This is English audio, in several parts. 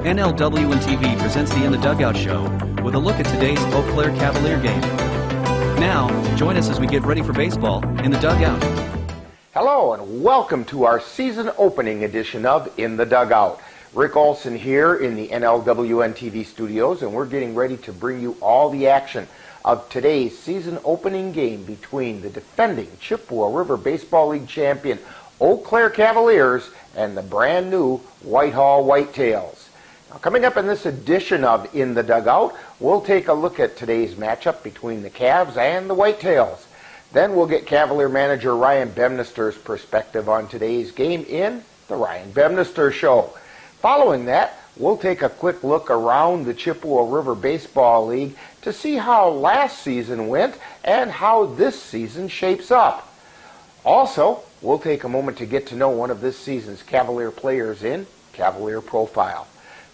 NLWN-TV presents the In the Dugout show with a look at today's Eau Claire Cavalier game. Now, join us as we get ready for baseball in the dugout. Hello and welcome to our season opening edition of In the Dugout. Rick Olson here in the NLWN-TV studios, and we're getting ready to bring you all the action of today's season opening game between the defending Chippewa River Baseball League champion Eau Claire Cavaliers and the brand new Whitehall Whitetails. Now, coming up in this edition of In the Dugout, we'll take a look at today's matchup between the Cavs and the Whitetails. Then we'll get Cavalier manager Ryan Bemnister's perspective on today's game in the Ryan Bemnister Show. Following that, we'll take a quick look around the Chippewa River Baseball League to see how last season went and how this season shapes up. Also, we'll take a moment to get to know one of this season's Cavalier players in Cavalier Profile.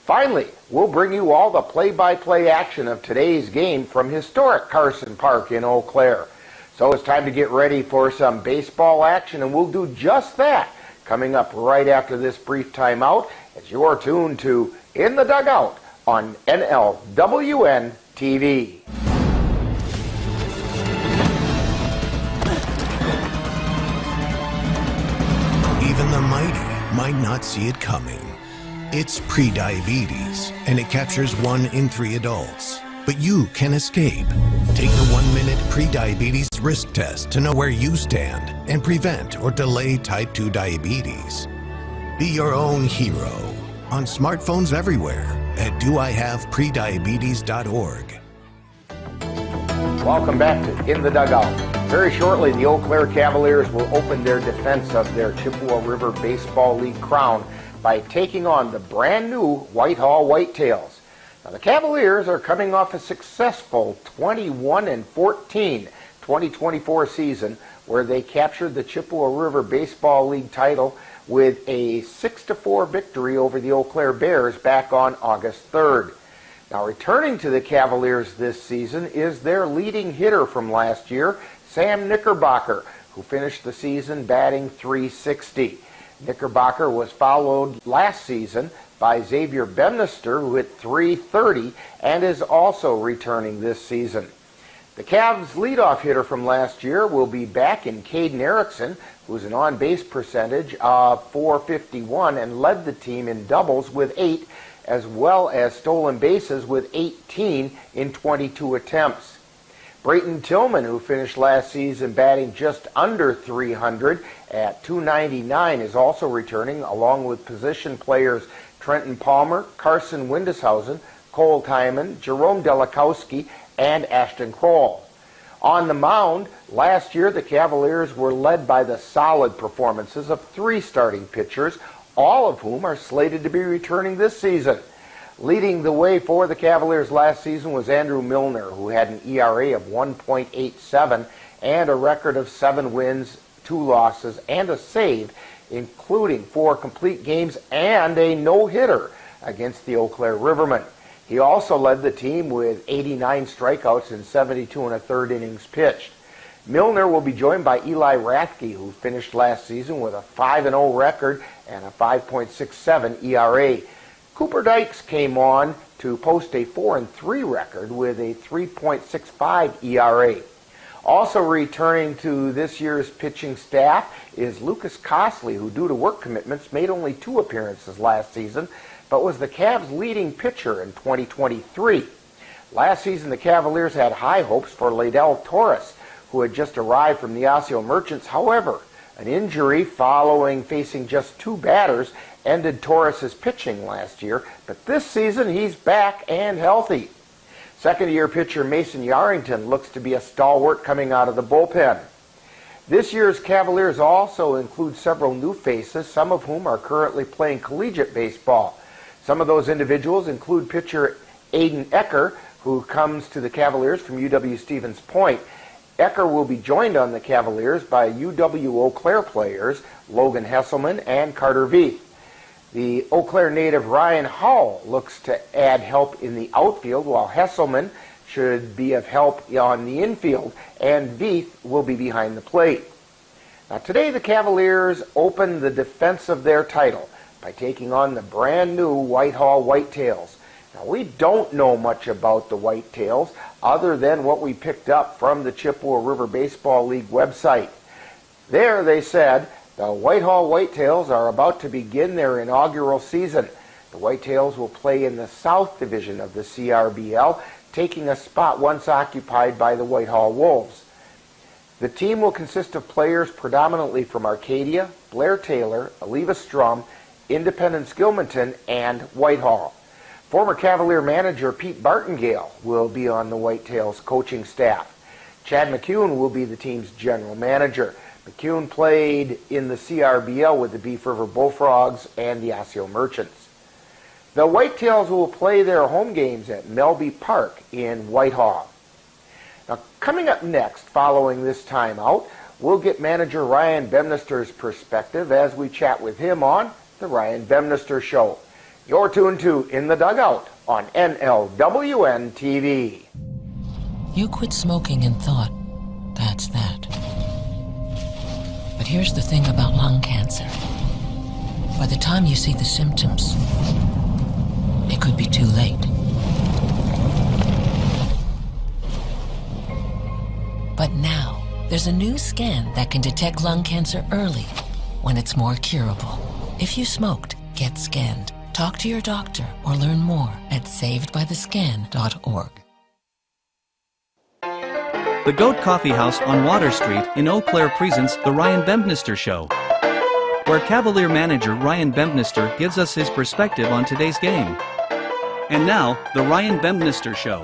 Finally, we'll bring you all the play-by-play action of today's game from historic Carson Park in Eau Claire. So it's time to get ready for some baseball action, and we'll do just that coming up right after this brief timeout as you're tuned to In the Dugout on NLWN-TV. Even the mighty might not see it coming. It's prediabetes, and it captures 1 in 3 adults. But you can escape. Take the 1-minute prediabetes risk test to know where you stand and prevent or delay type 2 diabetes. Be your own hero on smartphones everywhere at doihaveprediabetes.org. Welcome back to In the Dugout. Very shortly, the Eau Claire Cavaliers will open their defense of their Chippewa River Baseball League crown by taking on the brand new Whitehall Whitetails. Now, the Cavaliers are coming off a successful 21-14 2024 season where they captured the Chippewa River Baseball League title with a 6-4 victory over the Eau Claire Bears back on August 3rd. Now, returning to the Cavaliers this season is their leading hitter from last year, Sam Knickerbocker, who finished the season batting .360. Knickerbocker was followed last season by Xavier Bemnister, who hit .330 and is also returning this season. The Cavs' leadoff hitter from last year will be back in Caden Erickson, who's an on-base percentage of .451 and led the team in doubles with 8, as well as stolen bases with 18 in 22 attempts. Brayton Tillman, who finished last season batting just under .300 at .299, is also returning, along with position players Trenton Palmer, Carson Windeshausen, Cole Timon, Jerome Delikowski, and Ashton Kroll. On the mound, last year the Cavaliers were led by the solid performances of 3 starting pitchers, all of whom are slated to be returning this season. Leading the way for the Cavaliers last season was Andrew Milner, who had an ERA of 1.87 and a record of 7 wins, 2 losses, and a save, including 4 complete games and a no-hitter against the Eau Claire Rivermen. He also led the team with 89 strikeouts in 72 1/3 innings pitched. Milner will be joined by Eli Rathke, who finished last season with a 5-0 record and a 5.67 ERA. Cooper Dykes came on to post a 4-3 record with a 3.65 ERA. Also returning to this year's pitching staff is Lucas Cosley, who due to work commitments made only 2 appearances last season, but was the Cavs' leading pitcher in 2023. Last season, the Cavaliers had high hopes for Ladell Torres, who had just arrived from the Osseo Merchants. However, an injury following facing just 2 batters ended Torres' pitching last year, but this season he's back and healthy. Second-year pitcher Mason Yarrington looks to be a stalwart coming out of the bullpen. This year's Cavaliers also include several new faces, some of whom are currently playing collegiate baseball. Some of those individuals include pitcher Aiden Ecker, who comes to the Cavaliers from UW-Stevens Point. Ecker will be joined on the Cavaliers by UW Eau Claire players Logan Hesselman and Carter Veith. The Eau Claire native Ryan Howell looks to add help in the outfield, while Hesselman should be of help on the infield, and Veith will be behind the plate. Now, today the Cavaliers open the defense of their title by taking on the brand new Whitehall Whitetails. Now, we don't know much about the Whitetails other than what we picked up from the Chippewa River Baseball League website. There they said the Whitehall Whitetails are about to begin their inaugural season. The Whitetails will play in the South Division of the CRBL, taking a spot once occupied by the Whitehall Wolves. The team will consist of players predominantly from Arcadia, Blair Taylor, Aleva Strum, Independence Gilmanton, and Whitehall. Former Cavalier manager Pete Bartengale will be on the Whitetails coaching staff. Chad McCune will be the team's general manager. McCune played in the CRBL with the Beef River Bullfrogs and the Osseo Merchants. The Whitetails will play their home games at Melby Park in Whitehall. Now, coming up next, following this timeout, we'll get manager Ryan Bemnister's perspective as we chat with him on The Ryan Bemnister Show. You're tuned to In the Dugout on NLWN-TV. You quit smoking and thought, that's that. But here's the thing about lung cancer. By the time you see the symptoms, it could be too late. But now, there's a new scan that can detect lung cancer early, when it's more curable. If you smoked, get scanned. Talk to your doctor or learn more at savedbythescan.org. The Goat Coffee House on Water Street in Eau Claire presents The Ryan Bemnister Show, where Cavalier manager Ryan Bemnister gives us his perspective on today's game. And now, The Ryan Bemnister Show.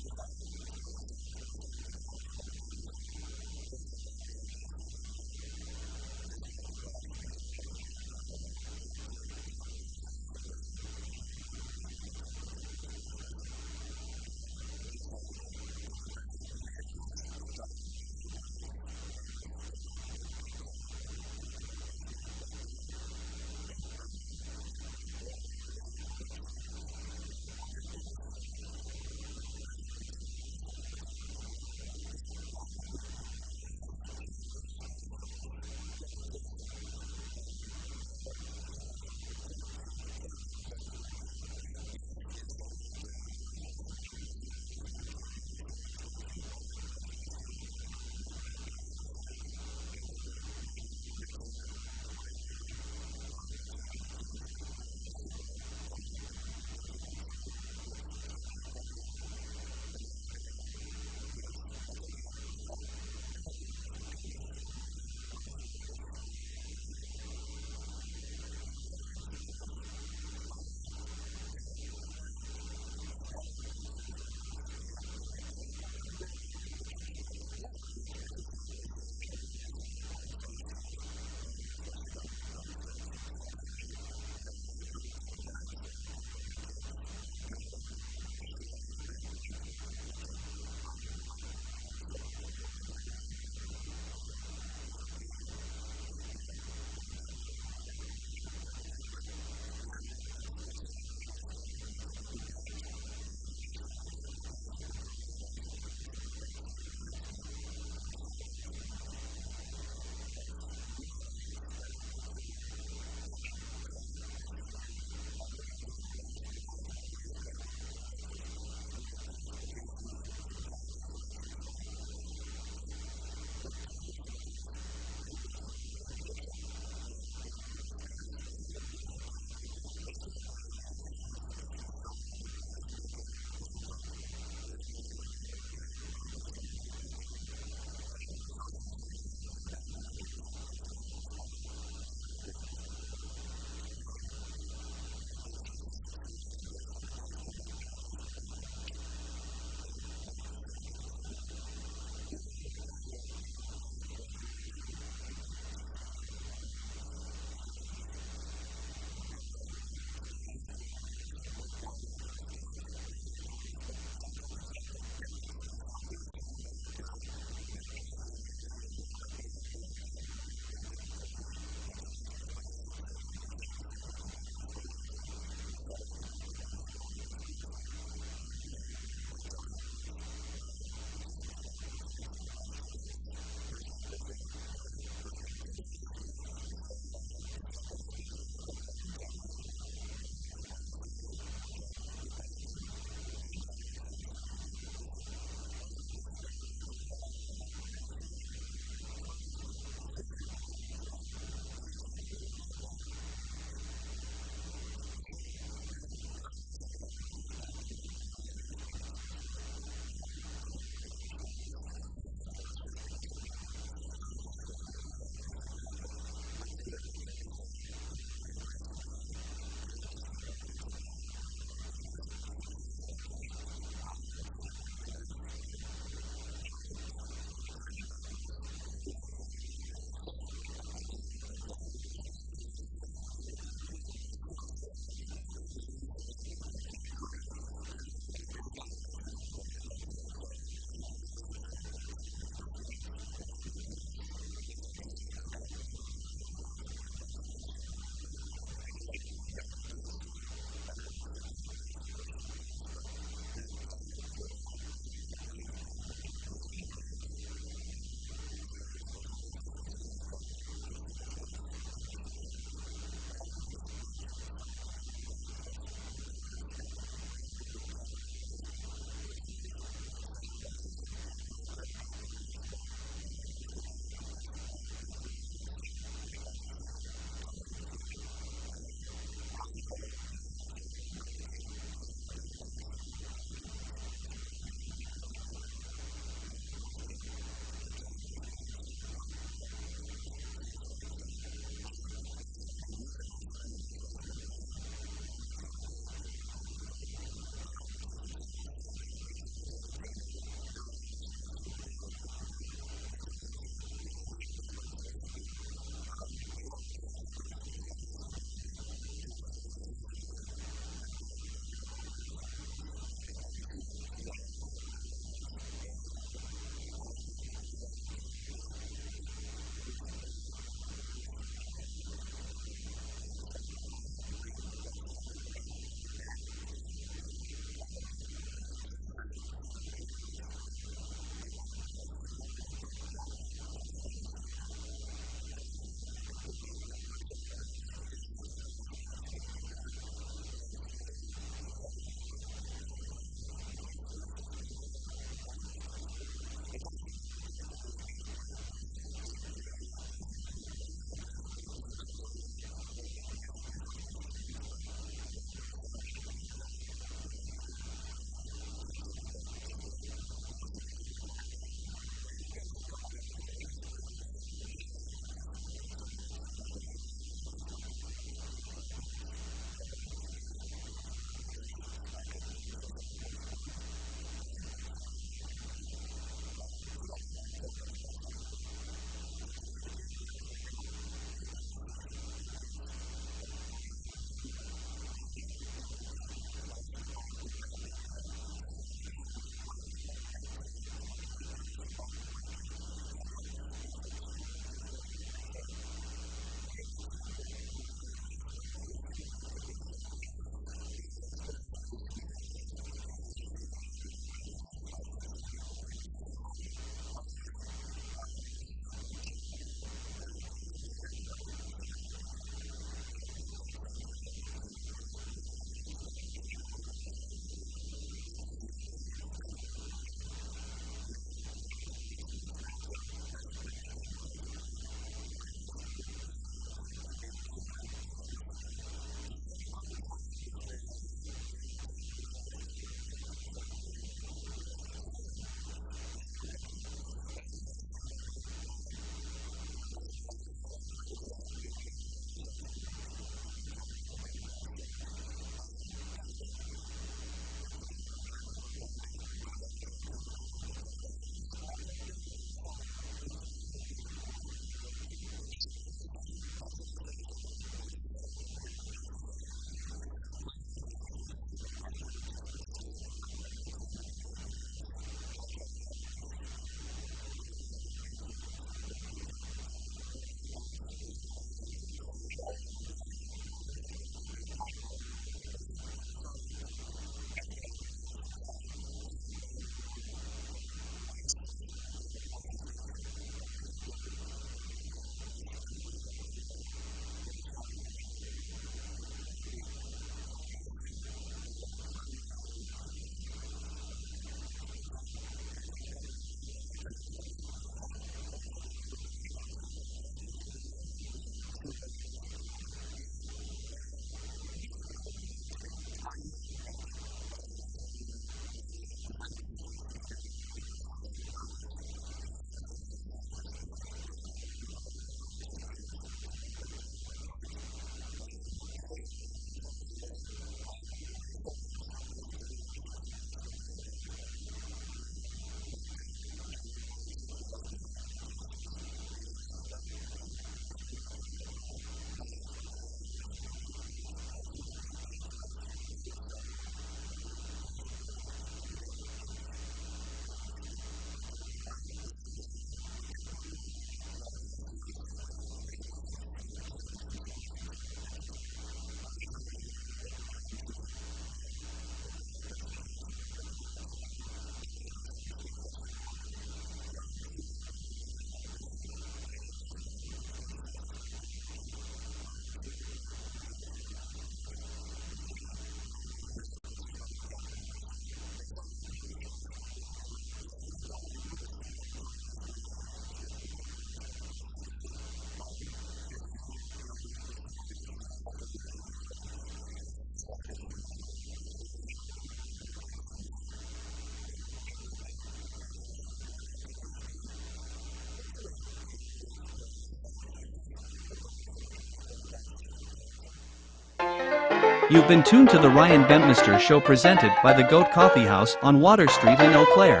You've been tuned to the Ryan Bempnister Show presented by the Goat Coffee House on Water Street in Eau Claire,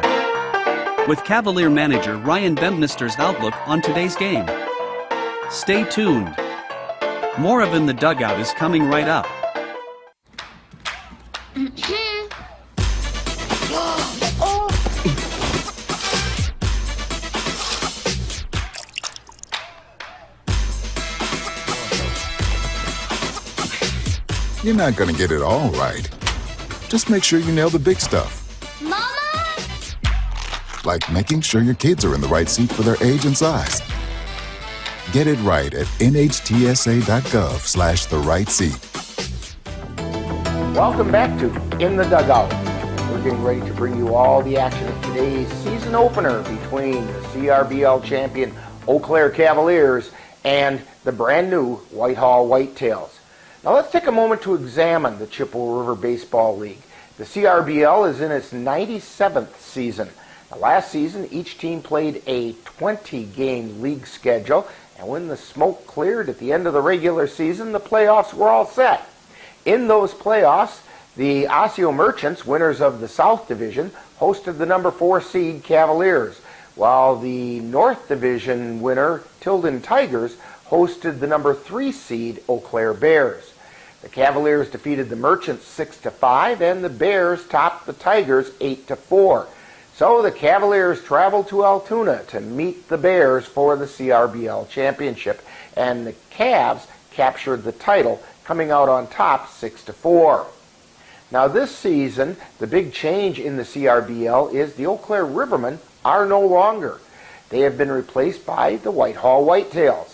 with Cavalier manager Ryan Bempnister's outlook on today's game. Stay tuned. More of In the Dugout is coming right up. You're not gonna get it all right. Just make sure you nail the big stuff. Mama! Like making sure your kids are in the right seat for their age and size. Get it right at nhtsa.gov/the right seat. Welcome back to In the Dugout. We're getting ready to bring you all the action of today's season opener between the CRBL champion Eau Claire Cavaliers and the brand new Whitehall Whitetails. Now let's take a moment to examine the Chippewa River Baseball League. The CRBL is in its 97th season. Now, last season, each team played a 20-game league schedule, and when the smoke cleared at the end of the regular season, the playoffs were all set. In those playoffs, the Osseo Merchants, winners of the South Division, hosted the number 4 seed Cavaliers, while the North Division winner, Tilden Tigers, hosted the number 3 seed Eau Claire Bears. The Cavaliers defeated the Merchants 6-5, and the Bears topped the Tigers 8-4. So the Cavaliers traveled to Altoona to meet the Bears for the CRBL Championship, and the Cavs captured the title, coming out on top 6-4. Now this season, the big change in the CRBL is the Eau Claire Rivermen are no longer. They have been replaced by the Whitehall Whitetails.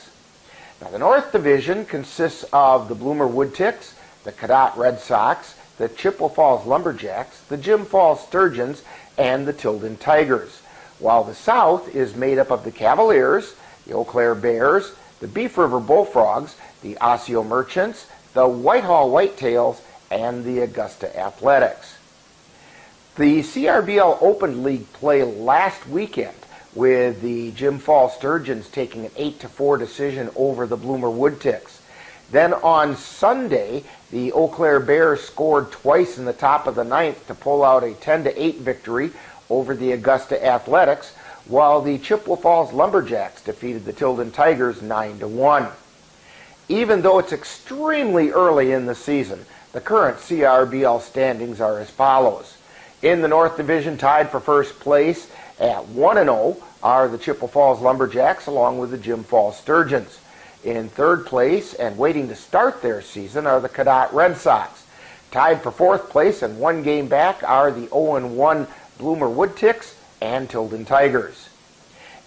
Now, the North Division consists of the Bloomer Woodticks, the Cadott Red Sox, the Chippewa Falls Lumberjacks, the Jim Falls Sturgeons, and the Tilden Tigers, while the South is made up of the Cavaliers, the Eau Claire Bears, the Beef River Bullfrogs, the Osseo Merchants, the Whitehall Whitetails, and the Augusta Athletics. The CRBL opened league play last weekend, with the Jim Falls Sturgeons taking an 8-4 decision over the Bloomer Woodticks. Then on Sunday, the Eau Claire Bears scored twice in the top of the 9th to pull out a 10-8 victory over the Augusta Athletics, while the Chippewa Falls Lumberjacks defeated the Tilden Tigers 9-1. Even though it's extremely early in the season, the current CRBL standings are as follows. In the North Division, tied for first place at 1-0 are the Chippewa Falls Lumberjacks along with the Jim Falls Sturgeons. In third place and waiting to start their season are the Cadott Red Sox. Tied for fourth place and 1 game back are the 0-1 Bloomer Woodticks and Tilden Tigers.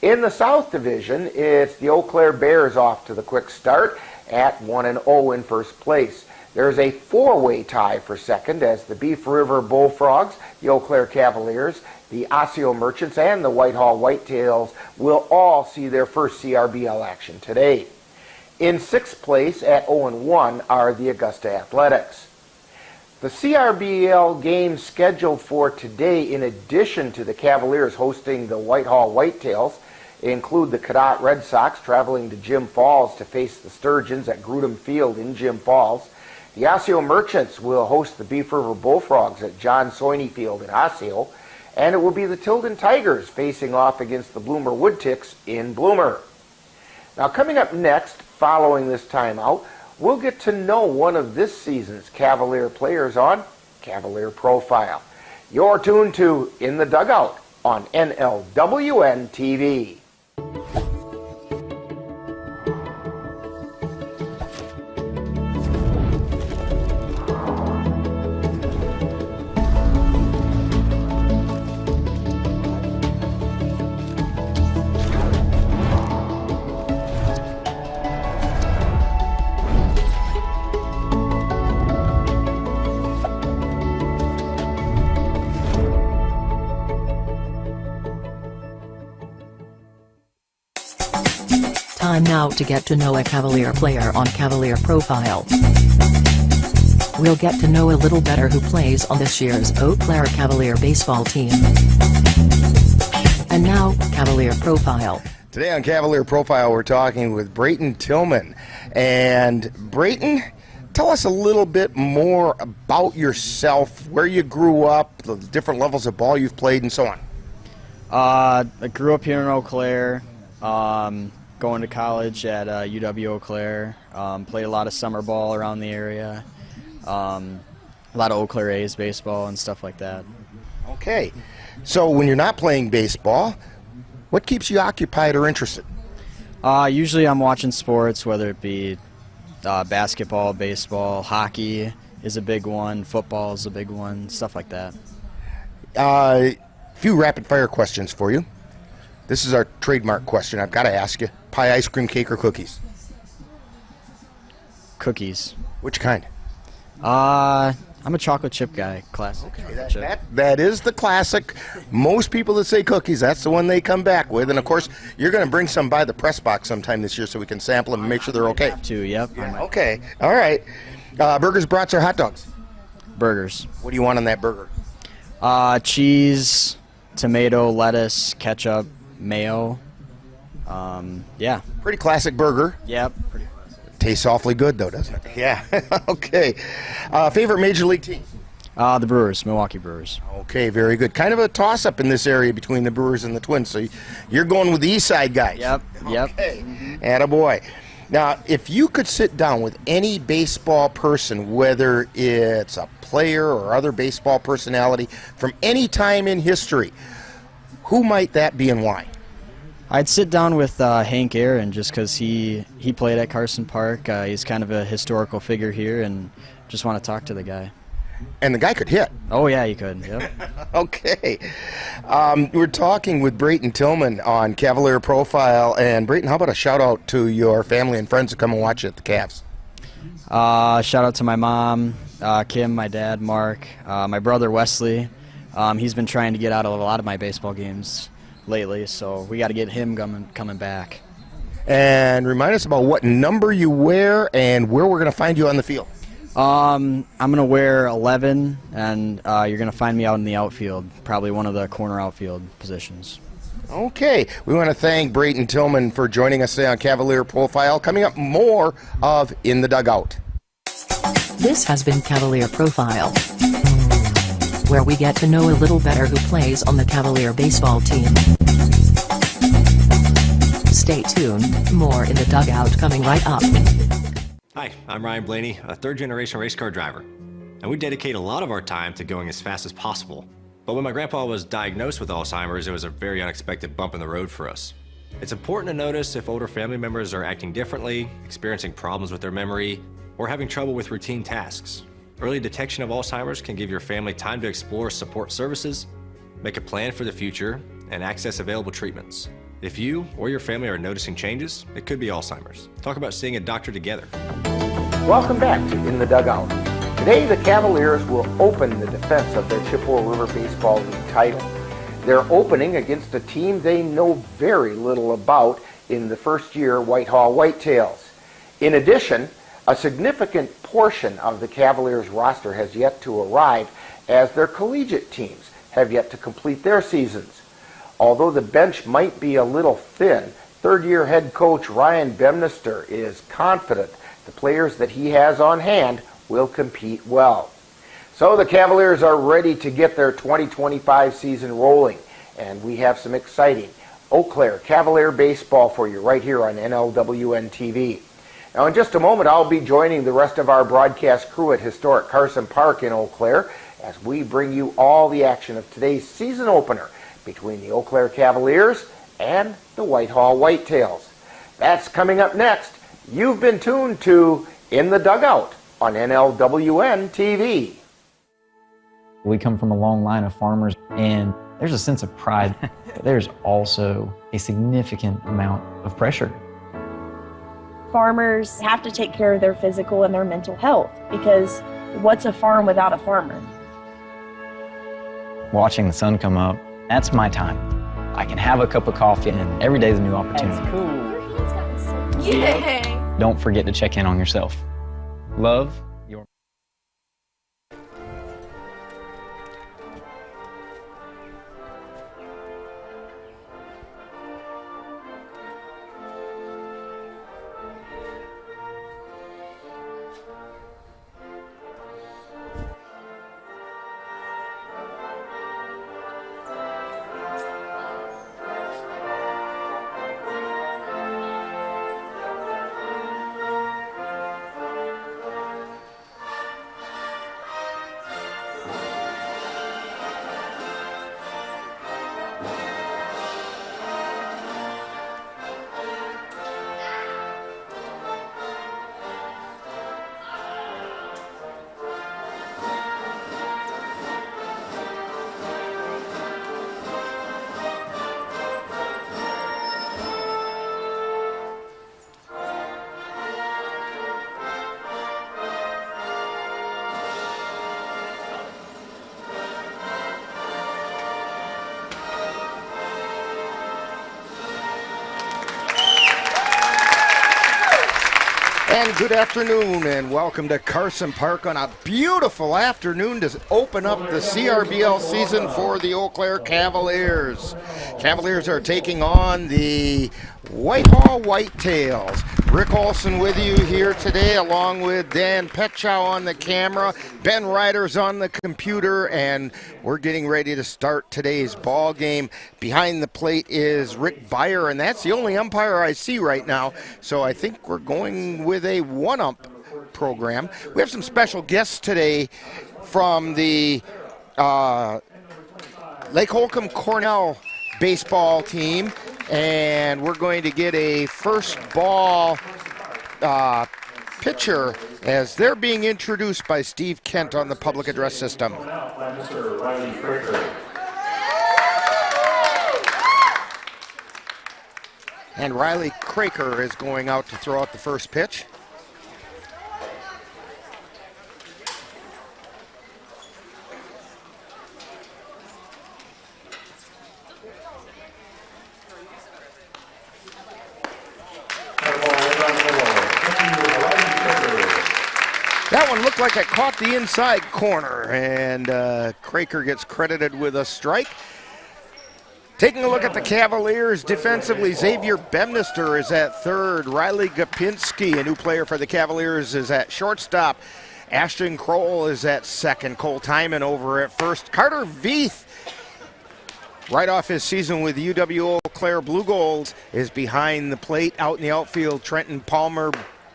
In the South Division, it's the Eau Claire Bears off to the quick start at 1-0 in first place. There's a 4-way tie for second as the Beef River Bullfrogs, the Eau Claire Cavaliers, the Osseo Merchants, and the Whitehall Whitetails will all see their first CRBL action today. In sixth place at 0-1 are the Augusta Athletics. The CRBL games scheduled for today, in addition to the Cavaliers hosting the Whitehall Whitetails, include the Cadott Red Sox traveling to Jim Falls to face the Sturgeons at Grudem Field in Jim Falls. The Osseo Merchants will host the Beef River Bullfrogs at John Soiney Field in Osseo, and it will be the Tilden Tigers facing off against the Bloomer Woodticks in Bloomer. Now coming up next, following this timeout, we'll get to know one of this season's Cavalier players on Cavalier Profile. You're tuned to In the Dugout on NLWN-TV. Time now to get to know a Cavalier player on Cavalier Profile. We'll get to know a little better who plays on this year's Eau Claire Cavalier baseball team. And now, Cavalier Profile. Today on Cavalier Profile, we're talking with Brayton Tillman. And Brayton, Tell us a little bit more about yourself, where you grew up, the different levels of ball you've played, and so on. I grew up here in Eau Claire, going to college at UW Eau Claire, played a lot of summer ball around the area, a lot of Eau Claire A's baseball and stuff like that. Okay, so when you're not playing baseball, what keeps you occupied or interested? Usually I'm watching sports, whether it be basketball, baseball, hockey is a big one, football is a big one, stuff like that. A few rapid-fire questions for you. This is our trademark question. I've got to ask you, pie, ice cream, cake, or cookies? Cookies. Which kind? I'm a chocolate chip guy, classic. Okay, that is the classic. Most people that say cookies, that's the one they come back with. And, of course, you're going to bring some by the press box sometime this year so we can sample them and make sure they're okay. Yep. Yeah, okay. All right. Burgers, brats, or hot dogs? Burgers. What do you want on that burger? Cheese, tomato, lettuce, ketchup, mayo. Yeah. Pretty classic burger. Yep. Tastes awfully good, though, doesn't it? Yeah. Okay. Favorite Major League team? The Brewers, Milwaukee Brewers. Okay, very good. Kind of a toss-up in this area between the Brewers and the Twins, so you're going with the East Side guys. Yep. Okay. Attaboy. Now, if you could sit down with any baseball person, whether it's a player or other baseball personality from any time in history, who might that be and why? I'd sit down with Hank Aaron just because he played at Carson Park. He's kind of a historical figure here, and just want to talk to the guy. And the guy could hit. Oh, yeah, he could. Yep. Okay. We're talking with Brayton Tillman on Cavalier Profile. And, Brayton, how about a shout-out to your family and friends that come and watch you at the Cavs? Shout-out to my mom, Kim, my dad, Mark, my brother, Wesley. He's been trying to get out of a lot of my baseball games lately, so we got to get him coming back. And remind us about what number you wear and where we're going to find you on the field. I'm going to wear 11, and you're going to find me out in the outfield, probably one of the corner outfield positions. Okay. We want to thank Brayton Tillman for joining us today on Cavalier Profile. Coming up, more of In the Dugout. This has been Cavalier Profile, where we get to know a little better who plays on the Cavalier baseball team. Stay tuned, more In the Dugout coming right up. Hi, I'm Ryan Blaney, a third-generation race car driver, and we dedicate a lot of our time to going as fast as possible. But when my grandpa was diagnosed with Alzheimer's, it was a very unexpected bump in the road for us. It's important to notice if older family members are acting differently, experiencing problems with their memory, or having trouble with routine tasks. Early detection of Alzheimer's can give your family time to explore support services, make a plan for the future, and access available treatments. If you or your family are noticing changes, it could be Alzheimer's. Talk about seeing a doctor together. Welcome back to In the Dugout. Today, the Cavaliers will open the defense of their Chippewa River Baseball League title. They're opening against a team they know very little about in the first-year Whitehall Whitetails. In addition, a significant portion of the Cavaliers roster has yet to arrive, as their collegiate teams have yet to complete their seasons. Although the bench might be a little thin, third-year head coach Ryan Bemnister is confident the players that he has on hand will compete well. So the Cavaliers are ready to get their 2025 season rolling, and we have some exciting Eau Claire Cavalier baseball for you right here on NLWN-TV. Now in just a moment, I'll be joining the rest of our broadcast crew at historic Carson Park in Eau Claire as we bring you all the action of today's season opener between the Eau Claire Cavaliers and the Whitehall Whitetails. That's coming up next. You've been tuned to In the Dugout on NLWN-TV. We come from a long line of farmers, and there's a sense of pride, but there's also a significant amount of pressure. Farmers have to take care of their physical and their mental health, because what's a farm without a farmer? Watching the sun come up, that's my time. I can have a cup of coffee, and every day's a new opportunity. That's cool. Your hand's gotten so Yay! Don't forget to check in on yourself. Love, your... And good afternoon, and welcome to Carson Park on a beautiful afternoon to open up the CRBL season for the Eau Claire Cavaliers. Cavaliers are taking on the Whitehall Whitetails. Rick Olson with you here today, along with Dan Petchow on the camera, Ben Ryder's on the computer, and we're getting ready to start today's ball game. Behind the plate is Rick Beyer, and that's the only umpire I see right now, so I think we're going with a one-ump program. We have some special guests today from the Lake Holcomb Cornell baseball team, and we're going to get a first ball pitcher as they're being introduced by Steve Kent on the public address system. And Riley Craker is going out to throw out the first pitch. That one looked like it caught the inside corner, and Craker gets credited with a strike. Taking a look at the Cavaliers defensively, Xavier Bemnister is at third. Riley Gopinski, a new player for the Cavaliers, is at shortstop. Ashton Kroll is at second. Cole Tyman over at first. Carter Veith, right off his season with UW Eau Claire Blue Gold, is behind the plate. Out in the outfield, Trenton Palmer,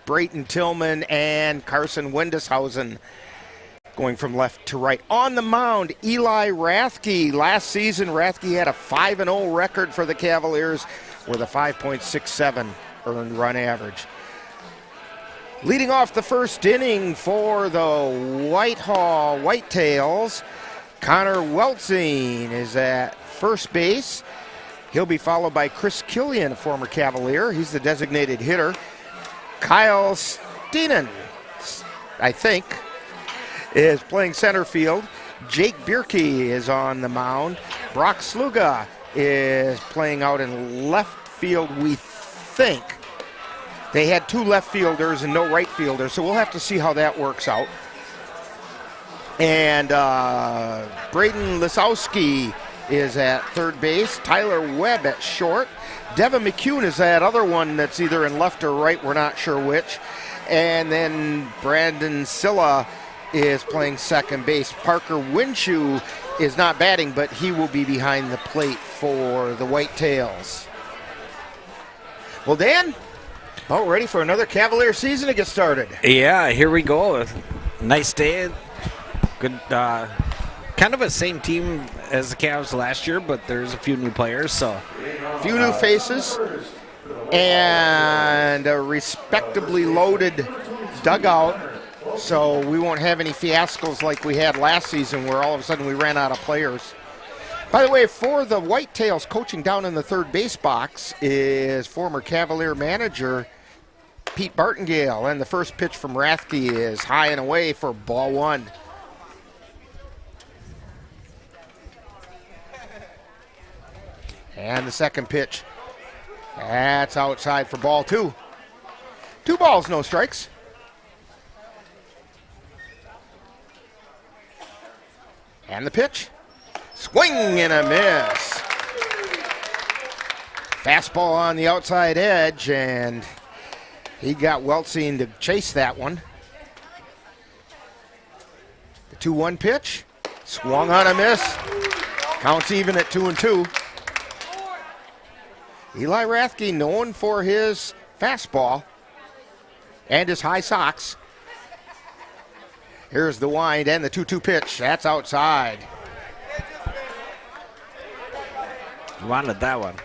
Brayton Tillman, and Carson Windishausen going from left to right. On the mound, Eli Rathke. Last season, Rathke had a 5-0 record for the Cavaliers with a 5.67 earned run average. Leading off the first inning for the Whitehall Whitetails, Connor Weltzing is at first base. He'll be followed by Chris Killian, a former Cavalier. He's the designated hitter. Kyle Steenan, I think, is playing center field. Jake Bierke is on the mound. Brock Sluga is playing out in left field, we think. They had two left fielders and no right fielders, so we'll have to see how that works out. And Braden Lisowski is at third base. Tyler Webb at short. Devin McCune is that other one that's either in left or right, we're not sure which. And then Brandon Silla is playing second base. Parker Winshue is not batting, but he will be behind the plate for the Whitetails. Well, Dan, about ready for another Cavalier season to get started. Yeah, here we go. Nice day. Good, kind of a same team as the Cavs last year, but there's a few new players, so. A few new faces and a respectably loaded dugout. So we won't have any fiascos like we had last season where all of a sudden we ran out of players. By the way, for the Whitetails, coaching down in the third base box is former Cavalier manager Pete Bartingale. And the first pitch from Rathke is high and away for ball one. And the second pitch, that's outside for ball two. 2 balls, no strikes. And the pitch, swing and a miss. Fastball on the outside edge, and he got Weltzing to chase that one. The 2-1 pitch, swung on a miss. Counts even at 2-2. Eli Rathke, known for his fastball and his high socks. Here's the wind and the 2-2 pitch. That's outside. You wanted that one.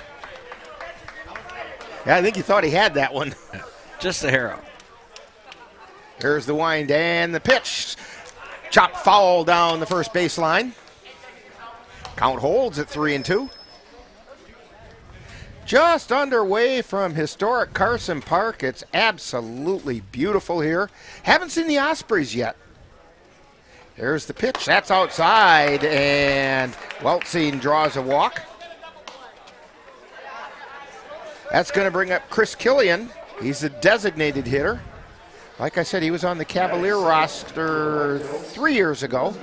Yeah, I think you thought he had that one. Just a hair out. Here's the wind and the pitch. Chop foul down the first baseline. Count holds at 3-2. Just underway from historic Carson Park. It's absolutely beautiful here. Haven't seen the Ospreys yet. Here's the pitch. That's outside, and Weltzing draws a walk. That's going to bring up Chris Killian. He's the designated hitter. Like I said, he was on the Cavalier roster 3 years ago.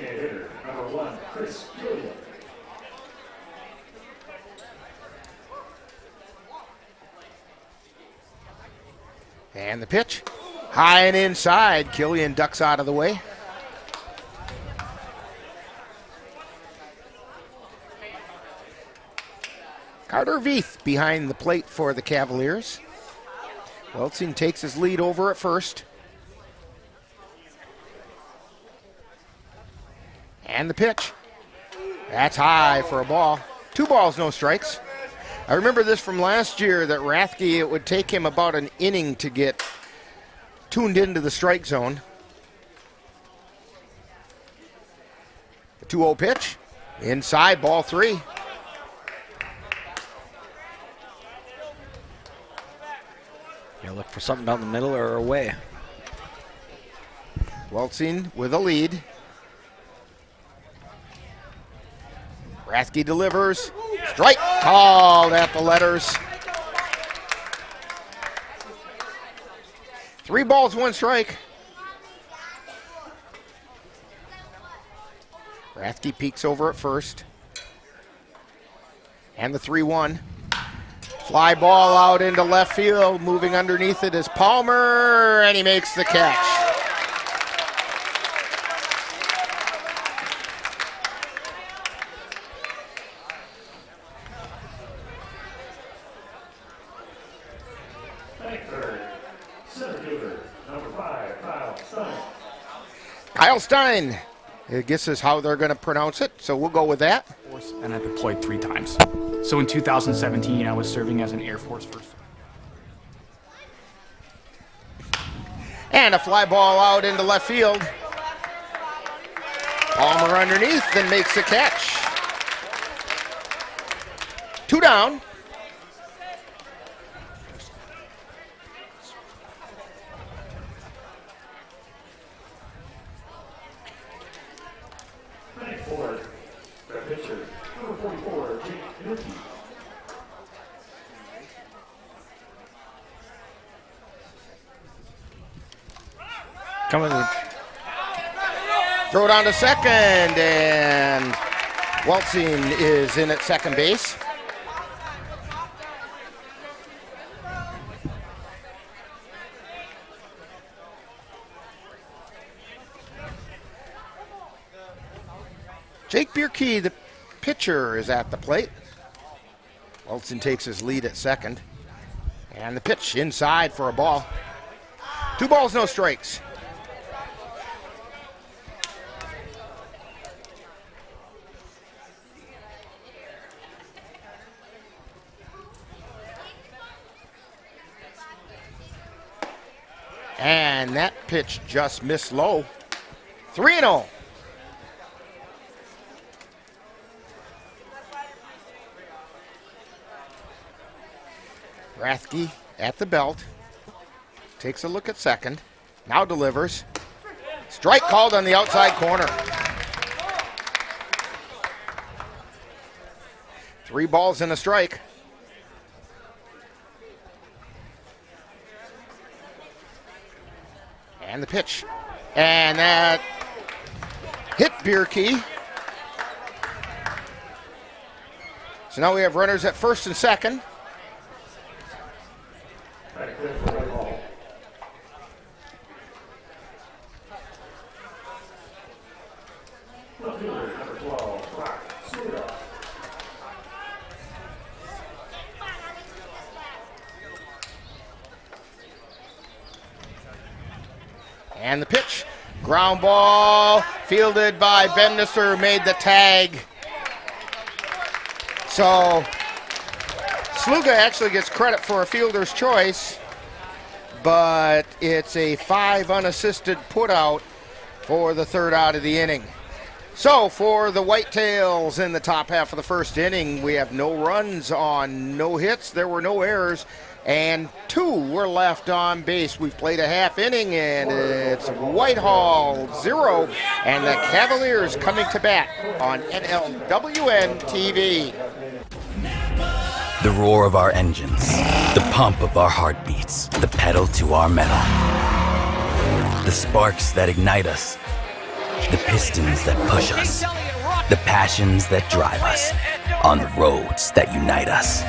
And the pitch, high and inside. Killian ducks out of the way. Carter Veith behind the plate for the Cavaliers. Weltzing takes his lead over at first. And the pitch. That's high for a ball. 2 balls, no strikes. I remember this from last year that Rathke, it would take him about an inning to get tuned into the strike zone. The 2-0 pitch. Inside, ball 3. You look for something down the middle or away. Weltzing with a lead. Rathke delivers. Strike called at the letters. 3 balls, 1 strike. Rathke peeks over at first. And the 3-1. Fly ball out into left field. Moving underneath it is Palmer, and he makes the catch. Kyle Stein. It guesses how they're going to pronounce it, so we'll go with that. And I deployed 3 times. So in 2017, I was serving as an Air Force first. And a fly ball out into left field. Palmer underneath and makes the catch. 2 down. Throw down to second, and Weltzing is in at second base. Jake Bierke, the pitcher, is at the plate. Weltzing takes his lead at second. And the pitch inside for a ball. 2 balls, no strikes. And that pitch just missed low. 3-0. Rathke at the belt. Takes a look at second. Now delivers. Strike called on the outside corner. 3 balls and a strike. And the pitch. And that hit Bierke. So now we have runners at first and second. And the pitch, ground ball, fielded by Bemnister, made the tag. So Sluga actually gets credit for a fielder's choice, but it's a 5 unassisted putout for the 3rd out of the inning. So for the Whitetails in the top half of the 1st inning, we have no runs on no hits. There were no errors, and 2 were left on base. We've played a half inning, and it's Whitehall 0, and the Cavaliers coming to bat on NLWN-TV. The roar of our engines, the pump of our heartbeats, the pedal to our metal. The sparks that ignite us. The pistons that push us. The passions that drive us. On the roads that unite us.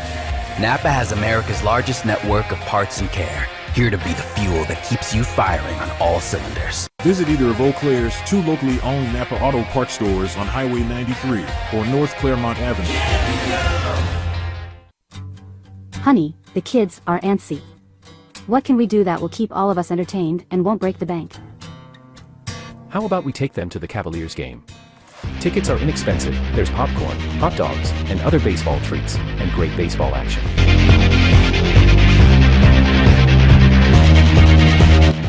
Napa has America's largest network of parts and care. Here to be the fuel that keeps you firing on all cylinders. Visit either of Eau Claire's 2 locally owned Napa Auto Parts stores on Highway 93 or North Claremont Avenue. Honey, the kids are antsy. What can we do that will keep all of us entertained and won't break the bank? How about we take them to the Cavaliers game? Tickets are inexpensive, there's popcorn, hot dogs, and other baseball treats, and great baseball action.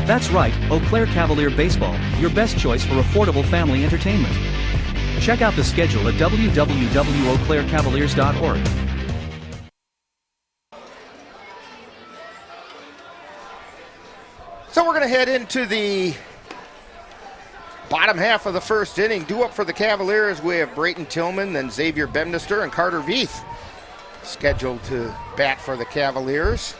That's right, Eau Claire Cavalier Baseball, your best choice for affordable family entertainment. Check out the schedule at www.eauclaircavaliers.org. So we're going to head into the bottom half of the first inning. Due up for the Cavaliers, we have Brayton Tillman, then Xavier Bemnister, and Carter Veith scheduled to bat for the Cavaliers.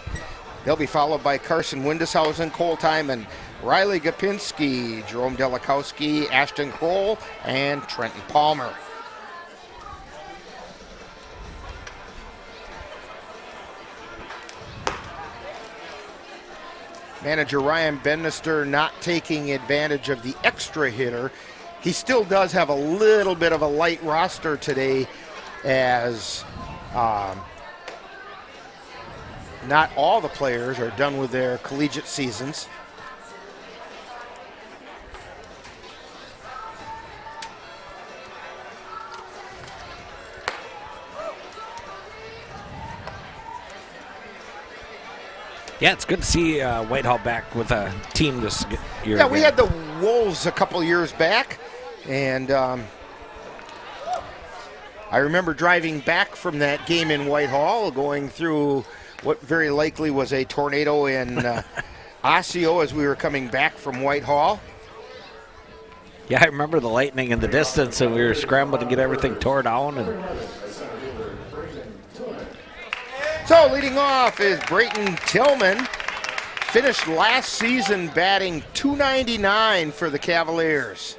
They'll be followed by Carson Windeshausen, Cole Timon, Riley Gopinski, Jerome Delikowski, Ashton Kroll, and Trenton Palmer. Manager Ryan Bemnister not taking advantage of the extra hitter. He still does have a little bit of a light roster today, as not all the players are done with their collegiate seasons. Yeah, it's good to see Whitehall back with a team this year. Yeah, we had the Wolves a couple years back, and I remember driving back from that game in Whitehall, going through what very likely was a tornado in Osseo as we were coming back from Whitehall. Yeah, I remember the lightning in the distance, and we were scrambling to get everything tore down. And so leading off is Brayton Tillman. Finished last season batting .299 for the Cavaliers.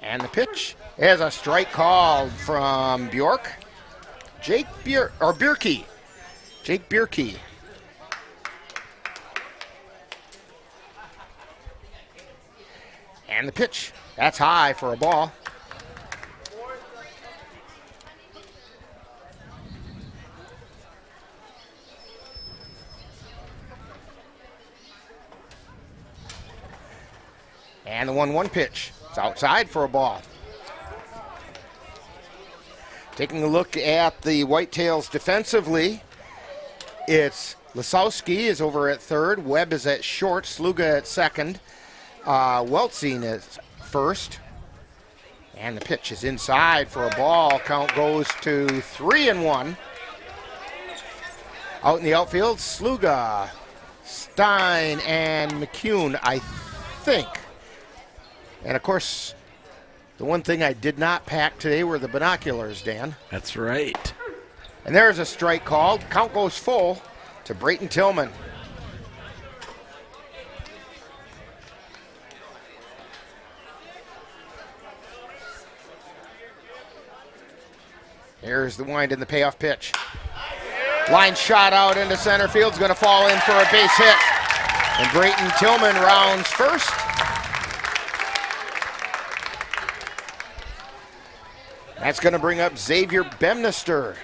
And the pitch is a strike called from Bjork. Bierke. Jake Bierke. And the pitch, that's high for a ball. And the 1-1 pitch. It's outside for a ball. Taking a look at the Whitetails defensively, it's Lisowski is over at third, Webb is at short, Sluga at second, Weltzing is first, and the pitch is inside for a ball. Count goes to 3-1. Out in the outfield, Sluga, Stein, and McCune, I think. And of course, the one thing I did not pack today were the binoculars, Dan. That's right. And there's a strike called. Count goes full to Brayton Tillman. Here's the wind and the payoff pitch. Line shot out into center field. Is going to fall in for a base hit. And Brayton Tillman rounds first. That's going to bring up Xavier Bemnister.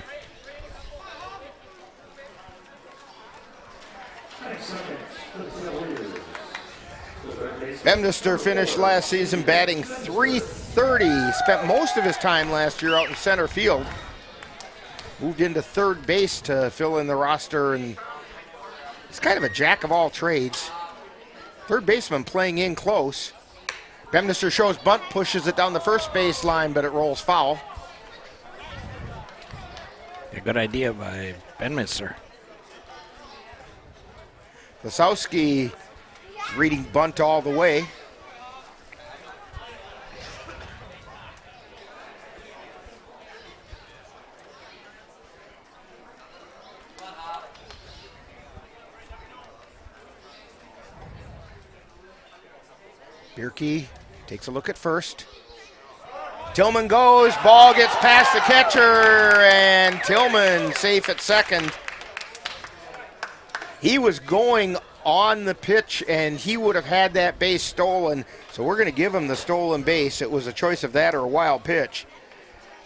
Bemnister finished last season batting .330. Spent most of his time last year out in center field. Moved into third base to fill in the roster, and he's kind of a jack of all trades. Third baseman playing in close. Bemnister shows bunt, pushes it down the first base line, but it rolls foul. A good idea by Bemnister. Lisowski reading bunt all the way. Bierke takes a look at first. Tillman goes, ball gets past the catcher, and Tillman safe at second. He was going on the pitch, and he would have had that base stolen, so we're going to give him the stolen base. It was a choice of that or a wild pitch.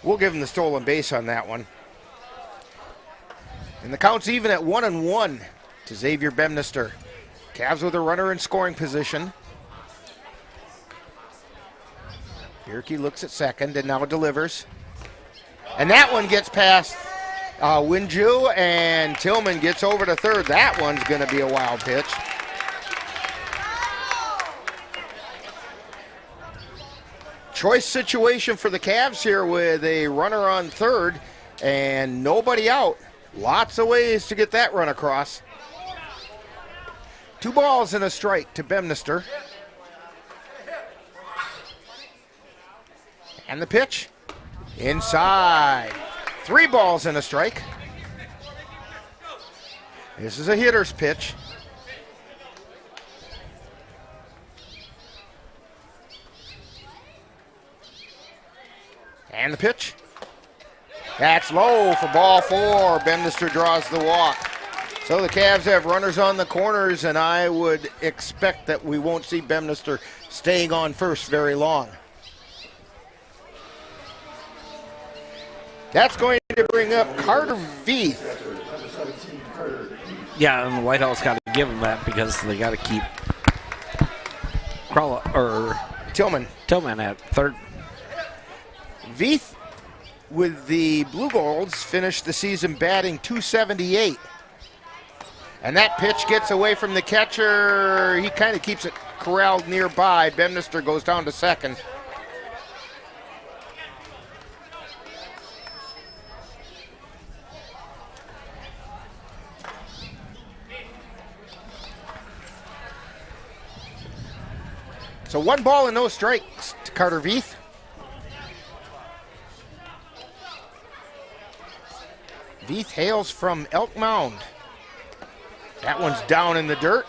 We'll give him the stolen base on that one. And the count's even at 1-1 to Xavier Bemnister. Cavs with a runner in scoring position. Bierke looks at second and now delivers. And that one gets past Winju, and Tillman gets over to third. That one's going to be a wild pitch. Choice situation for the Cavs here with a runner on third and nobody out. Lots of ways to get that run across. 2 balls and a strike to Bemnister. And the pitch inside. 3 balls and a strike. This is a hitter's pitch. And the pitch. That's low for ball 4. Bemnister draws the walk. So the Cavs have runners on the corners, and I would expect that we won't see Bemnister staying on first very long. That's going to bring up Carter Veith. Yeah, and Whitehall's got to give them that because they got to keep Tillman at third. Veith with the Blue Golds finished the season batting .278. And that pitch gets away from the catcher. He kind of keeps it corralled nearby. Bemnister goes down to second. So 1 ball and no strikes to Carter Veith. Veith hails from Elk Mound. That one's down in the dirt.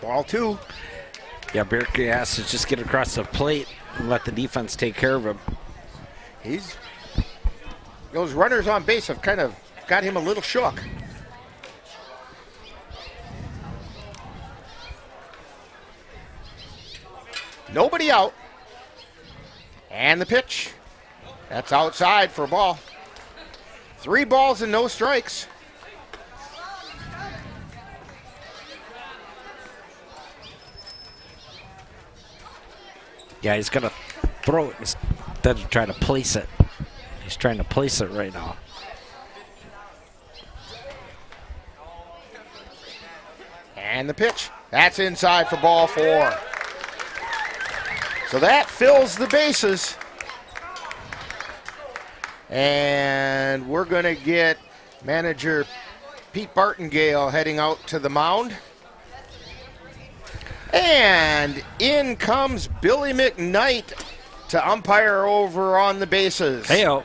Ball 2. Yeah, Bierke has to just get across the plate and let the defense take care of him. Those runners on base have kind of got him a little shook. Nobody out. And the pitch. That's outside for a ball. 3 balls and no strikes. Yeah, he's got to throw it instead of trying to place it. He's trying to place it right now. And the pitch. That's inside for ball 4. So that fills the bases. And we're going to get manager Pete Bartengale heading out to the mound. And in comes Billy McKnight to umpire over on the bases. Hey-o.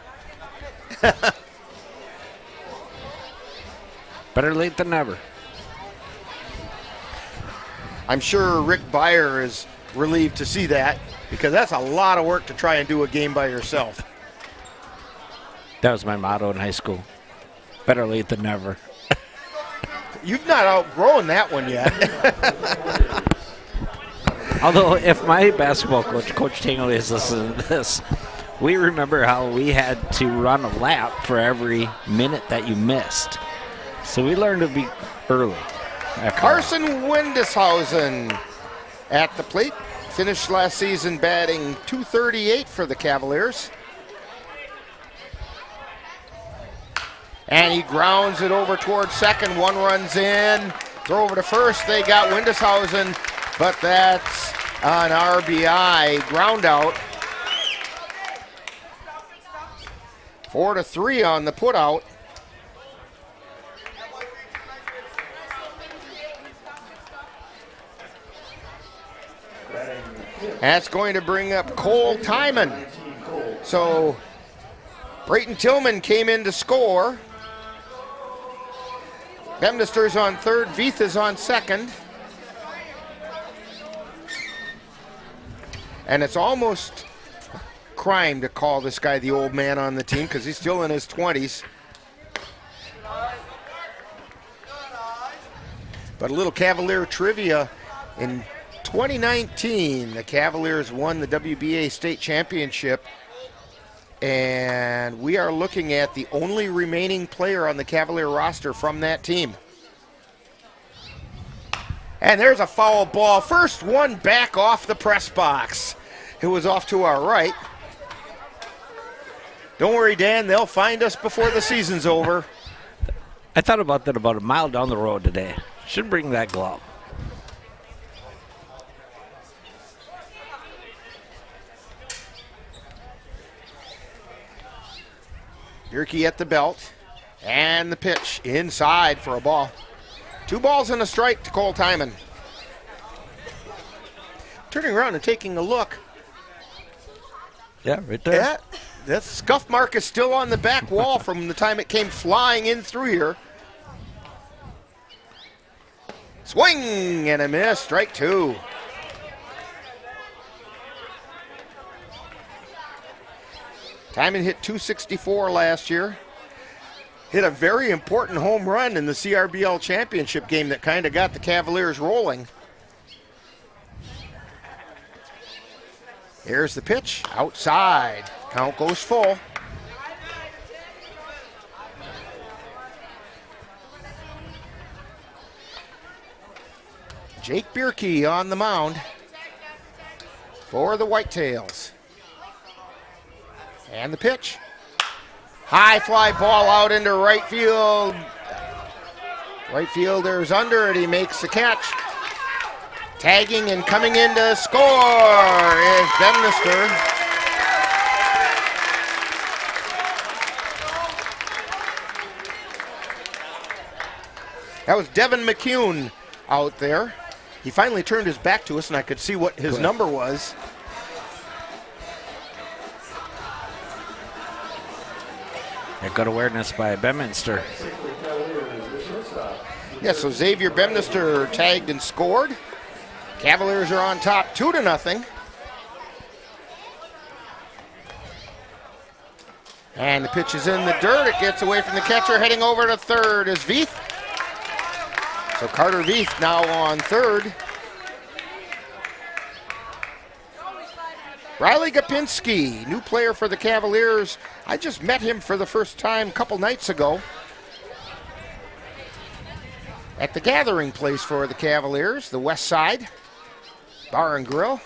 Better late than never. I'm sure Rick Byer is relieved to see that, because that's a lot of work to try and do a game by yourself. That was my motto in high school. Better late than never. You've not outgrown that one yet. Although, if my basketball coach, Coach Tingley, is listening to this, we remember how we had to run a lap for every minute that you missed. So we learned to be early. Carson Windishausen at the plate. Finished last season batting .238 for the Cavaliers. And he grounds it over towards second. 1 runs in. Throw over to first. They got Windishausen, but that's an RBI ground out. 4-3 on the put out. That's going to bring up Cole Timon. So Brayton Tillman came in to score. Bemnister's on third. Veith is on second. And it's almost crime to call this guy the old man on the team because he's still in his 20s. But a little Cavalier trivia. In 2019, the Cavaliers won the WBA state championship, and we are looking at the only remaining player on the Cavalier roster from that team. And there's a foul ball. First one back off the press box. It was off to our right. Don't worry, Dan, they'll find us before the season's over. I thought about that about a mile down the road today. Should bring that glove. Bierke at the belt, and the pitch inside for a ball. 2 balls and a strike to Cole Timon. Turning around and taking a look. Yeah, right there. Yeah, that scuff mark is still on the back wall from the time it came flying in through here. Swing and a miss, strike 2. Timon hit .264 last year. Hit a very important home run in the CRBL Championship game that kind of got the Cavaliers rolling. Here's the pitch, outside. Count goes full. Jake Bierke on the mound for the Whitetails. And the pitch. High fly ball out into right field. Right fielder's under it. He makes the catch. Tagging and coming in to score is Bemnister. That was Devin McCune out there. He finally turned his back to us and I could see what his number was. A good awareness by Bemnister. Yeah, so Xavier Bemnister tagged and scored. Cavaliers are on top 2-0. And the pitch is in the dirt. It gets away from the catcher. Heading over to third is Veith. So Carter Veith now on third. Riley Gopinski, new player for the Cavaliers. I just met him for the first time a couple nights ago at the gathering place for the Cavaliers, the West Side Bar and Grill.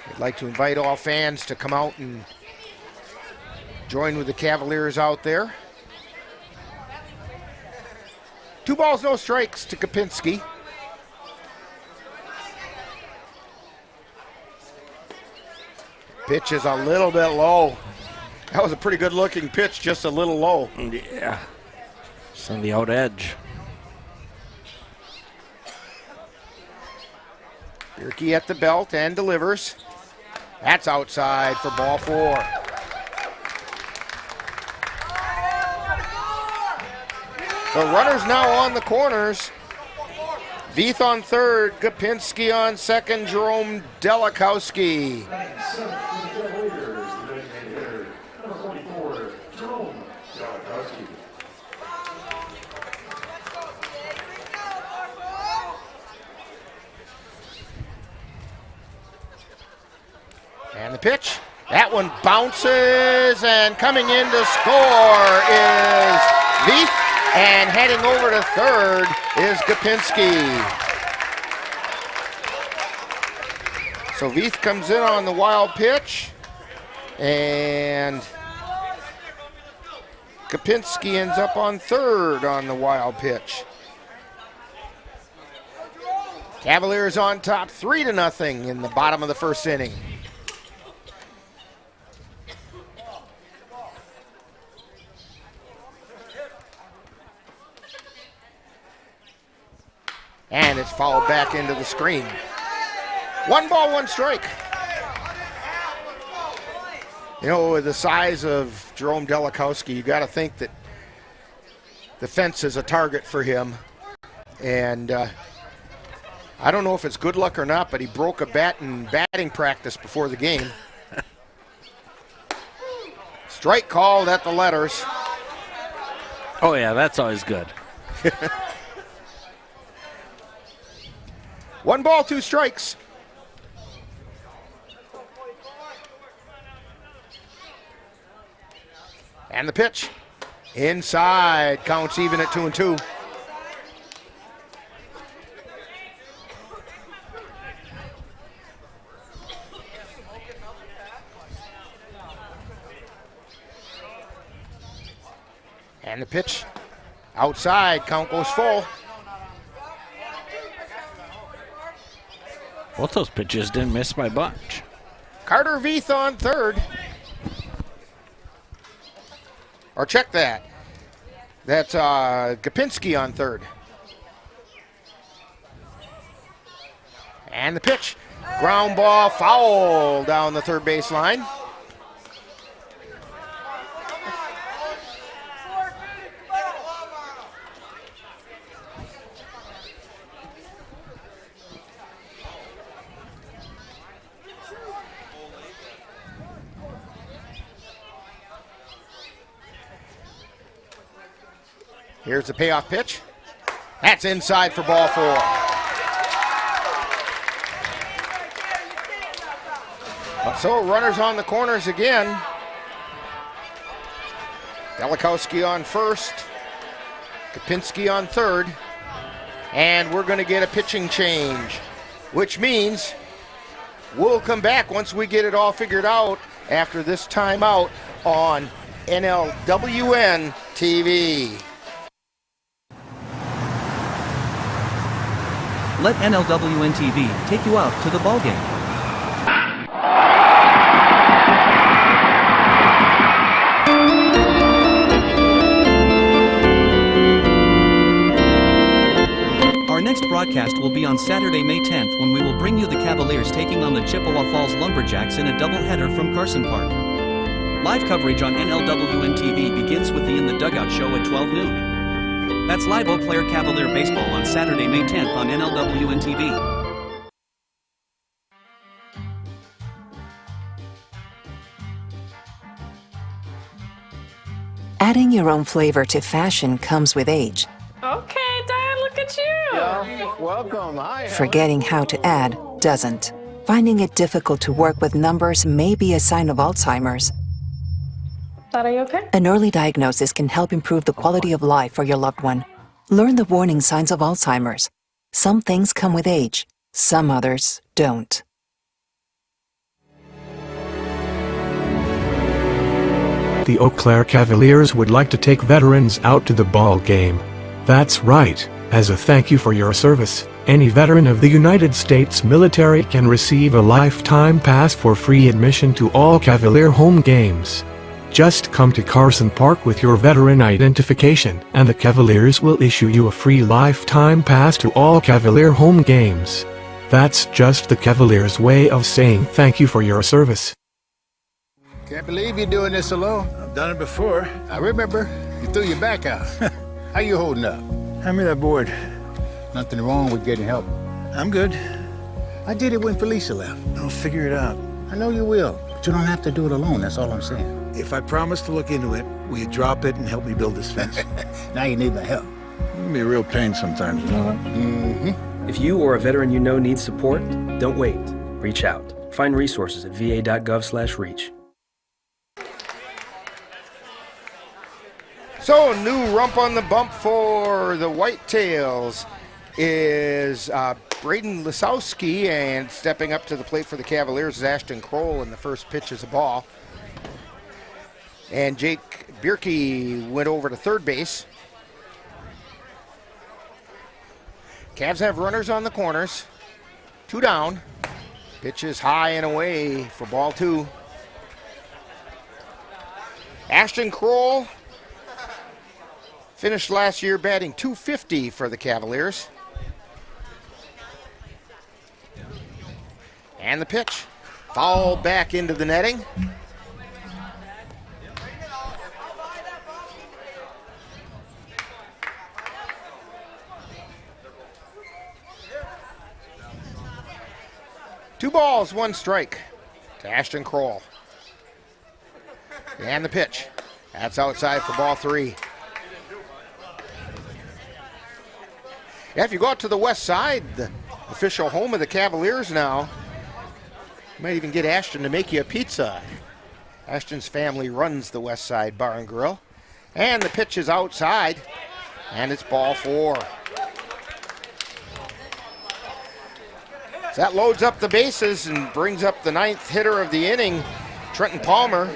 I'd like to invite all fans to come out and join with the Cavaliers out there. 2 balls, no strikes to Gopinski. Pitch is a little bit low. That was a pretty good looking pitch, just a little low. Yeah. It's on the out edge. Bierke at the belt and delivers. That's outside for ball 4. The runners now on the corners. Veith on third, Gopinski on second, Jerome Delikowski. And the pitch, that one bounces, and coming in to score is Veith, and heading over to third is Gopinski. So Veith comes in on the wild pitch, and Gopinski ends up on third on the wild pitch. Cavaliers on top 3-0 in the bottom of the first inning. And it's fouled back into the screen. 1 ball, 1 strike. You know, with the size of Jerome Delikowski, you got to think that the fence is a target for him. And I don't know if it's good luck or not, but he broke a bat in batting practice before the game. Strike called at the letters. Oh, yeah, that's always good. 1 ball, 2 strikes. And the pitch. Inside. Counts even at 2-2. And the pitch. Outside. Count goes full. Both those pitches didn't miss by bunch. Carter Veith on third. Or check that. That's Gapinski on third. And the pitch. Ground ball, foul down the third base line. Here's the payoff pitch. That's inside for ball 4. So runners on the corners again. Delikowski on first. Kapinski on third. And we're going to get a pitching change, which means we'll come back once we get it all figured out after this timeout on NLWN-TV. Let NLWN-TV take you out to the ballgame. Our next broadcast will be on Saturday, May 10th, when we will bring you the Cavaliers taking on the Chippewa Falls Lumberjacks in a doubleheader from Carson Park. Live coverage on NLWN-TV begins with the In the Dugout show at 12 noon. That's live Eau Claire Cavalier baseball on Saturday, May 10th on NLWN-TV. Adding your own flavor to fashion comes with age. Okay, Dad, look at you. Yeah, welcome. Hi. Forgetting how to add doesn't. Finding it difficult to work with numbers may be a sign of Alzheimer's. Dad, are you okay? An early diagnosis can help improve the quality of life for your loved one. Learn the warning signs of Alzheimer's. Some things come with age, some others don't. The Eau Claire Cavaliers would like to take veterans out to the ball game. That's right. As a thank you for your service, any veteran of the United States military can receive a lifetime pass for free admission to all Cavalier home games. Just come to Carson Park with your veteran identification, and the Cavaliers will issue you a free lifetime pass to all Cavalier home games. That's just the Cavaliers' way of saying thank you for your service. Can't believe you're doing this alone. I've done it before. I remember. You threw your back out. How you holding up? Hand me that board. Nothing wrong with getting help. I'm good. I did it when Felicia left. I'll figure it out. I know you will, but you don't have to do it alone. That's all I'm saying. If I promise to look into it, will you drop it and help me build this fence? Now you need my help. It can be a real pain sometimes, you know that? Mm-hmm. If you or a veteran you know needs support, don't wait. Reach out. Find resources at va.gov/reach. So, new rump on the bump for the Whitetails is Braden Lisowski, and stepping up to the plate for the Cavaliers is Ashton Kroll, and the first pitch is a ball. And Jake Bierke went over to third base. Cavs have runners on the corners. 2 down. Pitch is high and away for ball 2. Ashton Kroll finished last year batting .250 for the Cavaliers. And the pitch. Foul back into the netting. 2 balls, 1 strike to Ashton Kroll. And the pitch. That's outside for ball 3. Yeah, if you go out to the west side, the official home of the Cavaliers now, you might even get Ashton to make you a pizza. Ashton's family runs the West Side Bar and Grill. And the pitch is outside, and it's ball 4. So that loads up the bases and brings up the 9th hitter of the inning, Trenton Palmer.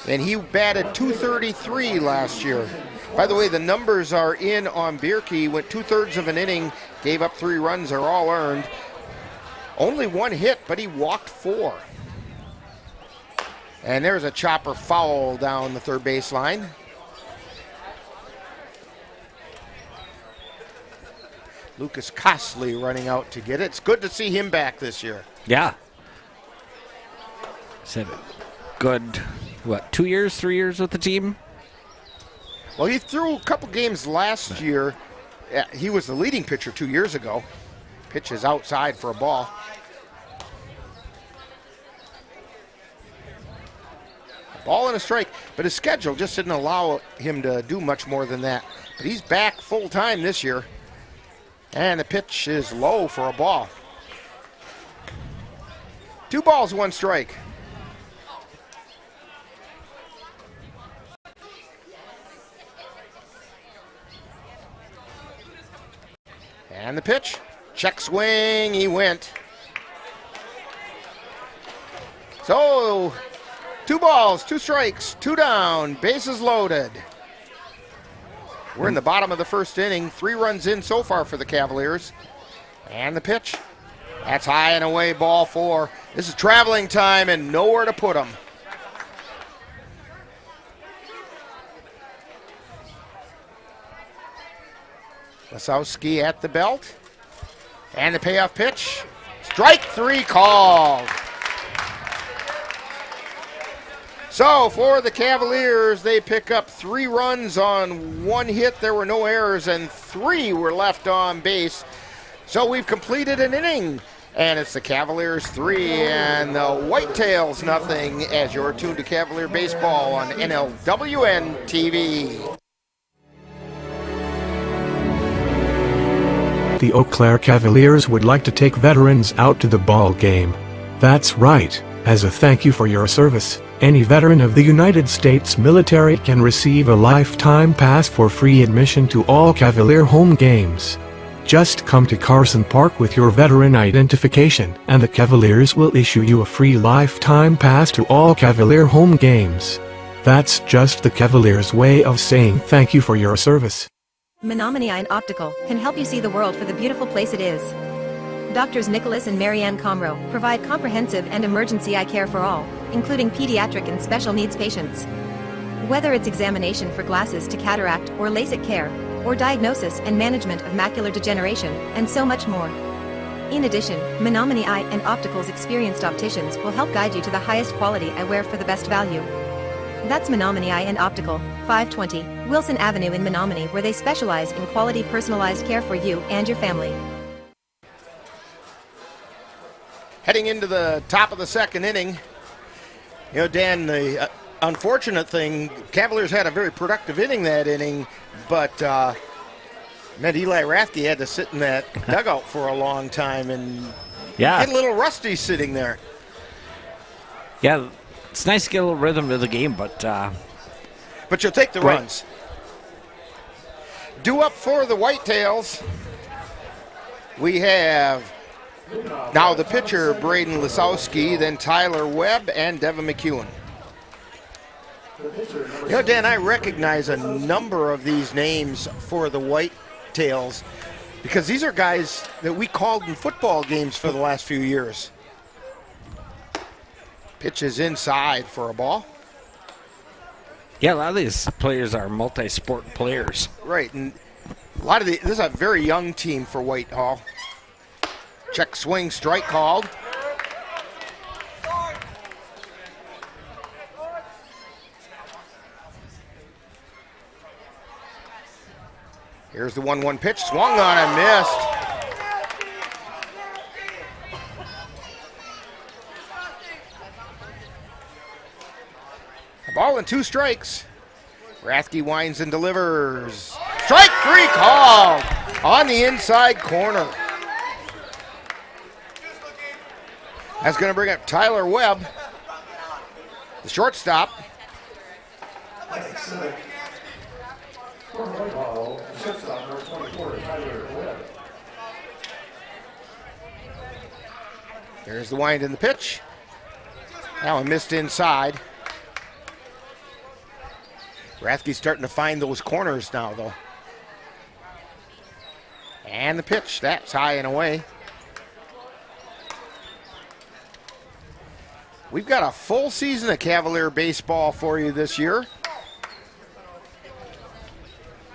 And he batted .233 last year. By the way, the numbers are in on Bierke. Went 2/3 of an inning, gave up 3 runs, are all earned. Only 1 hit, but he walked 4. And there's a chopper foul down the third baseline. Lucas Costley running out to get it. It's good to see him back this year. Yeah. Said it. Good, what, 2 years, 3 years with the team? Well, he threw a couple games last year. He was the leading pitcher 2 years ago. Pitch is outside for a ball. Ball and a strike, but his schedule just didn't allow him to do much more than that. But he's back full time this year. And the pitch is low for a ball. 2 balls, 1 strike. And the pitch, check swing, he went. So, 2 balls, 2 strikes, 2 down, bases loaded. We're in the bottom of the first inning, 3 runs in so far for the Cavaliers. And the pitch, that's high and away, ball 4. This is traveling time and nowhere to put them. Lesowski at the belt. And the payoff pitch. Strike 3 called. So for the Cavaliers, they pick up 3 runs on 1 hit. There were no errors, and 3 were left on base. So we've completed an inning, and it's the Cavaliers 3 and the Whitetails nothing, as you're tuned to Cavalier Baseball on NLWN-TV. The Eau Claire Cavaliers would like to take veterans out to the ball game. That's right. As a thank you for your service, any veteran of the United States military can receive a lifetime pass for free admission to all Cavalier home games. Just come to Carson Park with your veteran identification, and the Cavaliers will issue you a free lifetime pass to all Cavalier home games. That's just the Cavaliers' way of saying thank you for your service. Menominee Eye and Optical can help you see the world for the beautiful place it is. Doctors Nicholas and Marianne Comro provide comprehensive and emergency eye care for all, including pediatric and special needs patients. Whether it's examination for glasses to cataract or LASIK care, or diagnosis and management of macular degeneration, and so much more. In addition, Menominee Eye and Optical's experienced opticians will help guide you to the highest quality eyewear for the best value. That's Menominee Eye and Optical, 520 Wilson Avenue in Menominee, where they specialize in quality personalized care for you and your family. Heading into the top of the second inning, you know, Dan, the unfortunate thing, Cavaliers had a very productive inning that inning, but meant Eli Rathke had to sit in that dugout for a long time and get a little rusty sitting there. Yeah, it's nice to get a little rhythm to the game, but you'll take the runs. Due up for the Whitetails, we have now the pitcher, Braden Lesowski, then Tyler Webb and Devin McEwen. You know, Dan, I recognize a number of these names for the Whitetails because these are guys that we called in football games for the last few years. Pitch is inside for a ball. Yeah, a lot of these players are multi-sport players. Right, and a lot of this is a very young team for Whitehall. Check swing, strike called. Here's the 1-1 pitch, swung on and missed. A ball and 2 strikes. Rathke winds and delivers. Strike 3 called on the inside corner. That's going to bring up Tyler Webb, the shortstop. There's the wind and the pitch. Now a missed inside. Rathke's starting to find those corners now, though. And the pitch, that's high and away. We've got a full season of Cavalier baseball for you this year.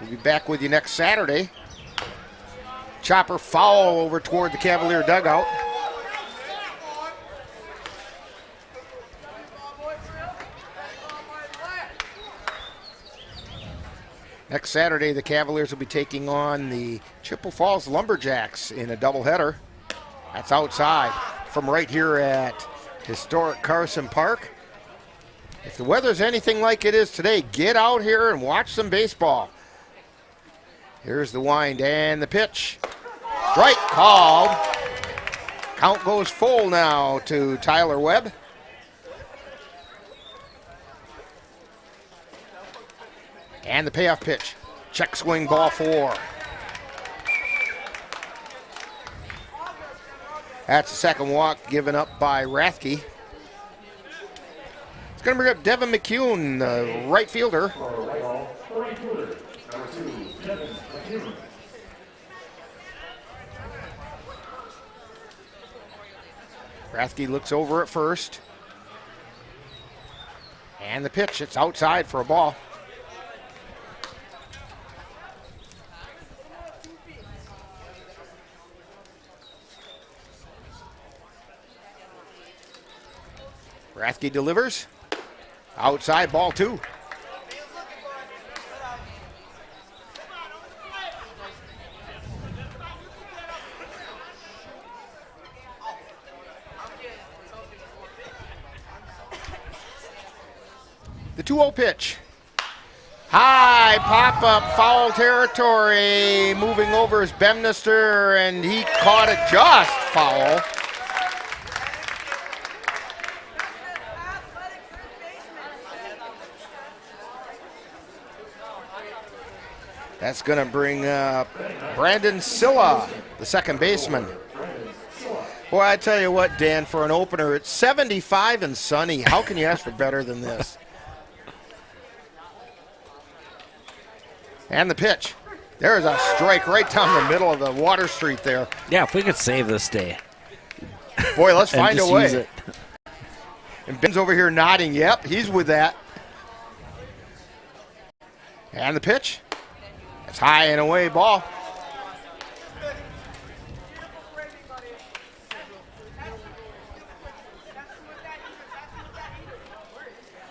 We'll be back with you next Saturday. Chopper foul over toward the Cavalier dugout. Next Saturday, the Cavaliers will be taking on the Chippewa Falls Lumberjacks in a doubleheader. That's outside from right here at historic Carson Park. If the weather's anything like it is today, get out here and watch some baseball. Here's the wind and the pitch. Strike called. Count goes full now to Tyler Webb. And the payoff pitch. Check swing, ball 4. That's the second walk given up by Rathke. It's going to bring up Devin McCune, the right fielder. Rathke looks over at first. And the pitch, it's outside for a ball. Rathke delivers. Outside, ball 2. The 2-0 pitch. High pop-up, foul territory. Moving over is Bemnister, and he caught it just foul. That's going to bring Brandon Silla, the second baseman. Boy, I tell you what, Dan, for an opener, it's 75 and sunny. How can you ask for better than this? And the pitch. There's a strike right down the middle of the Water Street there. Yeah, if we could save this day. Boy, let's find a way. Use it. And Ben's over here nodding. Yep, he's with that. And the pitch. It's high and away ball.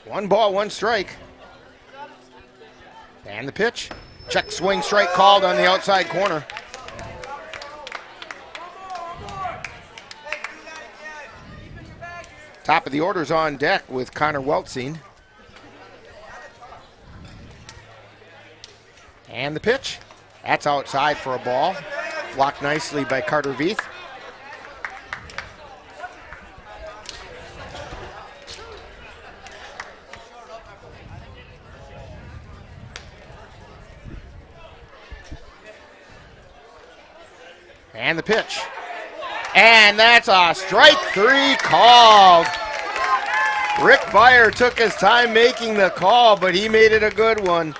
One ball, 1 strike. And the pitch. Check swing, strike called on the outside corner. Top of the order's on deck with Connor Weltzing. And the pitch. That's outside for a ball. Blocked nicely by Carter Veith. And the pitch. And that's a strike 3 called. Rick Beyer took his time making the call, but he made it a good one.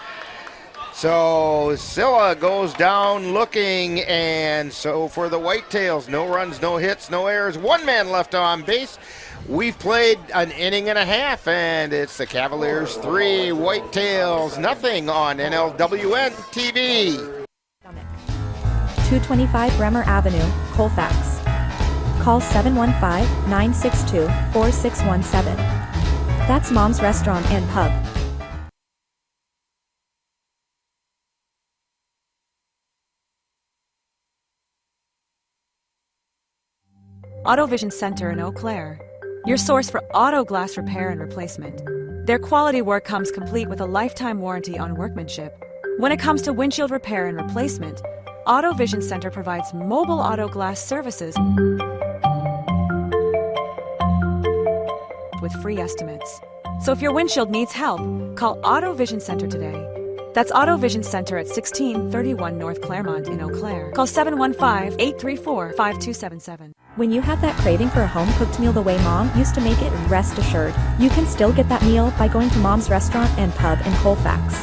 So Silla goes down looking, and so for the Whitetails, no runs, no hits, no errors, 1 man left on base. We've played an inning and a half, and it's the Cavaliers 3, Whitetails nothing on NLWN-TV. 225 Bremer Avenue, Colfax. Call 715-962-4617. That's Mom's Restaurant and Pub. Auto Vision Center in Eau Claire, your source for auto glass repair and replacement. Their quality work comes complete with a lifetime warranty on workmanship. When it comes to windshield repair and replacement, Auto Vision Center provides mobile auto glass services with free estimates. So if your windshield needs help, call Auto Vision Center today. That's Auto Vision Center at 1631 North Claremont in Eau Claire. Call 715-834-5277. When you have that craving for a home-cooked meal the way Mom used to make it, rest assured, you can still get that meal by going to Mom's Restaurant and Pub in Colfax.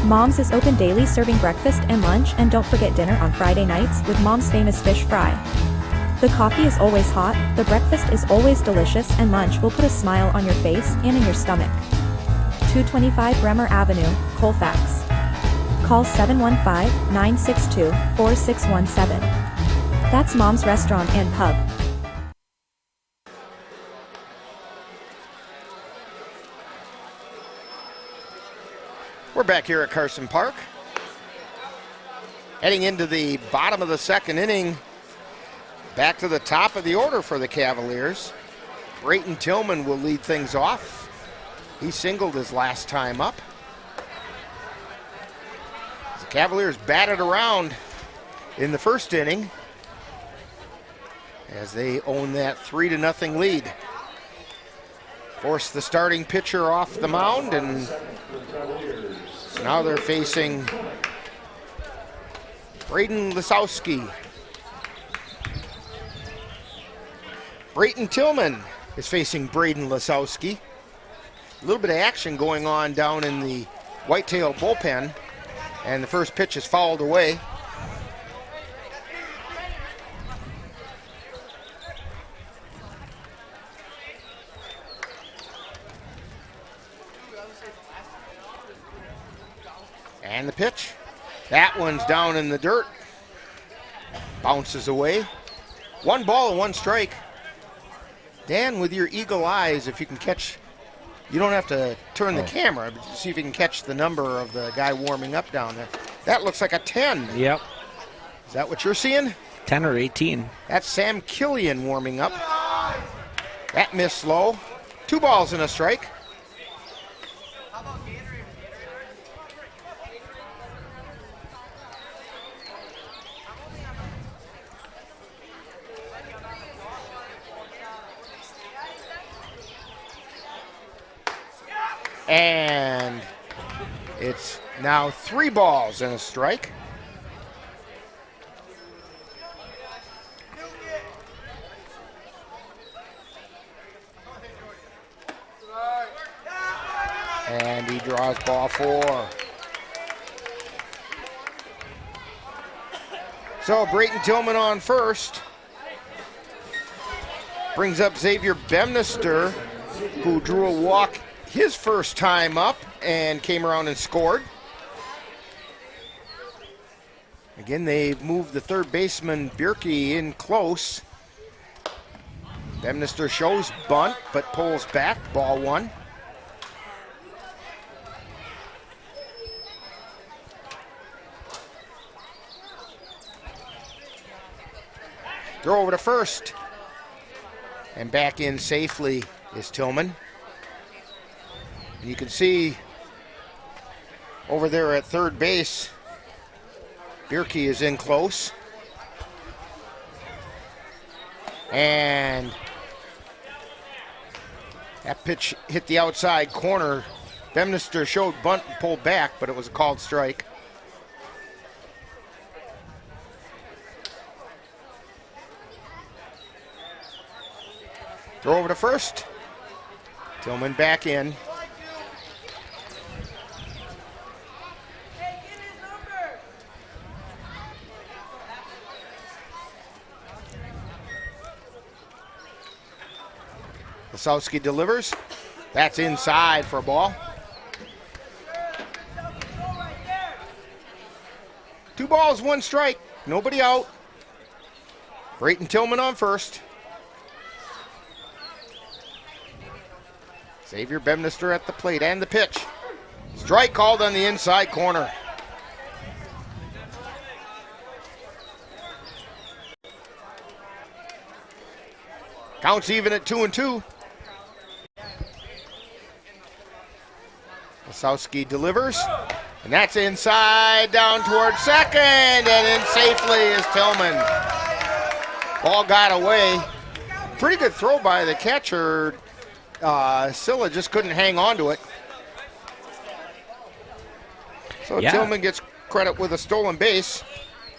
Mom's is open daily, serving breakfast and lunch, and don't forget dinner on Friday nights with Mom's famous fish fry. The coffee is always hot, the breakfast is always delicious, and lunch will put a smile on your face and in your stomach. 225 Bremer Avenue, Colfax. Call 715-962-4617. That's Mom's Restaurant and Pub. We're back here at Carson Park. Heading into the bottom of the second inning. Back to the top of the order for the Cavaliers. Brayton Tillman will lead things off. He singled his last time up. The Cavaliers batted around in the first inning as they own that 3-0 lead. Forced the starting pitcher off the mound, and so now they're facing Braden Lisowski. Brayton Tillman is facing Braden Lisowski. A little bit of action going on down in the Whitetail bullpen, and the first pitch is fouled away. And the pitch. That one's down in the dirt. Bounces away. 1 ball and 1 strike. Dan, with your eagle eyes, if you can catch, you don't have to turn the camera, but see if you can catch the number of the guy warming up down there. That looks like a 10. Yep. Is that what you're seeing? 10 or 18. That's Sam Killian warming up. That missed low. 2 balls and a strike. And it's now 3 balls and a strike. And he draws ball 4. So Brayton Tillman on first. Brings up Xavier Bemnister, who drew a walk his first time up and came around and scored. Again, they moved the third baseman Bierke in close. Bemnister shows bunt but pulls back, ball 1. Throw over to first. And back in safely is Tillman. And you can see over there at third base, Bierke is in close. And that pitch hit the outside corner. Bemnister showed bunt and pulled back, but it was a called strike. Throw over to first. Tillman back in. Lisowski delivers. That's inside for a ball. 2 balls, 1 strike. Nobody out. Brayton Tillman on first. Xavier Bemnister at the plate and the pitch. Strike called on the inside corner. Counts even at 2-2. Wasowski delivers, and that's inside down towards second, and in safely is Tillman. Ball got away. Pretty good throw by the catcher. Silla just couldn't hang on to it. So Yeah. Tillman gets credit with a stolen base.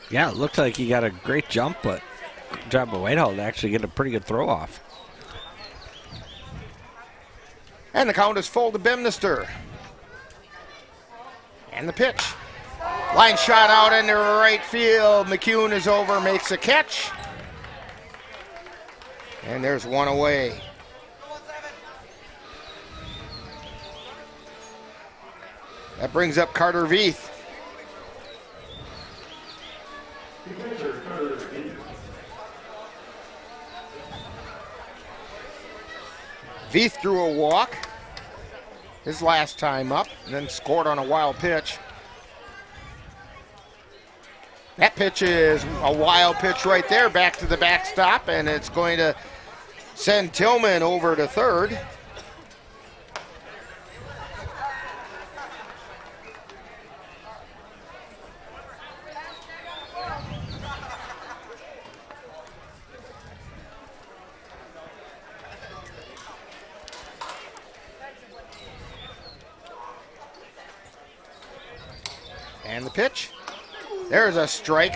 Yeah, it looked like he got a great jump, but good job by Whitehall to actually get a pretty good throw off. And the count is full to Bemnister. And the pitch. Line shot out into right field. McCune is over, makes a catch. And there's one away. That brings up Carter Veith. Veith threw a walk his last time up, and then scored on a wild pitch. That pitch is a wild pitch right there, back to the backstop, and it's going to send Tillman over to third. And the pitch. There's a strike.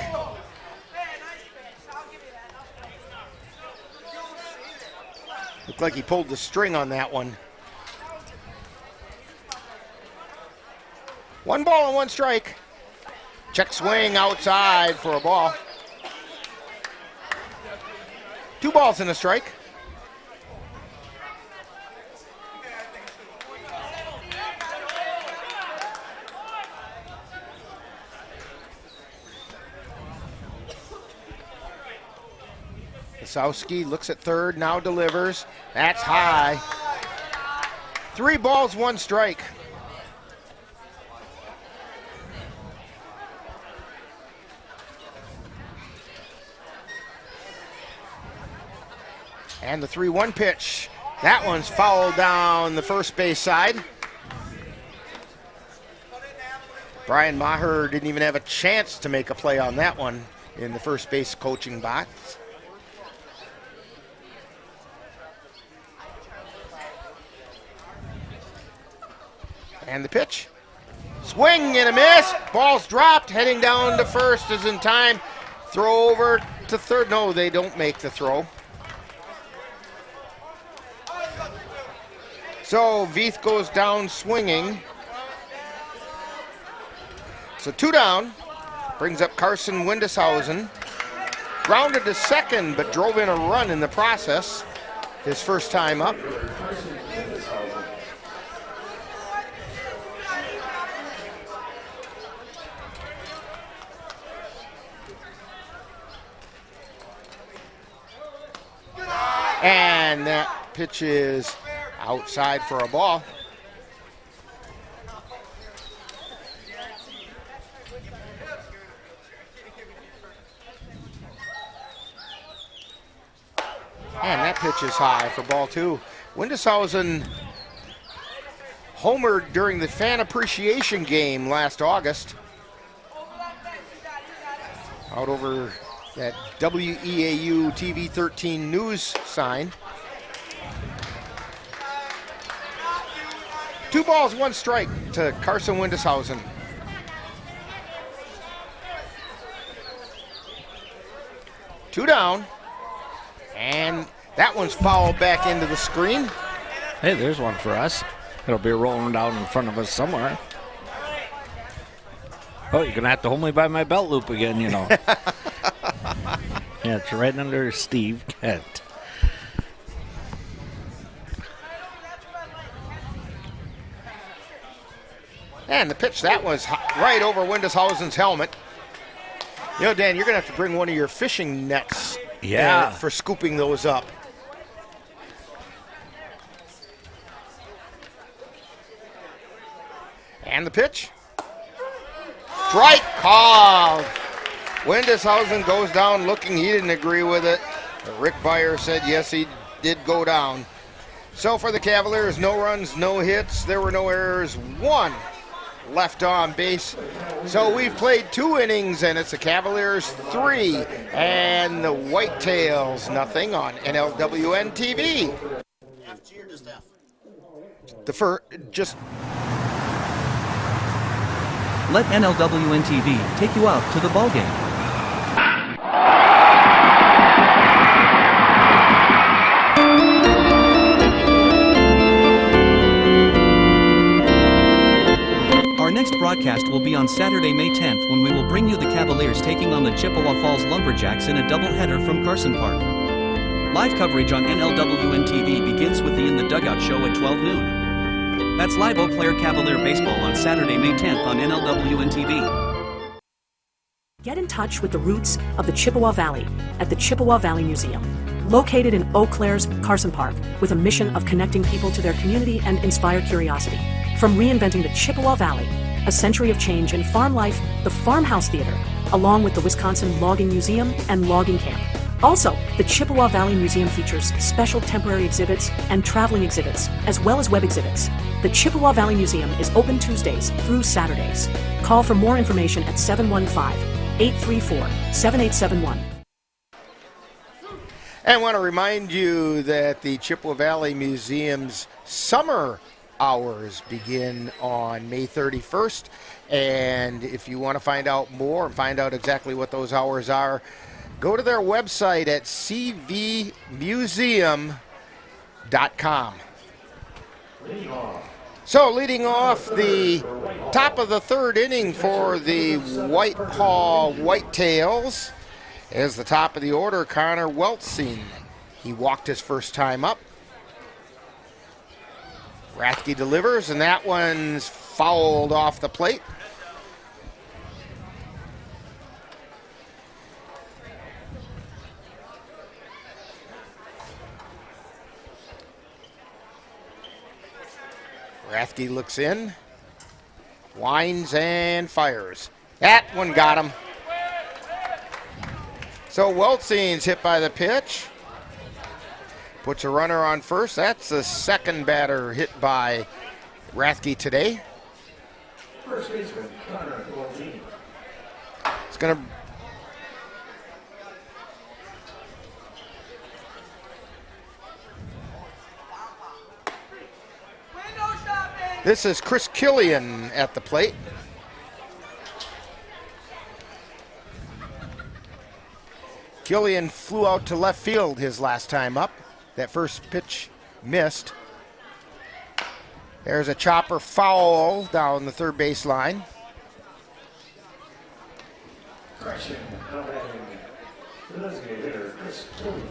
Looked like he pulled the string on that one. 1 ball and 1 strike. Check swing outside for a ball. 2 balls and a strike. Wasowski looks at third, now delivers. That's high. 3 balls, 1 strike. And the 3-1 pitch. That one's fouled down the first base side. Brian Maher didn't even have a chance to make a play on that one in the first base coaching box. And the pitch. Swing and a miss. Ball's dropped. Heading down to first is in time. Throw over to third. No, they don't make the throw. So Veith goes down swinging. So 2 down. Brings up Carson Windeshausen. Grounded to second, but drove in a run in the process. His first time up. And that pitch is outside for a ball. And that pitch is high for ball 2. Windeshausen homered during the fan appreciation game last August. Out over that WEAU TV 13 news sign. 2 balls, 1 strike to Carson Windeshausen. Two down. And that one's fouled back into the screen. Hey, there's one for us. It'll be rolling down in front of us somewhere. Oh, you're going to have to hold me by my belt loop again, you know. Yeah, it's right under Steve Kent. And the pitch, that was right over Windeshausen's helmet. You know, Dan, you're going to have to bring one of your fishing nets for scooping those up. And the pitch. Strike called. Windeshausen goes down looking. He didn't agree with it. Rick Beyer said yes, he did go down. So for the Cavaliers, no runs, no hits. There were no errors. 1 left on base. So we've played 2 innings, and it's the Cavaliers 3 and the Whitetails nothing on NLWN-TV. F, G, or just F? Let NLWN-TV take you out to the ball game. Our next broadcast will be on Saturday, May 10th, when we will bring you the Cavaliers taking on the Chippewa Falls Lumberjacks in a doubleheader from Carson Park. Live coverage on NLWN-TV begins with the In the Dugout show at 12 noon. That's live Eau Claire Cavalier baseball on Saturday, May 10th on NLWN-TV. Get in touch with the roots of the Chippewa Valley at the Chippewa Valley Museum, located in Eau Claire's Carson Park, with a mission of connecting people to their community and inspire curiosity. From reinventing the Chippewa Valley, a century of change in farm life, the Farmhouse Theater, along with the Wisconsin Logging Museum and Logging Camp. Also, the Chippewa Valley Museum features special temporary exhibits and traveling exhibits, as well as web exhibits. The Chippewa Valley Museum is open Tuesdays through Saturdays. Call for more information at 715-834-7871. And I want to remind you that the Chippewa Valley Museum's summer hours begin on May 31st. And if you want to find out more and find out exactly what those hours are, go to their website at cvmuseum.com. So leading off the top of the 3rd inning for the Whitehall Whitetails is the top of the order, Connor Weltzing. He walked his first time up. Rathke delivers, and that one's fouled off the plate. Rathke looks in, winds and fires. That one got him. So Weltzing's hit by the pitch. Puts a runner on first. That's the second batter hit by Rathke today. First baseman, Connor Weltzing. It's going to... This is Chris Killian at the plate. Killian flew out to left field his last time up. That first pitch missed. There's a chopper foul down the third base line. Correction, designated hitter, Chris Killian.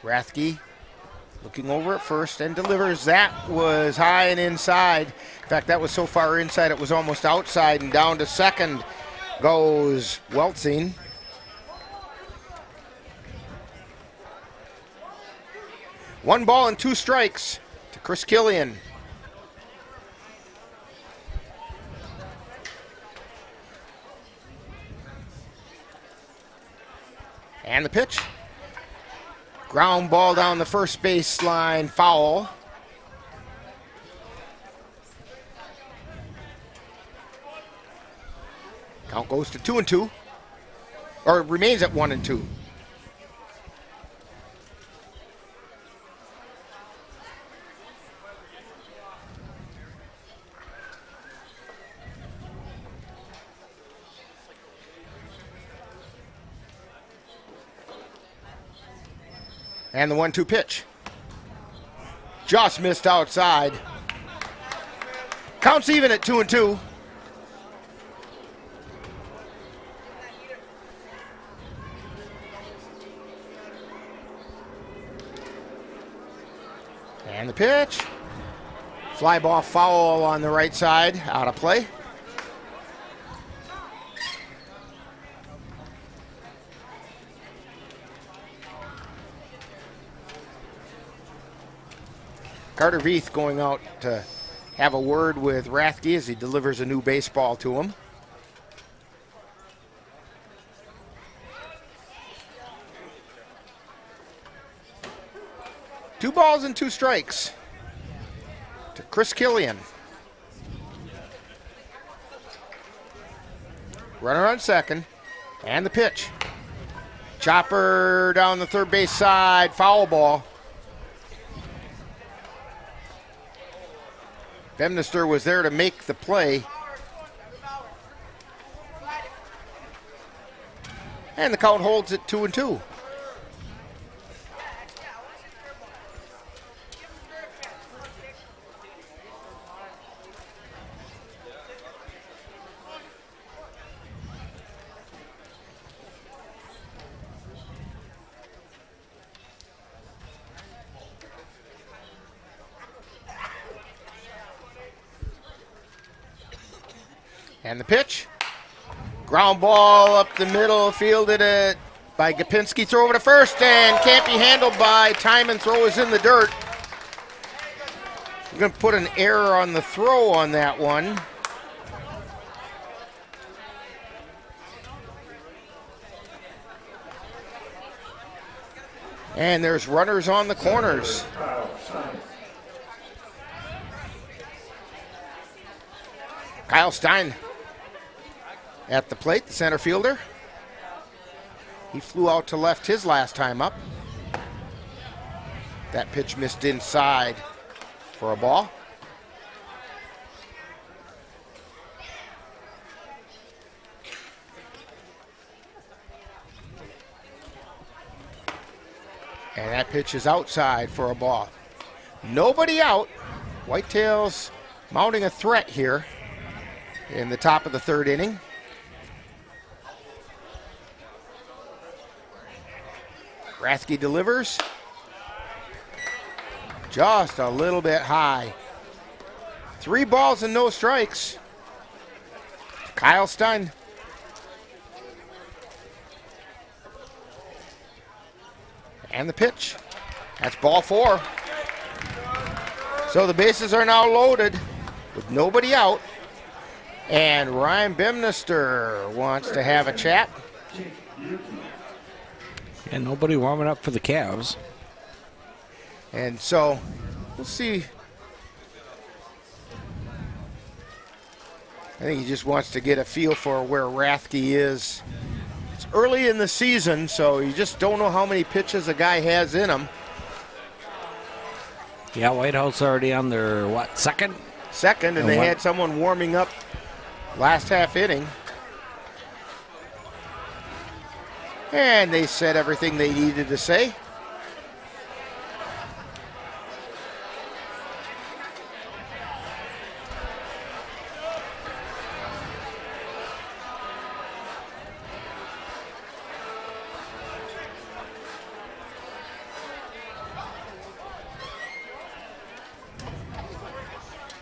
Rathke looking over at first and delivers. That was high and inside. In fact, that was so far inside it was almost outside, and down to second goes Weltzing. One ball and 2 strikes to Chris Killian. And the pitch. Ground ball down the first base line, foul. Count goes to 2-2, or remains at 1-2. And the 1-2 pitch. Just missed outside. Counts even at 2-2. And the pitch. Fly ball foul on the right side, out of play. Carter Veith going out to have a word with Rathke as he delivers a new baseball to him. Two balls and 2 strikes to Chris Killian. Runner on second, and the pitch. Chopper down the third base side, foul ball. Bemnister was there to make the play. And the count holds it 2-2. And the pitch. Ground ball up the middle, fielded it by Gapinski. Throw over to first, and can't be handled by Timon. Throw is in the dirt. We're going to put an error on the throw on that one. And there's runners on the corners. Kyle Stein at the plate, the center fielder. He flew out to left his last time up. That pitch missed inside for a ball. And that pitch is outside for a ball. Nobody out. Whitetails mounting a threat here in the top of the third inning. Rathke delivers. Just a little bit high. 3 balls and no strikes. Kyle Stein. And the pitch. That's ball 4. So the bases are now loaded with nobody out. And Ryan Bemnister wants to have a chat. And nobody warming up for the Cavs. And so we'll see. I think he just wants to get a feel for where Rathke is. It's early in the season, so you just don't know how many pitches a guy has in him. Yeah, Whitehall's already on their, second? Second, and they had someone warming up last half inning. And they said everything they needed to say.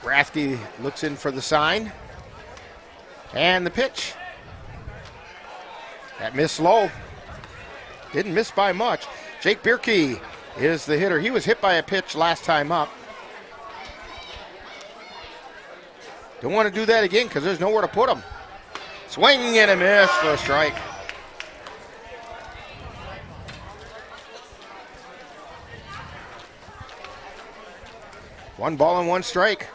Rathke looks in for the sign. And the pitch. That missed low. Didn't miss by much. Jake Bierke is the hitter. He was hit by a pitch last time up. Don't want to do that again because there's nowhere to put him. Swing and a miss for a strike. One ball and 1 strike.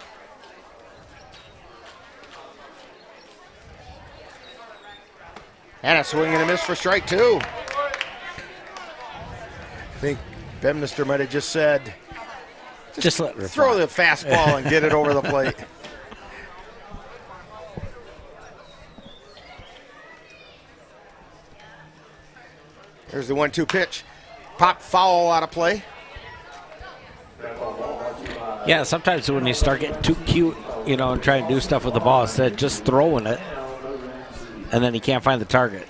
And a swing and a miss for strike 2. I think Bemnister might have just said, just let her throw fly. the fastball and get it over the plate. There's the 1-2 pitch. Pop foul out of play. Yeah, sometimes when you start getting too cute, and try to do stuff with the ball instead of just throwing it, and then you can't find the target.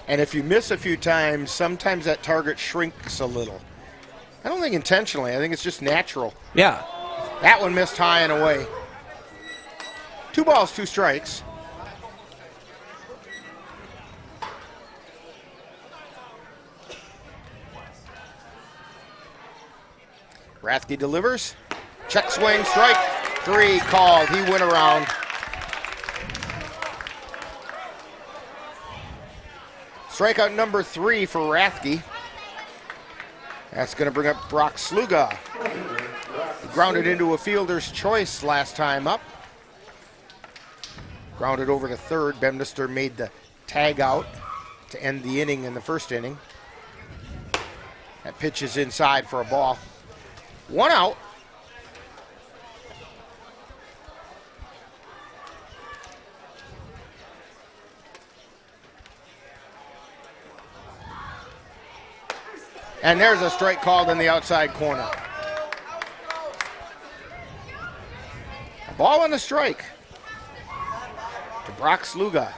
And if you miss a few times, sometimes that target shrinks a little. I don't think intentionally. I think it's just natural. Yeah. That one missed high and away. 2 balls, 2 strikes. Rathke delivers. Check swing, strike 3 called. He went around. Strikeout number 3 for Rathke. That's going to bring up Brock Sluga. He grounded into a fielder's choice last time up. Grounded over to third. Bemnister made the tag out to end the inning in the first inning. That pitch is inside for a ball. 1 out. And there's a strike called in the outside corner. A ball and a strike to Brock Sluga.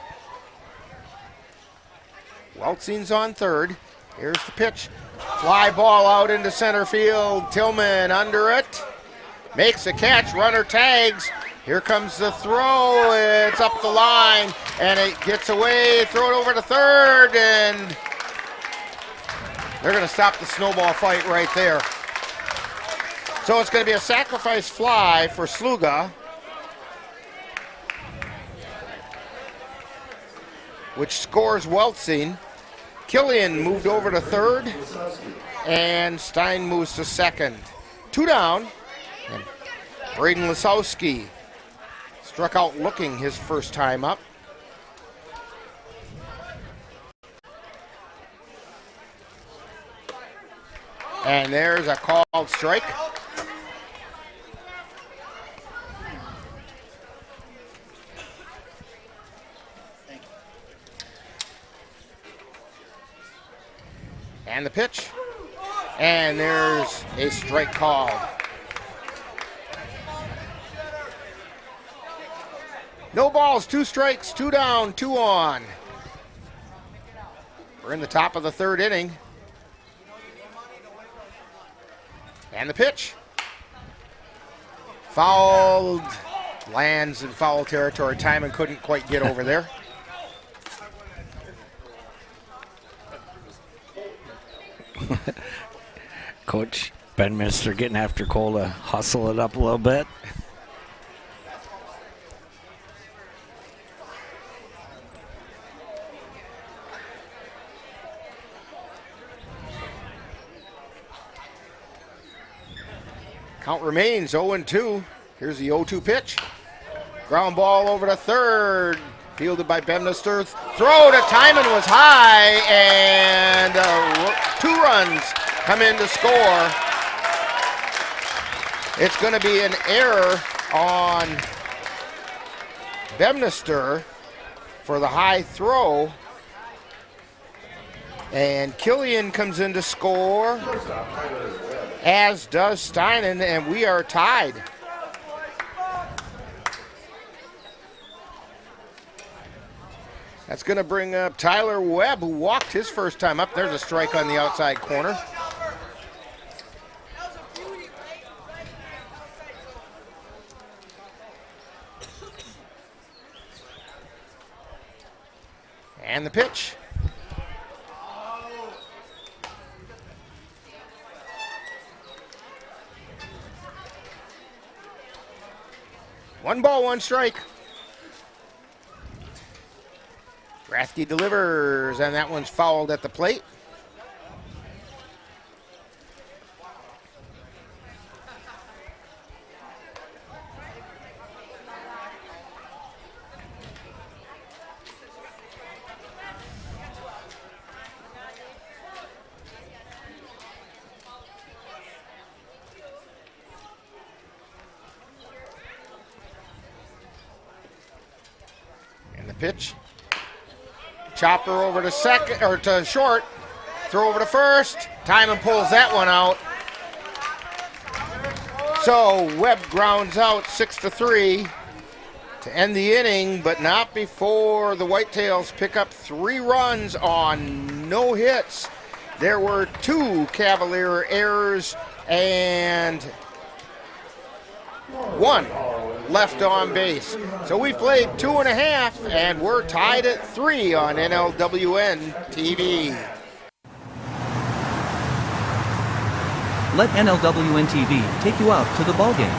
Weltzing's on third. Here's the pitch. Fly ball out into center field. Tillman under it. Makes a catch. Runner tags. Here comes the throw. It's up the line. And it gets away. Throw it over to third. And they're going to stop the snowball fight right there. So it's going to be a sacrifice fly for Sluga, which scores Weltzing. Killian moved over to third, and Stein moves to second. 2 down, and Braden Lisowski struck out looking his first time up. And there's a called strike. And the pitch. And there's a strike called. No balls, 2 strikes, 2 down, 2 on. We're in the top of the third inning. And the pitch. Fouled. Lands in foul territory. Timon couldn't quite get over there. Coach Benminster getting after Cole to hustle it up a little bit. Count remains 0-2. Here's the 0-2 pitch. Ground ball over to third. Fielded by Bemnister. Throw to Timon was high, and 2 runs come in to score. It's going to be an error on Bemnister for the high throw. And Killian comes in to score, as does Steinen, and we are tied. That's going to bring up Tyler Webb, who walked his first time up. There's a strike on the outside corner. And the pitch. One ball, 1 strike. Rathke delivers, and that one's fouled at the plate. And the pitch. Chopper over to second, or to short. Throw over to first. Timon pulls that one out. So Webb grounds out 6-3 to end the inning, but not before the Whitetails pick up 3 runs on no hits. There were 2 Cavalier errors and 1 left on base. So we've played 2.5, and we're tied at 3 on NLWN-TV. Let NLWN-TV take you out to the ballgame.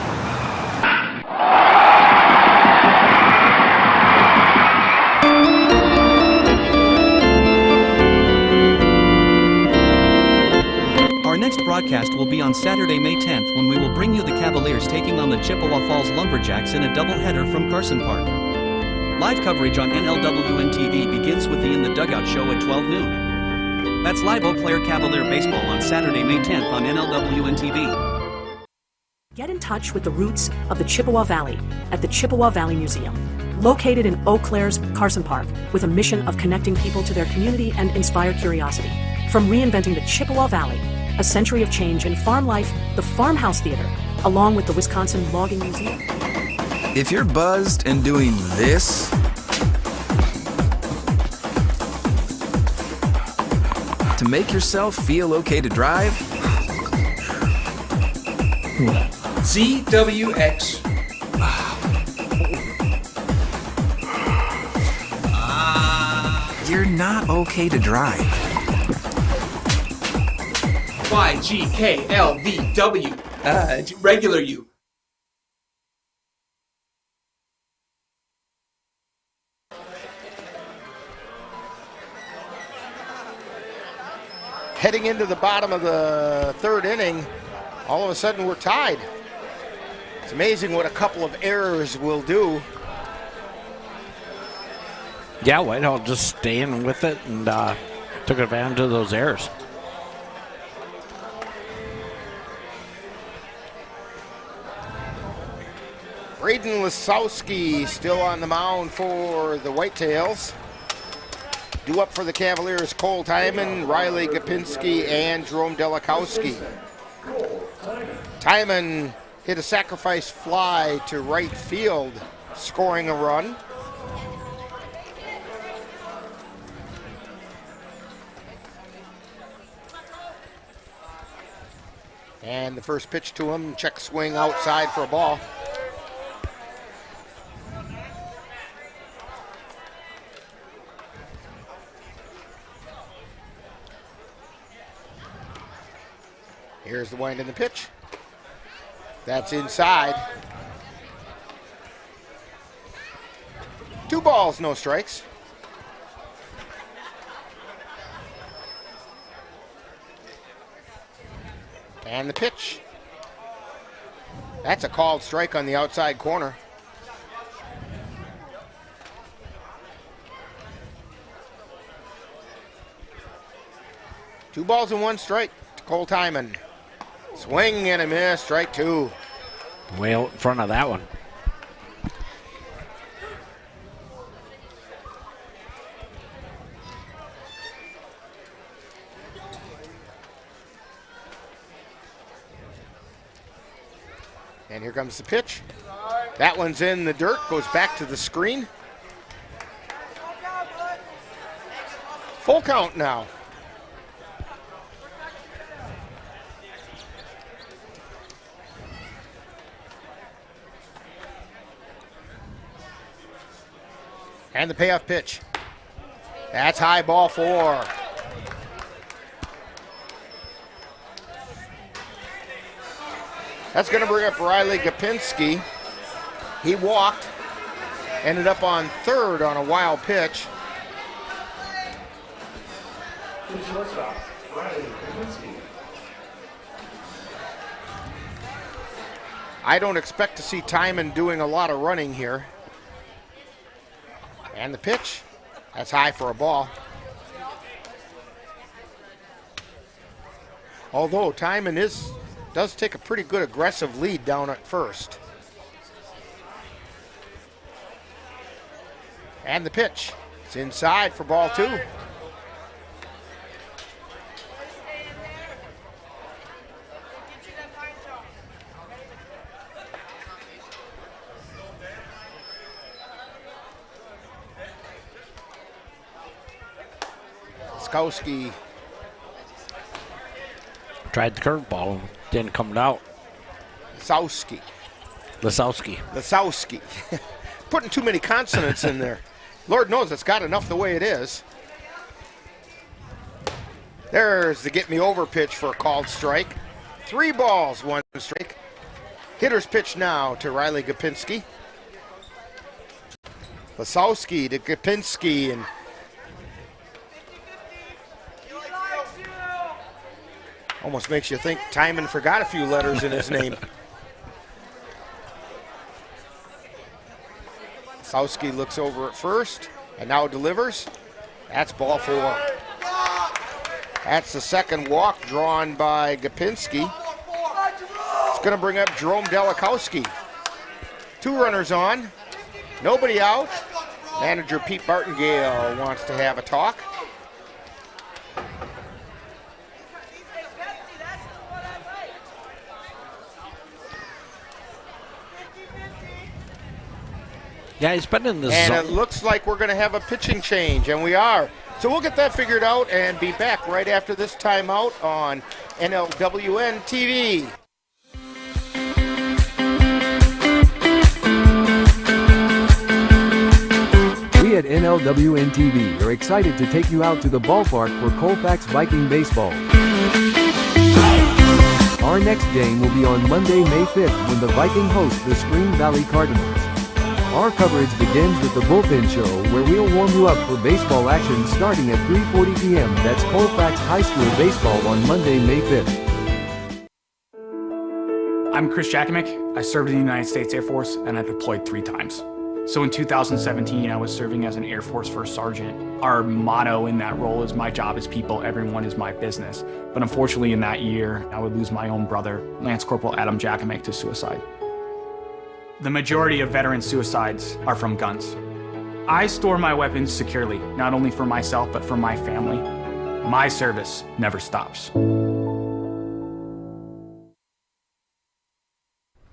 Our next broadcast will be on Saturday, May 10th, when we will bring you the Cavaliers taking on the Chippewa Falls Lumberjacks in a doubleheader from Carson Park. Live coverage on NLWN-TV begins with the In the Dugout show at 12 noon. That's live Eau Claire Cavalier baseball on Saturday, May 10th on NLWN-TV. Get in touch with the roots of the Chippewa Valley at the Chippewa Valley Museum, located in Eau Claire's Carson Park, with a mission of connecting people to their community and inspire curiosity. From reinventing the Chippewa Valley, a century of change in farm life, the Farmhouse Theater, along with the Wisconsin Logging Museum. If you're buzzed and doing this, to make yourself feel okay to drive, ZWX. you're not okay to drive. YGKLVW. Regular you. Heading into the bottom of the third inning, all of a sudden we're tied. It's amazing what a couple of errors will do. Yeah, Whitehall just staying with it and took advantage of those errors. Braden Lisowski still on the mound for the Whitetails. Due up for the Cavaliers, Cole Timon, Riley Gapinski, and Jerome Delikowski. Timon hit a sacrifice fly to right field, scoring a run. And the first pitch to him, check swing outside for a ball. Here's the wind in the pitch. That's inside. 2 balls, no strikes. And the pitch. That's a called strike on the outside corner. Two balls and 1 strike to Cole Timon. Swing and a miss, strike 2. Way out in front of that one. And here comes the pitch. That one's in the dirt, goes back to the screen. Full count now. And the payoff pitch. That's high, ball 4. That's going to bring up Riley Gapinski. He walked, ended up on third on a wild pitch. I don't expect to see Timon doing a lot of running here. And the pitch, that's high for a ball. Although Timon does take a pretty good aggressive lead down at first. And the pitch, it's inside for ball 2. Skowski tried the curveball and didn't come out. Lisowski. Putting too many consonants in there. Lord knows it's got enough the way it is. There's the get me over pitch for a called strike. 3 balls, 1 strike. Hitter's pitch now to Riley Gopinski. Lasowski to Gopinski, and almost makes you think Timon forgot a few letters in his name. Lasowski looks over at first and now delivers. That's ball 4. That's the second walk drawn by Gopinski. It's going to bring up Jerome Delikowski. 2 runners on, nobody out. Manager Pete Bartingale wants to have a talk. Yeah, he's been in the And zone. it looks like we're going to have a pitching change, and we are. So we'll get that figured out and be back right after this timeout on NLWN-TV. We at NLWN-TV are excited to take you out to the ballpark for Colfax Viking baseball. Our next game will be on Monday, May 5th when the Viking host the Spring Valley Cardinals. Our coverage begins with the Bullpen Show, where we'll warm you up for baseball action starting at 3:40 p.m. That's Colfax High School baseball on Monday, May 5th. I'm Chris Jakimick. I served in the United States Air Force and I deployed 3 times. So in 2017, I was serving as an Air Force First Sergeant. Our motto in that role is my job is people, everyone is my business. But unfortunately in that year, I would lose my own brother, Lance Corporal Adam Jakimick, to suicide. The majority of veteran suicides are from guns. I store my weapons securely, not only for myself, but for my family. My service never stops.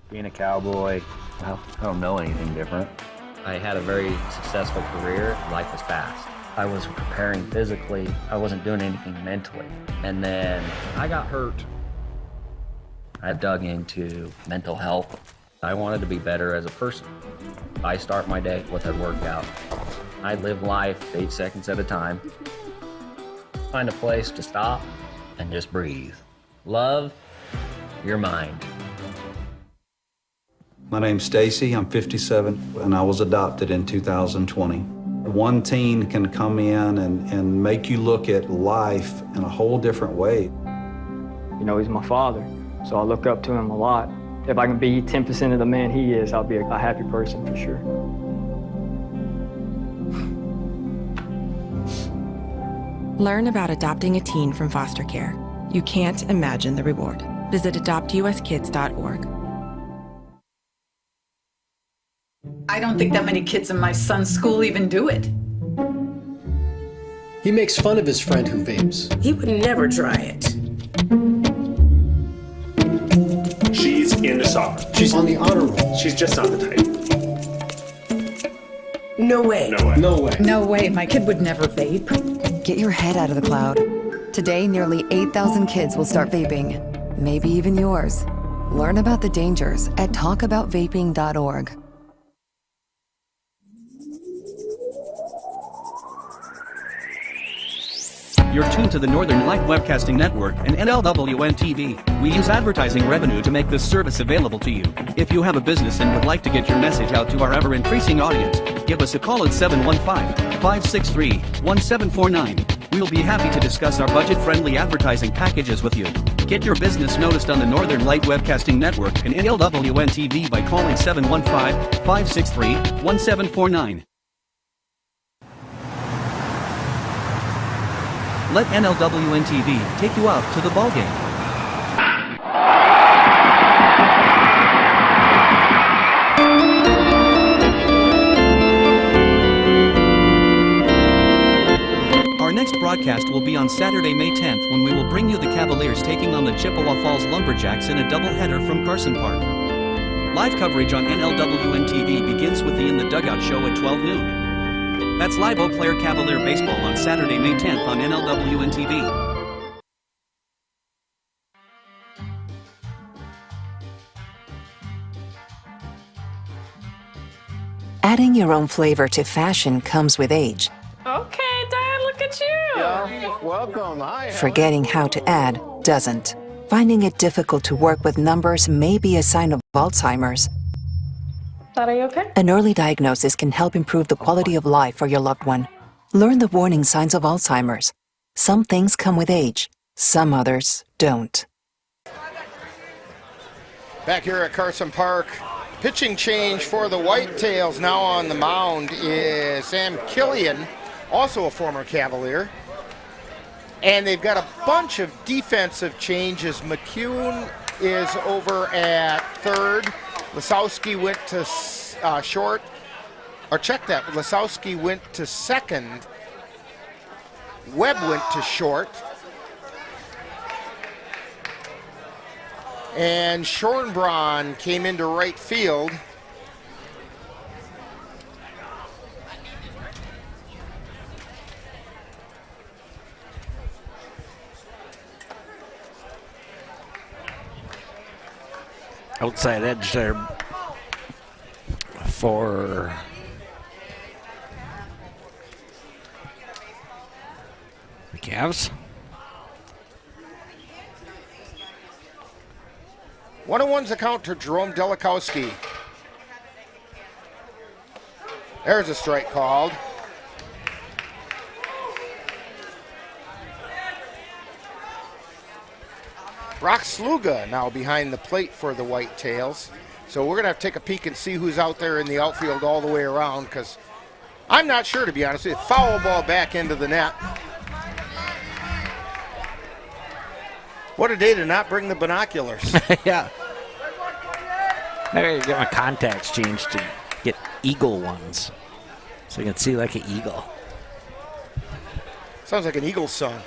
Being a cowboy, well, I don't know anything different. I had a very successful career. Life was fast. I was preparing physically. I wasn't doing anything mentally. And then I got hurt. I dug into mental health. I wanted to be better as a person. I start my day with a workout. I live life 8 seconds at a time. Find a place to stop and just breathe. Love your mind. My name's Stacy, I'm 57, and I was adopted in 2020. One teen can come in and make you look at life in a whole different way. You know, he's my father, so I look up to him a lot. If I can be 10% of the man he is, I'll be a happy person for sure. Learn about adopting a teen from foster care. You can't imagine the reward. Visit adoptuskids.org. I don't think that many kids in my son's school even do it. He makes fun of his friend who vapes. He would never try it. She's into soccer. She's on the honor roll. She's just not the type. No way. No way. No way. No way, my kid would never vape. Get your head out of the cloud. Today, nearly 8,000 kids will start vaping. Maybe even yours. Learn about the dangers at talkaboutvaping.org. You're tuned to the Northern Light Webcasting Network and NLWN-TV. We use advertising revenue to make this service available to you. If you have a business and would like to get your message out to our ever-increasing audience, give us a call at 715-563-1749. We'll be happy to discuss our budget-friendly advertising packages with you. Get your business noticed on the Northern Light Webcasting Network and NLWN-TV by calling 715-563-1749. Let NLWN-TV take you out to the ballgame. Our next broadcast will be on Saturday, May 10th, when we will bring you the Cavaliers taking on the Chippewa Falls Lumberjacks in a doubleheader from Carson Park. Live coverage on NLWN-TV begins with the In the Dugout show at 12 noon. That's live Eau Claire Cavalier baseball on Saturday, May 10th on NLWN-TV. Adding your own flavor to fashion comes with age. Okay, Dad, look at you. Yeah, welcome. Hi. Forgetting how to add doesn't. Finding it difficult to work with numbers may be a sign of Alzheimer's. Are you okay? An early diagnosis can help improve the quality of life for your loved one. Learn the warning signs of Alzheimer's. Some things come with age, some others don't. Back here at Carson Park, pitching change for the Whitetails. Now on the mound is Sam Killian, also a former Cavalier. And they've got a bunch of defensive changes. McCune is over at third. Lisowski went to short. Or check that. Lisowski went to second. Webb went to short. And Schornbraun came into right field. Outside edge there for the Cavs. 1-1's the count to Jerome Delikowski. There's a strike called. Brock Sluga now behind the plate for the Whitetails. So we're going to have to take a peek and see who's out there in the outfield all the way around, because I'm not sure, to be honest with you. Foul ball back into the net. What a day to not bring the binoculars. Yeah. I gotta get my contacts changed to get eagle ones, so you can see like an eagle. Sounds like an Eagles song.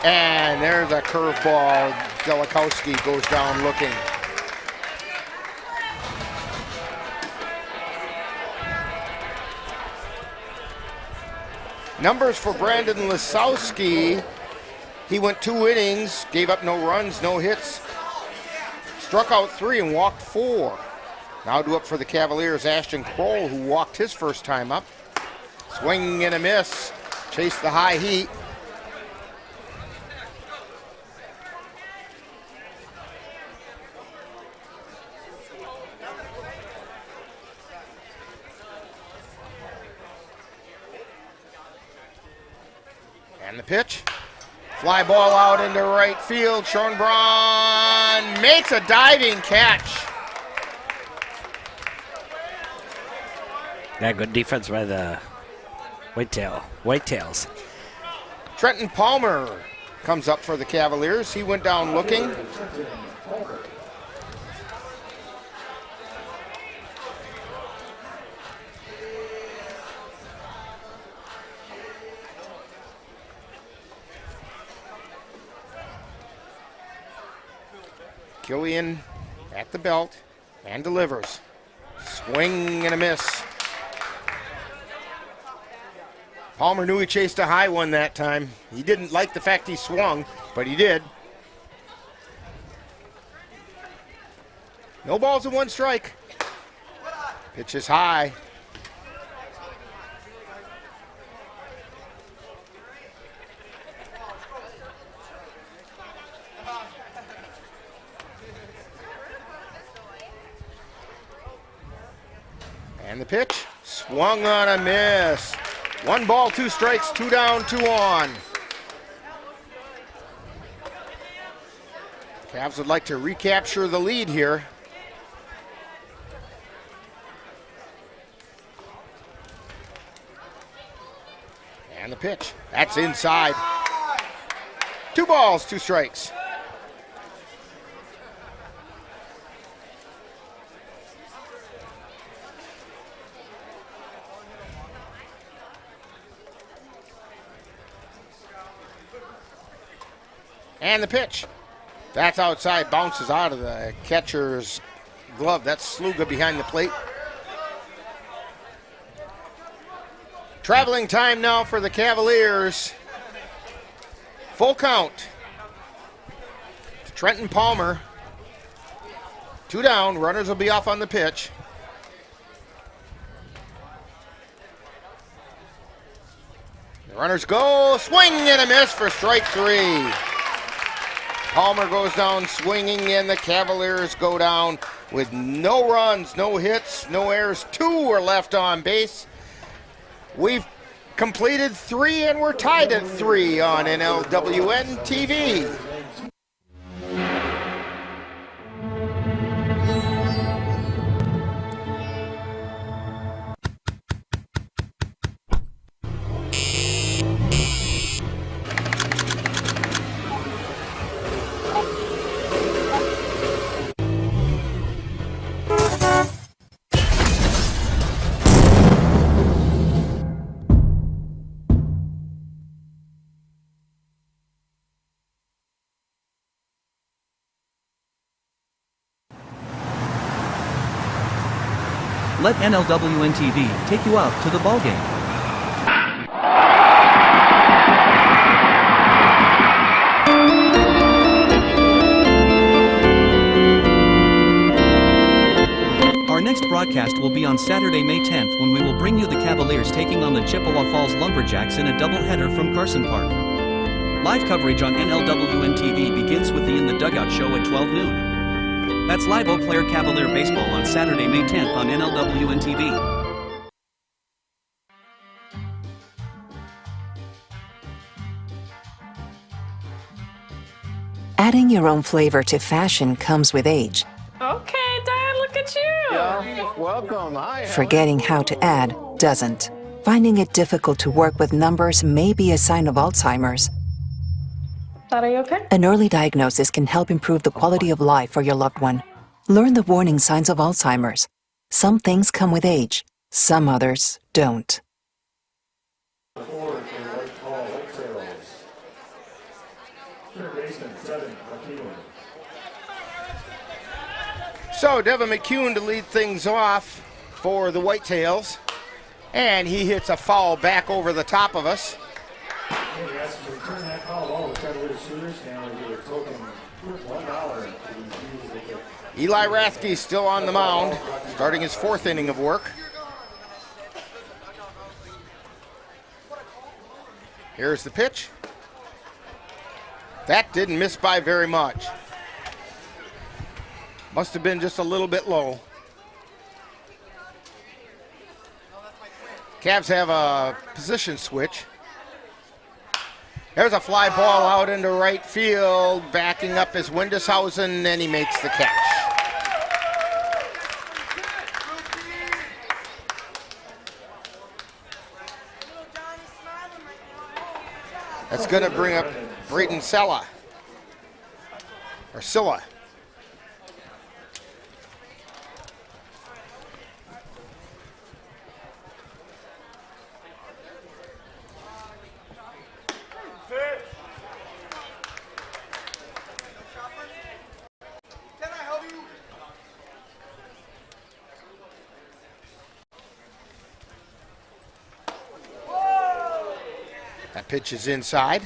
And there's a curveball. Delikowski goes down looking. Numbers for Brandon Lisowski. He went 2 innings, gave up no runs, no hits, struck out 3 and walked 4. Now due up for the Cavaliers, Ashton Kroll, who walked his first time up. Swing and a miss, chased the high heat. And the pitch. Fly ball out into right field. Schornbraun makes a diving catch. Yeah, good defense by the Whitetails. Trenton Palmer comes up for the Cavaliers. He went down looking. Killian at the belt and delivers. Swing and a miss. Palmer knew he chased a high one that time. He didn't like the fact he swung, but he did. No balls and 1 strike. Pitch is high. And the pitch, swung on a miss. 1 ball, 2 strikes, 2 down, 2 on. Cavs would like to recapture the lead here. And the pitch, that's inside. 2 balls, 2 strikes. And the pitch. That's outside, bounces out of the catcher's glove. That's Sluga behind the plate. Traveling time now for the Cavaliers. Full count. Trenton Palmer. 2 down, runners will be off on the pitch. The runners go, swing and a miss for strike 3. Palmer goes down swinging, and the Cavaliers go down with no runs, no hits, no errors. 2 are left on base. We've completed 3, and we're tied at 3 on NLWN-TV. Let NLWN-TV take you out to the ballgame. Our next broadcast will be on Saturday, May 10th, when we will bring you the Cavaliers taking on the Chippewa Falls Lumberjacks in a doubleheader from Carson Park. Live coverage on NLWN-TV begins with the In the Dugout show at 12 noon. That's live Eau Claire Cavalier baseball on Saturday, May 10th on NLWN-TV. Adding your own flavor to fashion comes with age. Okay, Dad, look at you. Yeah, welcome. Hi. Forgetting how to add doesn't. Finding it difficult to work with numbers may be a sign of Alzheimer's. Dad, are you okay? An early diagnosis can help improve the quality of life for your loved one. Learn the warning signs of Alzheimer's. Some things come with age, some others don't. So Devin McCune to lead things off for the Whitetails. And he hits a foul back over the top of us. Eli Rathke still on the mound, starting his 4th inning of work. Here's the pitch. That didn't miss by very much. Must have been just a little bit low. Cavs have a position switch. There's a fly ball out into right field. Backing up is Windishausen, and he makes the catch. That's going to bring up Brayton Sella. Or Silla. That pitch is inside.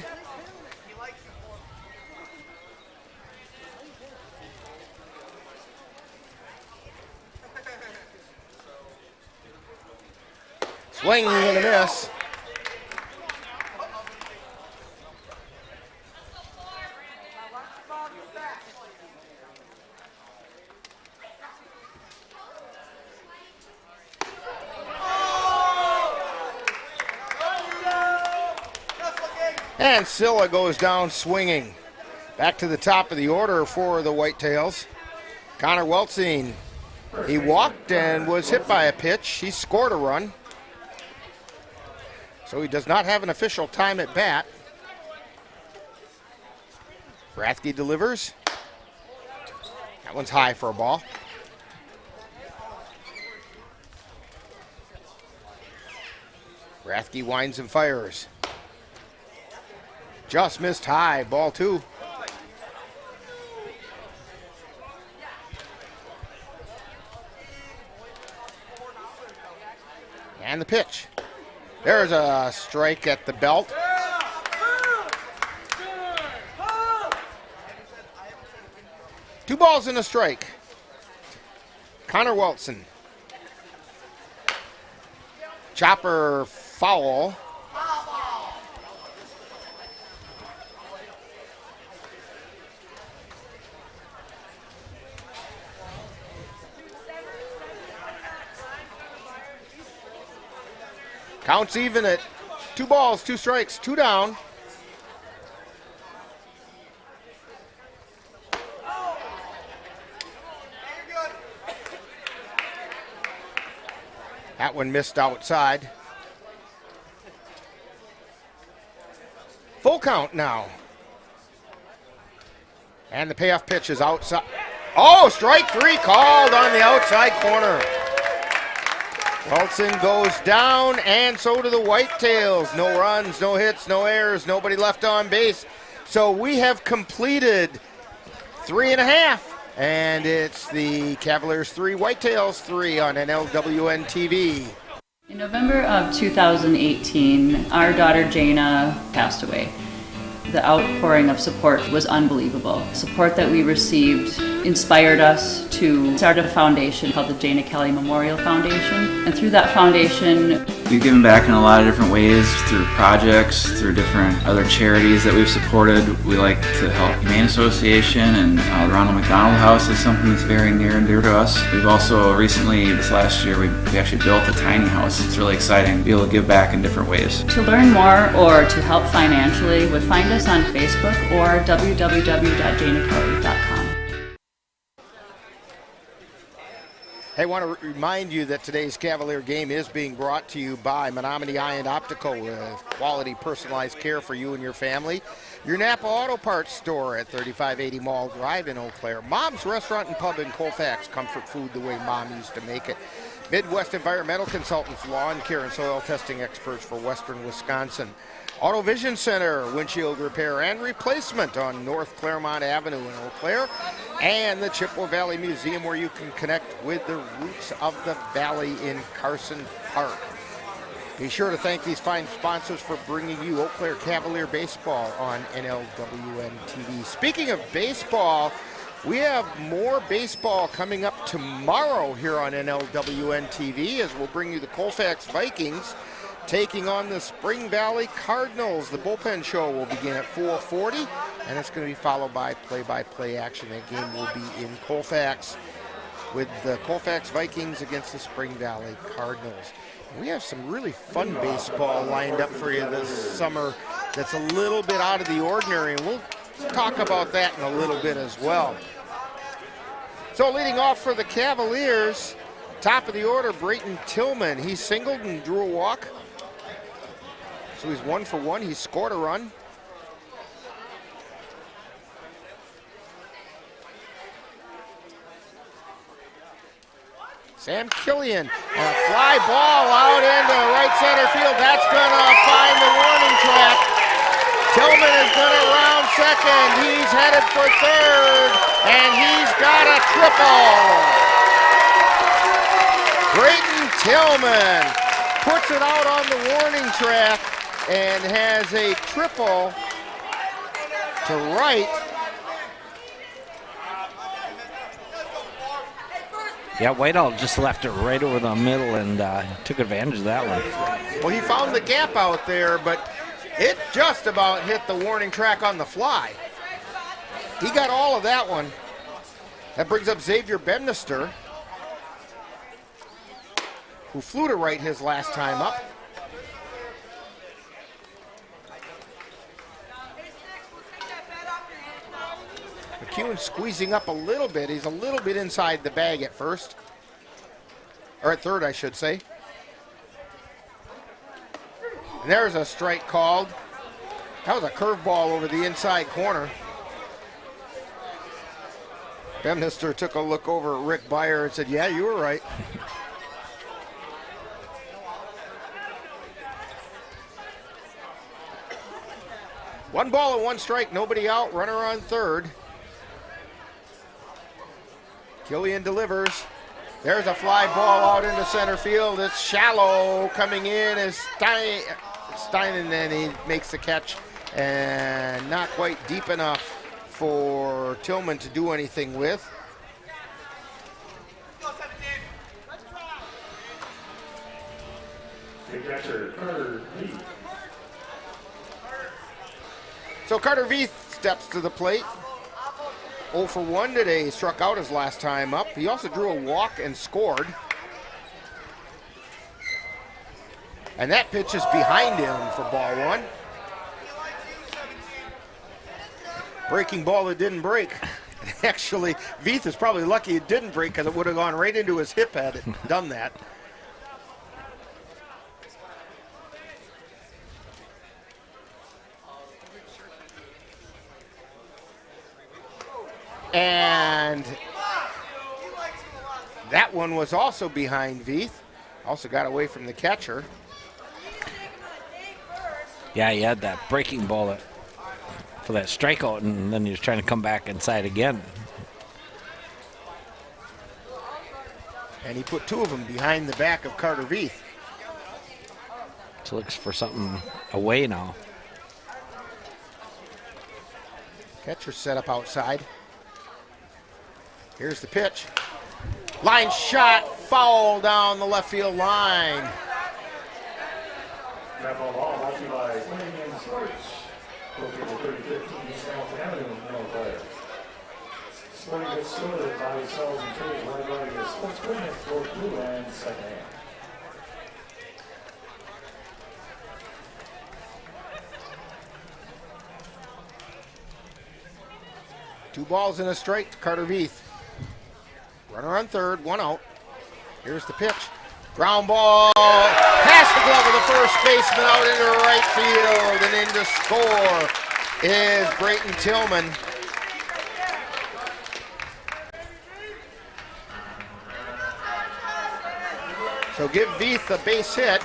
Swing and a miss. And Silla goes down swinging. Back to the top of the order for the Whitetails. Connor Weltzine. He walked and was hit by a pitch. He scored a run. So he does not have an official time at bat. Rathke delivers. That one's high for a ball. Rathke winds and fires. Just missed high, ball 2. And the pitch. There's a strike at the belt. Two balls and a strike. Connor Weltzine. Chopper foul. Counts even at 2 balls, 2 strikes, 2 down. That one missed outside. Full count now. And the payoff pitch is outside. Oh, strike 3 called on the outside corner. Wilson goes down, and so do the Whitetails. No runs, no hits, no errors, nobody left on base. So we have completed 3.5. And it's the Cavaliers 3, Whitetails 3 on NLWN-TV. In November of 2018, our daughter Jana passed away. The outpouring of support was unbelievable. Support that we received inspired us to start a foundation called the Jana Kelly Memorial Foundation. And through that foundation, we've given back in a lot of different ways, through projects, through different other charities that we've supported. We like to help Humane Association, and the Ronald McDonald House is something that's very near and dear to us. We've also recently, this last year, we actually built a tiny house. It's really exciting to be able to give back in different ways. to learn more or to help financially, would find us on Facebook or www.janakelly.com. I want to remind you that today's Cavalier game is being brought to you by Menominee Eye and Optical, with quality personalized care for you and your family. Your Napa Auto Parts store at 3580 Mall Drive in Eau Claire. Mom's Restaurant and Pub in Colfax. Comfort food the way Mom used to make it. Midwest Environmental Consultants, lawn care and soil testing experts for Western Wisconsin. Auto Vision Center, windshield repair and replacement on North Claremont Avenue in Eau Claire. And the Chippewa Valley Museum, where you can connect with the roots of the valley in Carson Park. Be sure to thank these fine sponsors for bringing you Eau Claire Cavalier baseball on NLWN-TV. Speaking of baseball, we have more baseball coming up tomorrow here on NLWN-TV, as we'll bring you the Colfax Vikings taking on the Spring Valley Cardinals. The bullpen show will begin at 4:40, and it's going to be followed by play-by-play action. That game will be in Colfax with the Colfax Vikings against the Spring Valley Cardinals. We have some really fun baseball lined up for you this summer that's a little bit out of the ordinary, and we'll talk about that in a little bit as well. So leading off for the Cavaliers, top of the order, Brayton Tillman. He singled and drew a walk. So he's 1 for 1. He scored a run. Sam Killian, and a fly ball out into right center field. That's going to find the warning track. Tillman is going to round second. He's headed for third, and he's got a triple. Brayton Tillman puts it out on the warning track and has a triple to right. Yeah, Whitehall just left it right over the middle and took advantage of that one. Well, he found the gap out there, but it just about hit the warning track on the fly. He got all of that one. That brings up Xavier Bemnister, who flew to right his last time up. McEwen squeezing up a little bit. He's a little bit inside the bag at first. Or at third, I should say. And there's a strike called. That was a curveball over the inside corner. Bemnister took a look over at Rick Beyer and said, yeah, you were right. One ball and one strike, nobody out, runner on third. Killian delivers. There's a fly ball out into center field. It's shallow. Coming in is Steinen, and he makes the catch, and not quite deep enough for Tillman to do anything with. So Carter Veith steps to the plate. 0 for 1 today. He struck out his last time up. He also drew a walk and scored. And that pitch is behind him for ball one. Breaking ball that didn't break. Actually, Veith is probably lucky it didn't break because it would have gone right into his hip had it done that. And that one was also behind Veith. Also got away from the catcher. Yeah, he had that breaking ball for that strikeout, and then he was trying to come back inside again. And he put two of them behind the back of Carter Veith. So looks for something away now. Catcher set up outside. Here's the pitch. Line shot, foul down the left field line. That ball brought to you by Winning in Sports. Located 3015 East Hamilton Avenue in Eau Claire. Sporting goods store that buys, sells, and trades wide variety of sports equipment, both blue and secondhand. Two balls and a strike to Carter Veith. Runner on third, one out. Here's the pitch. Ground ball, past the glove of the first baseman, out into right field, and in to score is Brayton Tillman. So give Veith a base hit.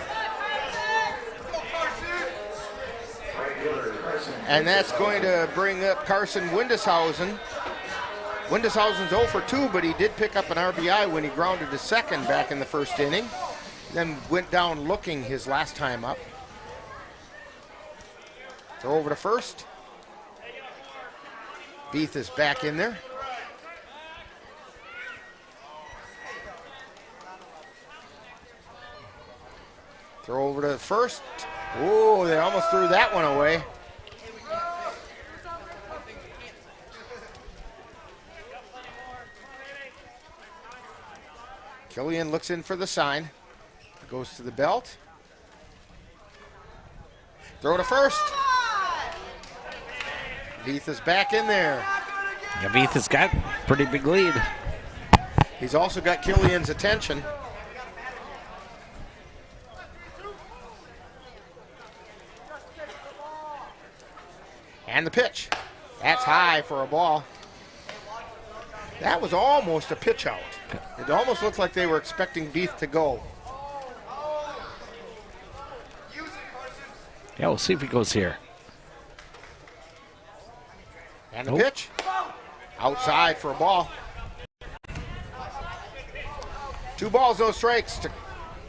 And that's going to bring up Carson Windeshausen. Windeshausen's 0 for 2, but he did pick up an RBI when he grounded to second back in the first inning. Then went down looking his last time up. Throw over to first. Veith is back in there. Throw over to first. Oh, they almost threw that one away. Killian looks in for the sign. Goes to the belt. Throw to first. Veith is back in there. Yeah, Veith has got a pretty big lead. He's also got Killian's attention. And the pitch. That's high for a ball. That was almost a pitch out. It almost looked like they were expecting Veith to go. Yeah, we'll see if he goes here. And the pitch. Outside for a ball. 2 balls, no strikes to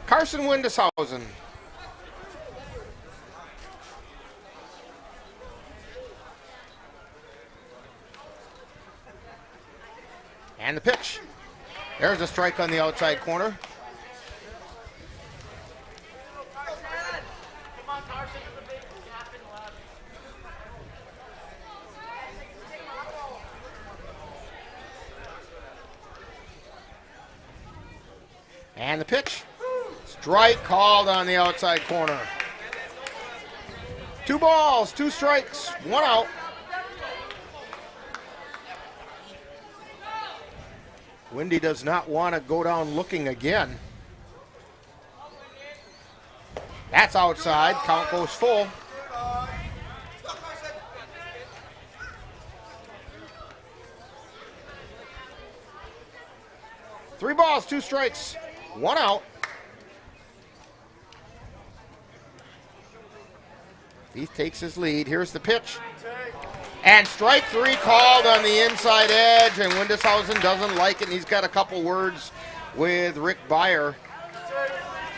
Carson Windeshausen. And the pitch. There's a strike on the outside corner. And the pitch. Strike called on the outside corner. 2 balls, 2 strikes, 1 out. Windy does not want to go down looking again. That's outside. Count goes full. Three balls, 2 strikes, 1 out. Veith takes his lead. Here's the pitch. And strike 3 called on the inside edge, and Windeshausen doesn't like it, and he's got a couple words with Rick Beyer.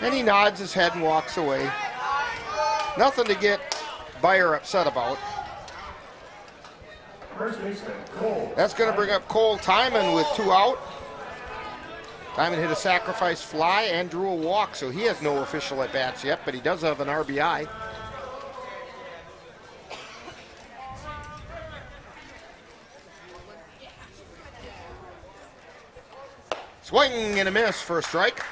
And he nods his head and walks away. Nothing to get Beyer upset about. That's going to bring up Cole Timon with 2 out. Timon hit a sacrifice fly and drew a walk, so he has no official at-bats yet, but he does have an RBI. Swing and a miss for a strike.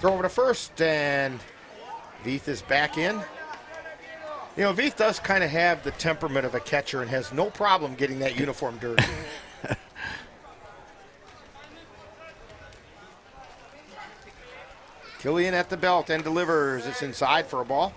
Throw over to first, and Veith is back in. You know, Veith does kind of have the temperament of a catcher and has no problem getting that uniform dirty. Killian at the belt and delivers. It's inside for a ball.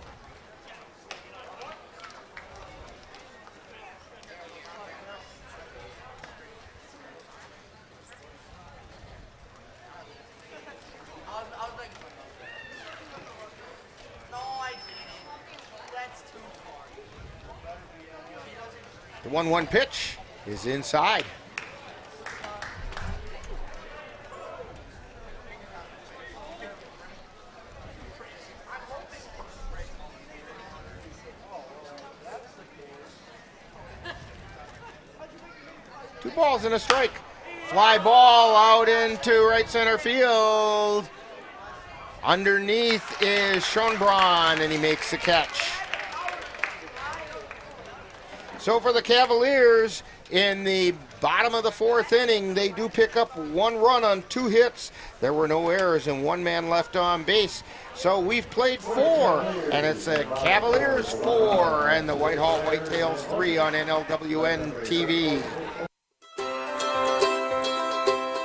The 1-1 pitch is inside. Two balls and a strike. Fly ball out into right center field. Underneath is Schonbrunn, and he makes the catch. So for the Cavaliers, in the bottom of the fourth inning, they do pick up 1 run on 2 hits. There were no errors and 1 man left on base. So we've played 4, and it's the Cavaliers 4 and the Whitehall Whitetails 3 on NLWN-TV.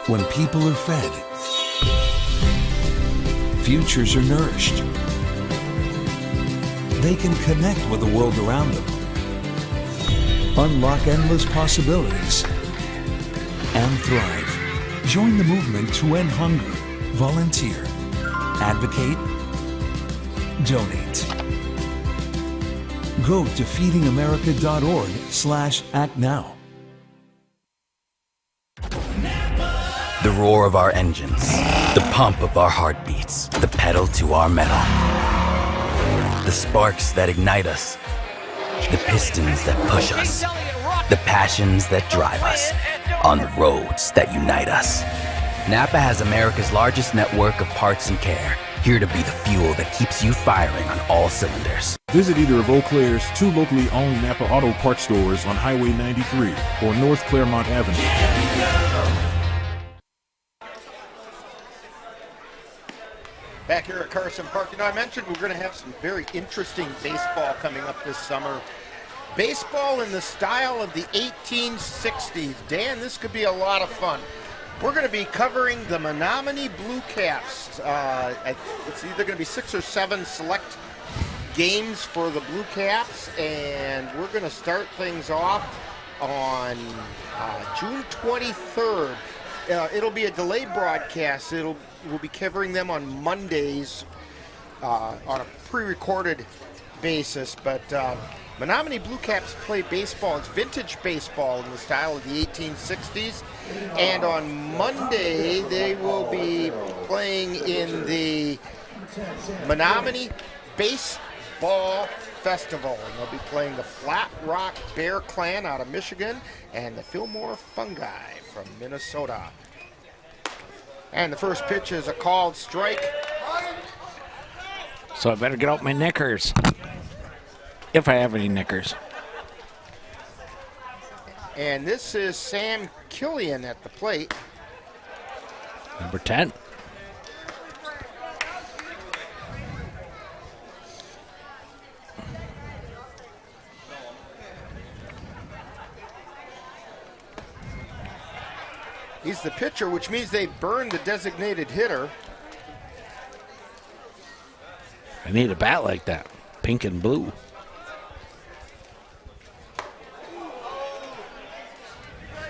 When people are fed, futures are nourished. They can connect with the world around them, unlock endless possibilities, and thrive. Join the movement to end hunger. Volunteer. Advocate. Donate. Go to feedingamerica.org/act now. The roar of our engines, the pump of our heartbeats, the pedal to our metal. The sparks that ignite us, the pistons that push us, the passions that drive us, on the roads that unite us. Napa has America's largest network of parts and care, here to be the fuel that keeps you firing on all cylinders. Visit either of Eau Claire's 2 locally owned Napa Auto Parts stores on Highway 93 or North Claremont Avenue. Back here at Carson Park, you know, I mentioned we're going to have some very interesting baseball coming up this summer. Baseball in the style of the 1860s. Dan, this could be a lot of fun. We're going to be covering the Menominee Blue Caps. It's either going to be 6 or 7 select games for the Blue Caps, and we're going to start things off on June 23rd. It'll be a delayed broadcast. We'll be covering them on Mondays on a pre-recorded basis, but Menominee Blue Caps play baseball. It's vintage baseball in the style of the 1860s, and on Monday they will be playing in the Menominee Baseball Festival, and they'll be playing the Flat Rock Bear Clan out of Michigan and the Fillmore Fungi from Minnesota. And the first pitch is a called strike. So I better get out my knickers, if I have any knickers. And this is Sam Killian at the plate. Number 10. He's the pitcher, which means they burned the designated hitter. I need a bat like that, pink and blue.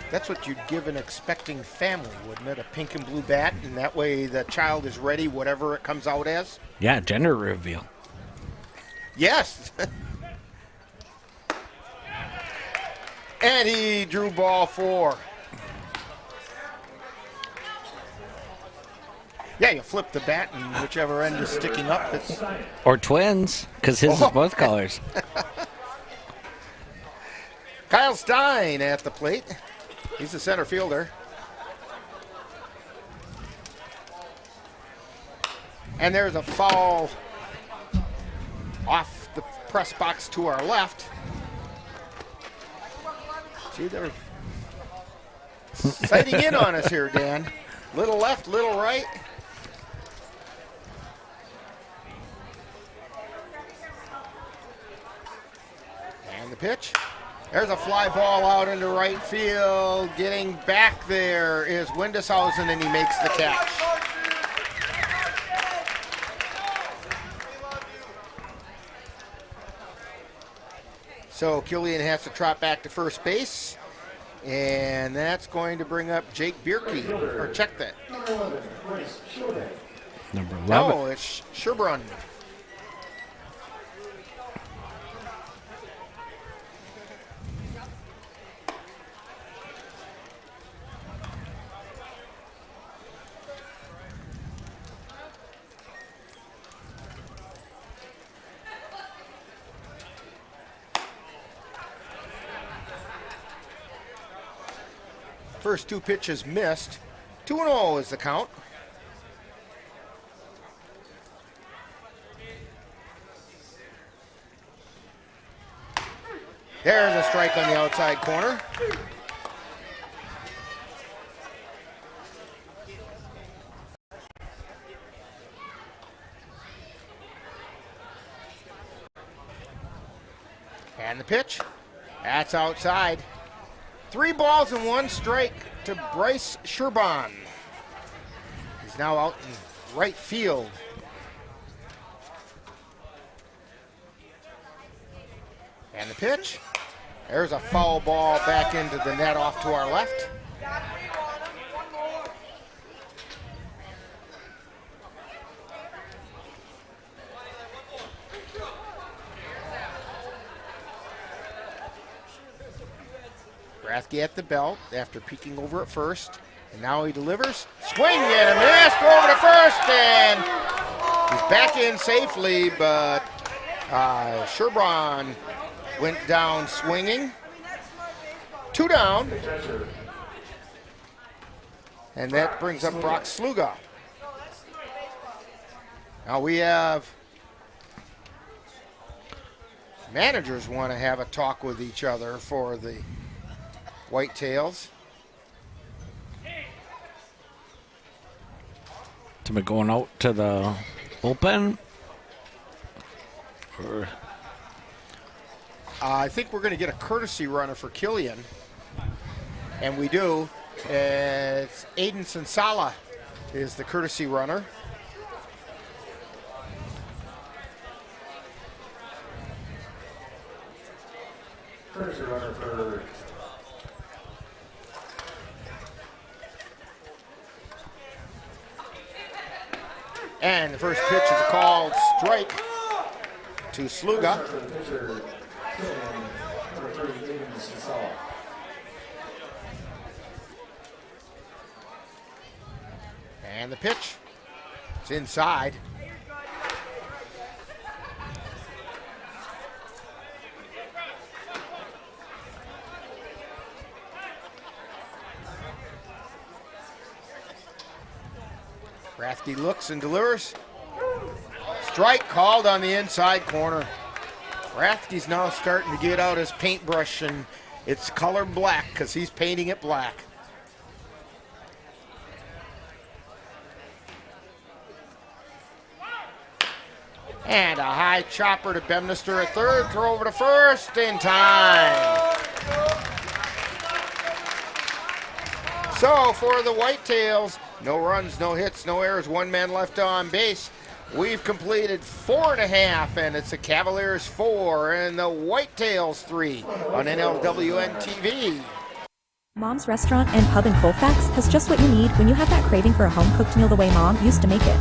That's what you'd give an expecting family, wouldn't it? A pink and blue bat, and that way the child is ready, whatever it comes out as. Yeah, gender reveal. Yes. And he drew ball 4. Yeah, you flip the bat, and whichever end is sticking up. Or twins, because his is both colors. Kyle Stein at the plate. He's the center fielder. And there's a foul off the press box to our left. See, they're sighting in on us here, Dan. Little left, little right. pitch. There's a fly ball out into right field. Getting back there is Windeshausen, and he makes the catch. So Killian has to trot back to first base, and that's going to bring up Jake Bierke, or check that. Number 11. No, it's Sherbrun. First two pitches missed. 2-0 is the count. There's a strike on the outside corner. And the pitch. That's outside. 3 balls and 1 strike to Bryce Sherban. He's now out in right field. And the pitch. There's a foul ball back into the net off to our left. Rathke at the belt after peeking over at first. And now he delivers. Swing and a miss over to first, and he's back in safely, but Sherban went down swinging. 2 down. And that brings up Brock Sluga. Now we have managers want to have a talk with each other for the Whitetails. To be going out to the bullpen? Or I think we're going to get a courtesy runner for Killian. And we do. It's Aiden Sansala is the courtesy runner. Courtesy runner for and the first pitch is a called strike to Sluga. And the pitch, it's inside. Rathke looks and delivers. Strike called on the inside corner. Rathke's now starting to get out his paintbrush, and it's colored black because he's painting it black. And a high chopper to Bemnister at third, throw over to first in time. So for the Whitetails, no runs, no hits, no errors, 1 man left on base. We've completed 4.5, and it's the Cavaliers 4 and the Whitetails 3 on NLWN-TV. Mom's Restaurant and Pub in Colfax has just what you need when you have that craving for a home-cooked meal the way Mom used to make it.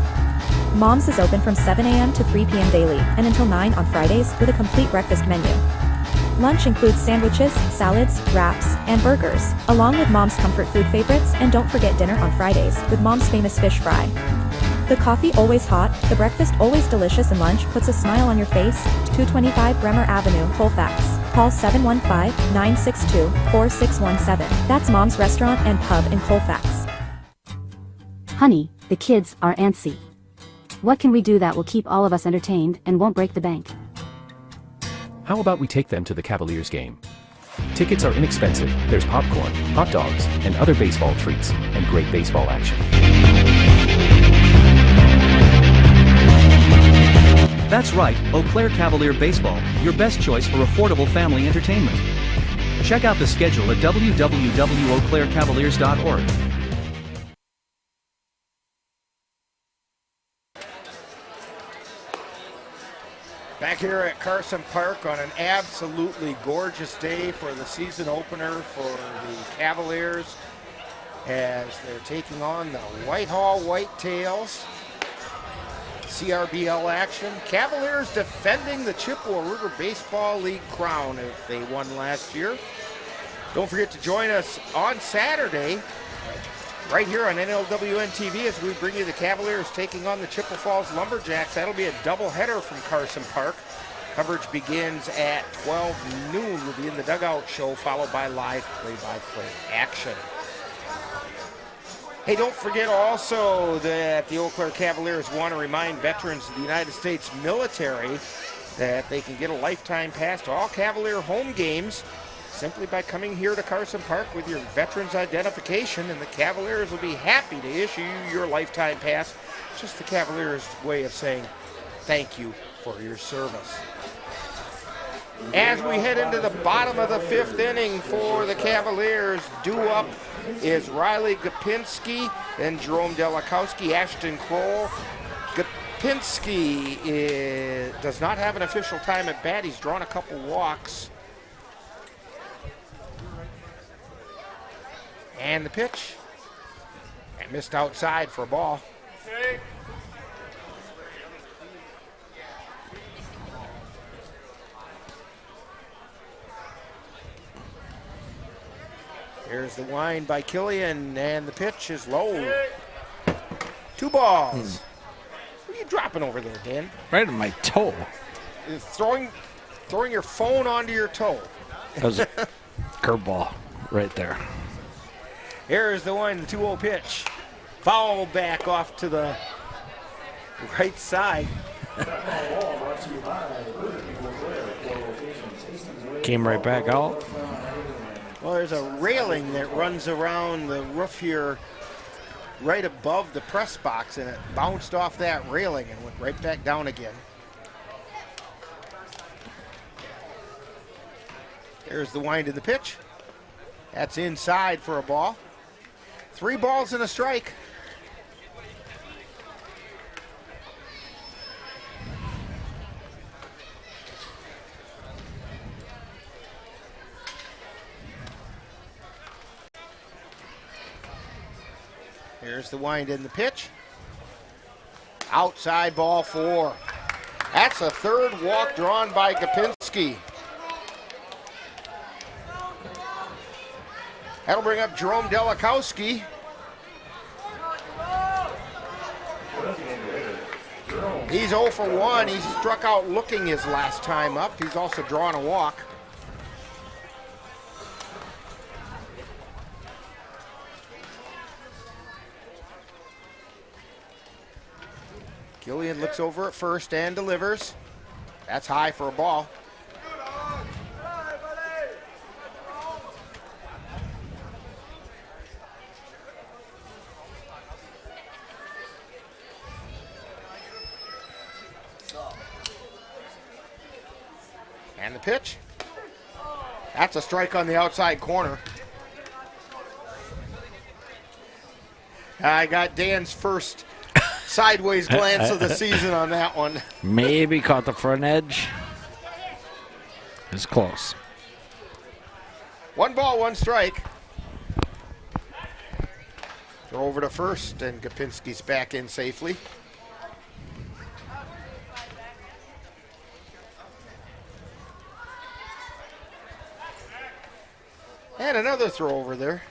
Mom's is open from 7 a.m. to 3 p.m. daily and until 9 on Fridays with a complete breakfast menu. Lunch includes sandwiches, salads, wraps, and burgers, along with Mom's comfort food favorites, and don't forget dinner on Fridays with Mom's famous fish fry. The coffee always hot, the breakfast always delicious, and lunch puts a smile on your face. 225 Bremer Avenue, Colfax. Call 715-962-4617. That's Mom's Restaurant and Pub in Colfax. Honey, the kids are antsy. What can we do that will keep all of us entertained and won't break the bank? How about we take them to the Cavaliers game? Tickets are inexpensive, there's popcorn, hot dogs, and other baseball treats, and great baseball action. That's right, Eau Claire Cavalier Baseball, your best choice for affordable family entertainment. Check out the schedule at www.eauclaircavaliers.org. Back here at Carson Park on an absolutely gorgeous day for the season opener for the Cavaliers as they're taking on the Whitehall Whitetails. CRBL action. Cavaliers defending the Chippewa River Baseball League crown if they won last year. Don't forget to join us on Saturday right here on NLWN-TV as we bring you the Cavaliers taking on the Chippewa Falls Lumberjacks. That'll be a doubleheader from Carson Park. Coverage begins at 12 noon. We'll be in the dugout show followed by live play-by-play action. Hey, don't forget also that the Eau Claire Cavaliers want to remind veterans of the United States military that they can get a lifetime pass to all Cavalier home games simply by coming here to Carson Park with your veterans identification, and the Cavaliers will be happy to issue you your lifetime pass. It's just the Cavaliers' way of saying thank you for your service. As we head into the bottom of the fifth inning for the Cavaliers, due up is Riley Gopinski, then Jerome Delakowski, Ashton Kroll. Gopinski does not have an official time at bat. He's drawn a couple walks. And the pitch. And missed outside for a ball. Here's the wind by Killian, and the pitch is low. 2 balls. What are you dropping over there, Dan? Right on my toe. You're throwing your phone onto your toe. That was a curveball right there. Here's the one, the 2-0 pitch. Foul back off to the right side. Came right back out. Well, there's a railing that runs around the roof here right above the press box, and it bounced off that railing and went right back down again. There's the wind in the pitch. That's inside for a ball. 3 balls and a strike. Here's the wind in the pitch. Outside ball 4. That's a 3rd walk drawn by Gopinski. That'll bring up Jerome Delakowski. He's 0 for 1. He struck out looking his last time up. He's also drawn a walk. Gillian looks over at first and delivers. That's high for a ball. And the pitch. That's a strike on the outside corner. I got Dan's first sideways glance of the season on that one. Maybe caught the front edge. It's close. 1 ball, 1 strike. Throw over to first, and Gopinski's back in safely. And another throw over there.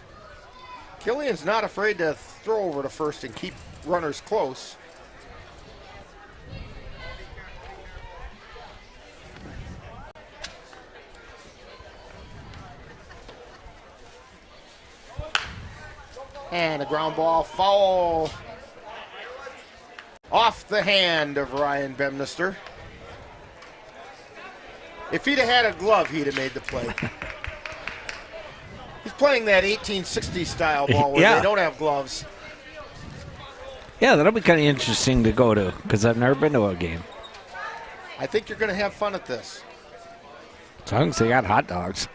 Killian's not afraid to throw over to first and keep runners close. And a ground ball foul off the hand of Ryan Bemnister. If he'd have had a glove, he'd have made the play. He's playing that 1860 style ball where they don't have gloves. Yeah, that'll be kind of interesting to go to because I've never been to a game. I think you're going to have fun at this. As long as they got hot dogs.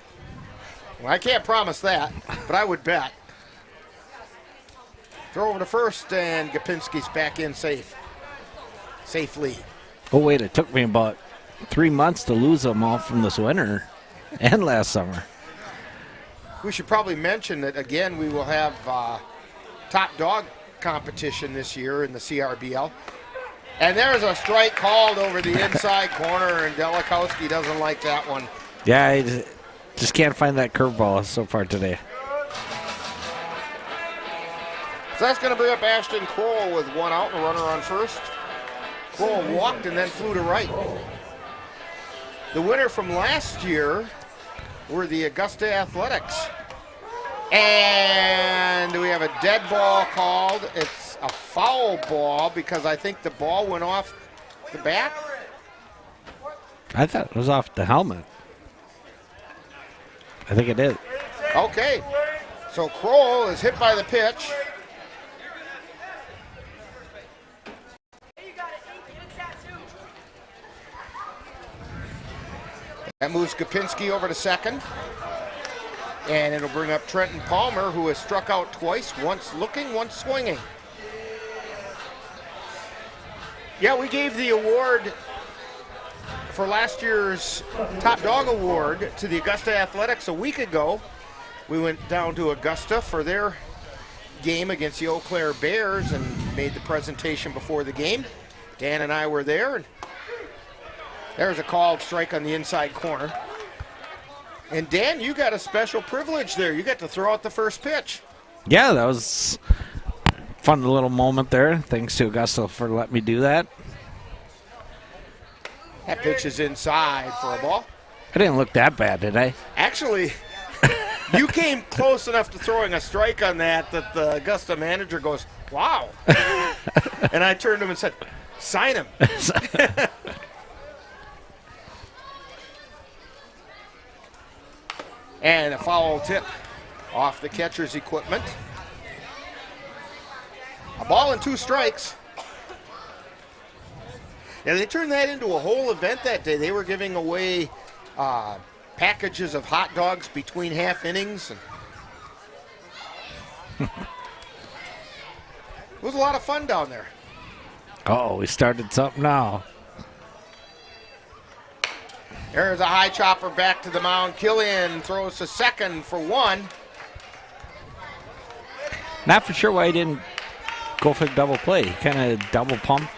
Well, I can't promise that, but I would bet. Throw over to first, and Gapinski's back in safely. Oh, wait, it took me about 3 months to lose them all from this winter and last summer. We should probably mention that, again, we will have top dog competition this year in the CRBL. And there's a strike called over the inside corner, and Delikowski doesn't like that one. Yeah, I just can't find that curveball so far today. So that's going to bring up Ashton Kroll with one out and a runner on first. Kroll walked and then flew to right. The winner from last year were the Augusta Athletics. And we have a dead ball called. It's a foul ball because I think the ball went off the bat. I thought it was off the helmet. I think it is. Okay. So Kroll is hit by the pitch. That moves Gapinski over to second. And it'll bring up Trenton Palmer, who has struck out twice, once looking, once swinging. Yeah, we gave the award for last year's Top Dog Award to the Augusta Athletics a week ago. We went down to Augusta for their game against the Eau Claire Bears and made the presentation before the game. Dan and I were there. And there's a called strike on the inside corner. And Dan, you got a special privilege there. You got to throw out the first pitch. Yeah, that was a fun little moment there. Thanks to Augusta for letting me do that. That pitch is inside for a ball. I didn't look that bad, did I? Actually, you came close enough to throwing a strike on that the Augusta manager goes, wow. And I turned to him and said, sign him. And a foul tip off the catcher's equipment. A ball and 2 strikes. Yeah, they turned that into a whole event that day. They were giving away packages of hot dogs between half innings. And it was a lot of fun down there. Oh, we started something now. There's a high chopper back to the mound. Killian throws to second for 1. Not for sure why he didn't go for the double play. He kind of double pumped.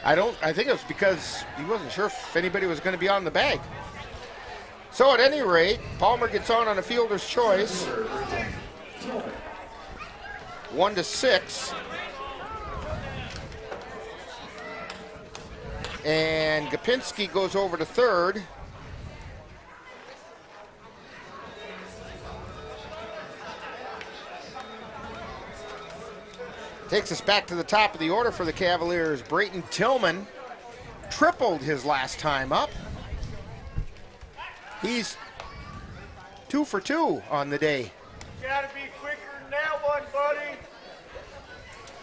I think it was because he wasn't sure if anybody was going to be on the bag. So at any rate, Palmer gets on a fielder's choice. 1-6. And Gapinski goes over to third. Takes us back to the top of the order for the Cavaliers. Brayton Tillman tripled his last time up. He's 2 for 2 on the day. You gotta be quicker than that one, buddy.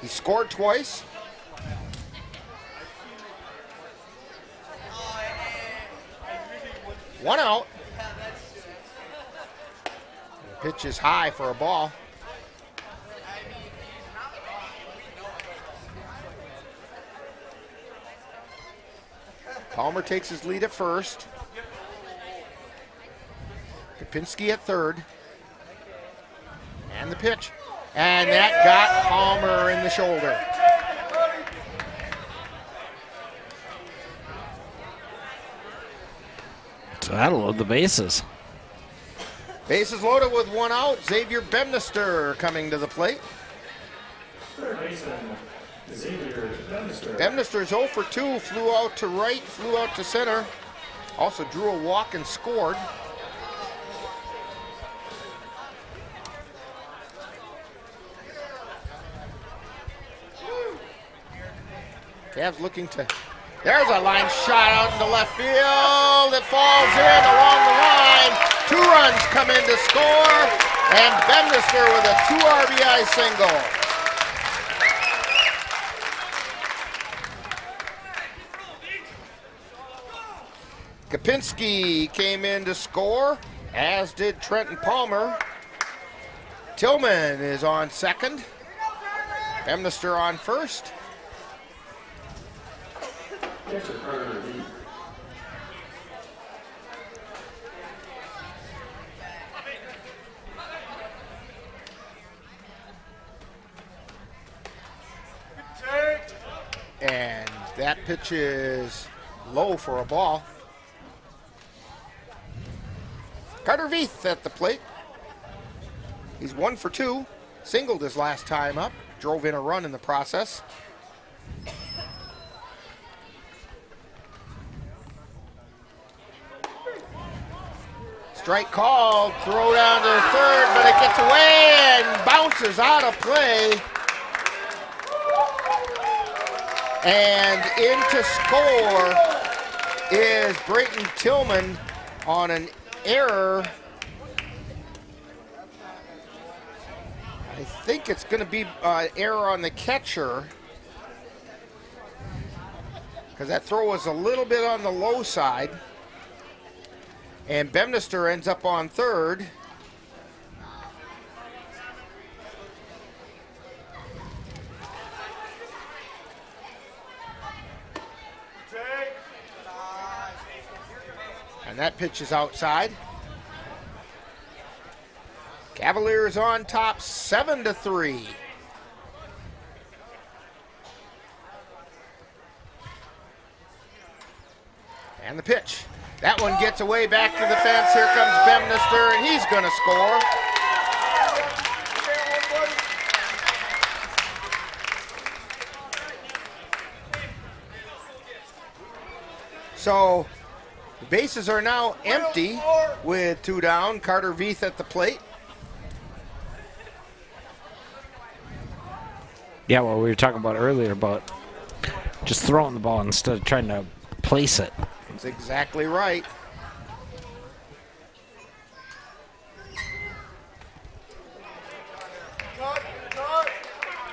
He scored twice. One out. The pitch is high for a ball. Palmer takes his lead at first. Gapinski at third. And the pitch. And that got Palmer in the shoulder. So that'll load the bases. Bases loaded with 1 out. Xavier Bemnister coming to the plate. Third baseman, Xavier Bemnister. Bemnister's 0 for 2. Flew out to right, flew out to center. Also drew a walk and scored. Cavs looking to... There's a line shot out into left field. It falls in along the line. 2 runs come in to score. And Bemnister with a 2 RBI single. Skopinski came in to score, as did Trenton Palmer. Tillman is on second. Bemnister on first. And that pitch is low for a ball. Carter Veith at the plate. He's 1 for 2. Singled his last time up. Drove in a run in the process. Strike called. Throw down to third, but it gets away and bounces out of play. And in to score is Brayton Tillman on an error. I think it's going to be an error on the catcher, because that throw was a little bit on the low side. And Bemnister ends up on third. And that pitch is outside. Cavaliers on top 7-3. And the pitch. That one gets away back to the fence. Here comes Bemnister, and he's going to score. So the bases are now empty with 2 down. Carter Veith at the plate. Yeah, well, we were talking about earlier about just throwing the ball instead of trying to place it. That's exactly right.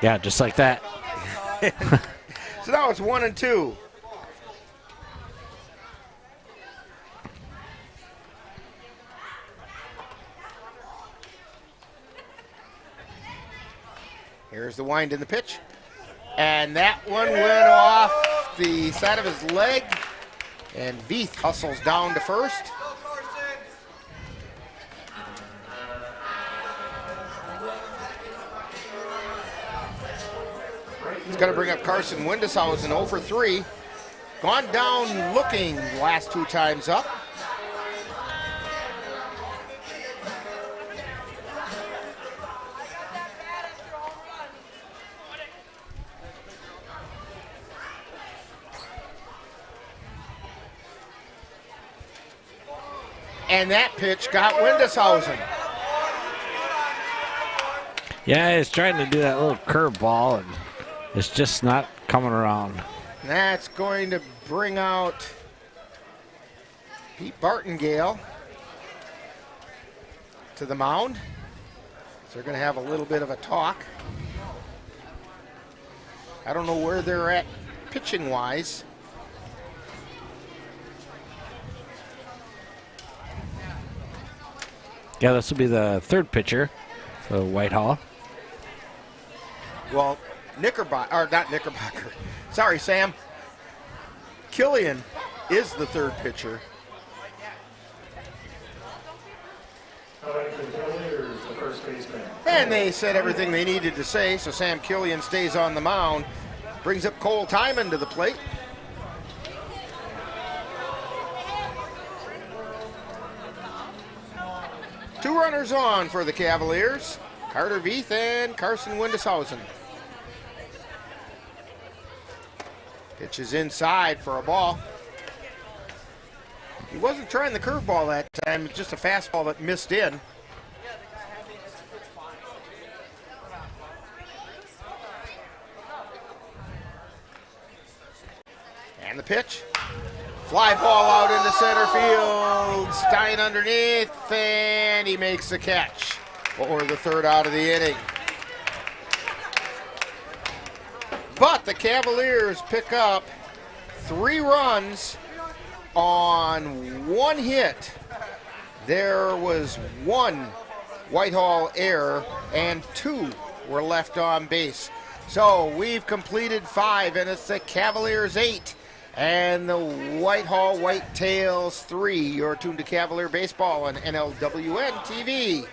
Yeah, just like that. So now it's 1-2. Here's the wind in the pitch. And that one went off the side of his leg. And Veith hustles down to first. He's going to bring up Carson Windeshausen, 0 for 3. Gone down looking last 2 times up. And that pitch got Windeshausen. Yeah, he's trying to do that little curve ball, and it's just not coming around. That's going to bring out Pete Bartengale to the mound. So they're going to have a little bit of a talk. I don't know where they're at pitching-wise. Yeah, this will be the third pitcher for Whitehall. Well, not Knickerbocker. Sorry, Sam. Killian is the third pitcher. And they said everything they needed to say, so Sam Killian stays on the mound. Brings up Cole Timon to the plate. Two runners on for the Cavaliers, Carter Veith and Carson Windeshausen. Pitch is inside for a ball. He wasn't trying the curveball that time, it's just a fastball that missed in. And the pitch. Fly ball out into center field. Stein underneath, and he makes the catch for the third out of the inning. But the Cavaliers pick up 3 runs on one hit. There was one Whitehall error and 2 were left on base. So we've completed 5, and it's the Cavaliers 8 and the Whitehall Whitetails 3. You're tuned to Cavalier Baseball on NLWN-TV.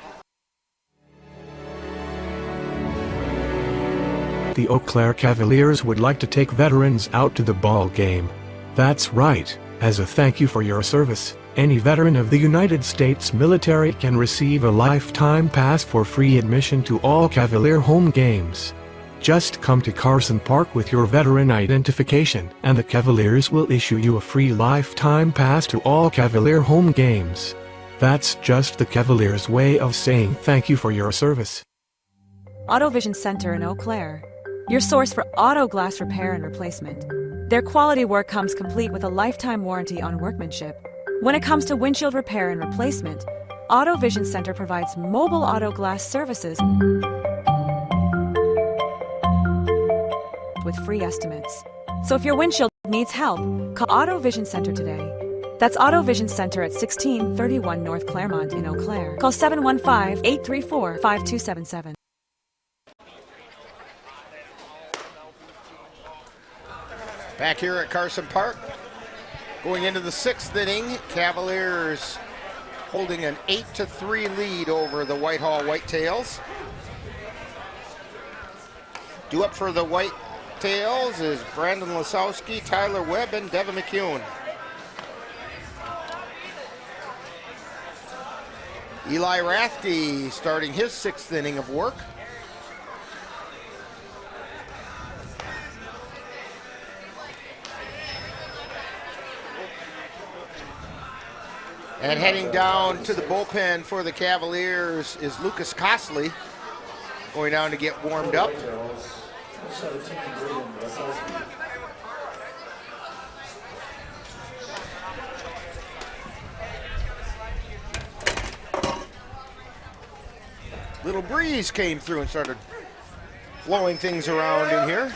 The Eau Claire Cavaliers would like to take veterans out to the ball game. That's right. As a thank you for your service, any veteran of the United States military can receive a lifetime pass for free admission to all Cavalier home games. Just come to Carson Park with your veteran identification, and the Cavaliers will issue you a free lifetime pass to all Cavalier home games. That's just the Cavaliers' way of saying thank you for your service. Auto Vision Center in Eau Claire, your source for auto glass repair and replacement. Their quality work comes complete with a lifetime warranty on workmanship. When it comes to windshield repair and replacement, Auto Vision Center provides mobile auto glass services with free estimates. So if your windshield needs help, call Auto Vision Center today. That's Auto Vision Center at 1631 North Claremont in Eau Claire. Call 715-834-5277. Back here at Carson Park, going into the 6th inning, Cavaliers holding an 8-3 lead over the Whitehall Whitetails. Due up for the Whitetails is Brandon Lasowski, Tyler Webb, and Devin McCune. Eli Rathke starting his 6th inning of work. And heading down to the bullpen for the Cavaliers is Lucas Costley, going down to get warmed up. Little breeze came through and started blowing things around in here.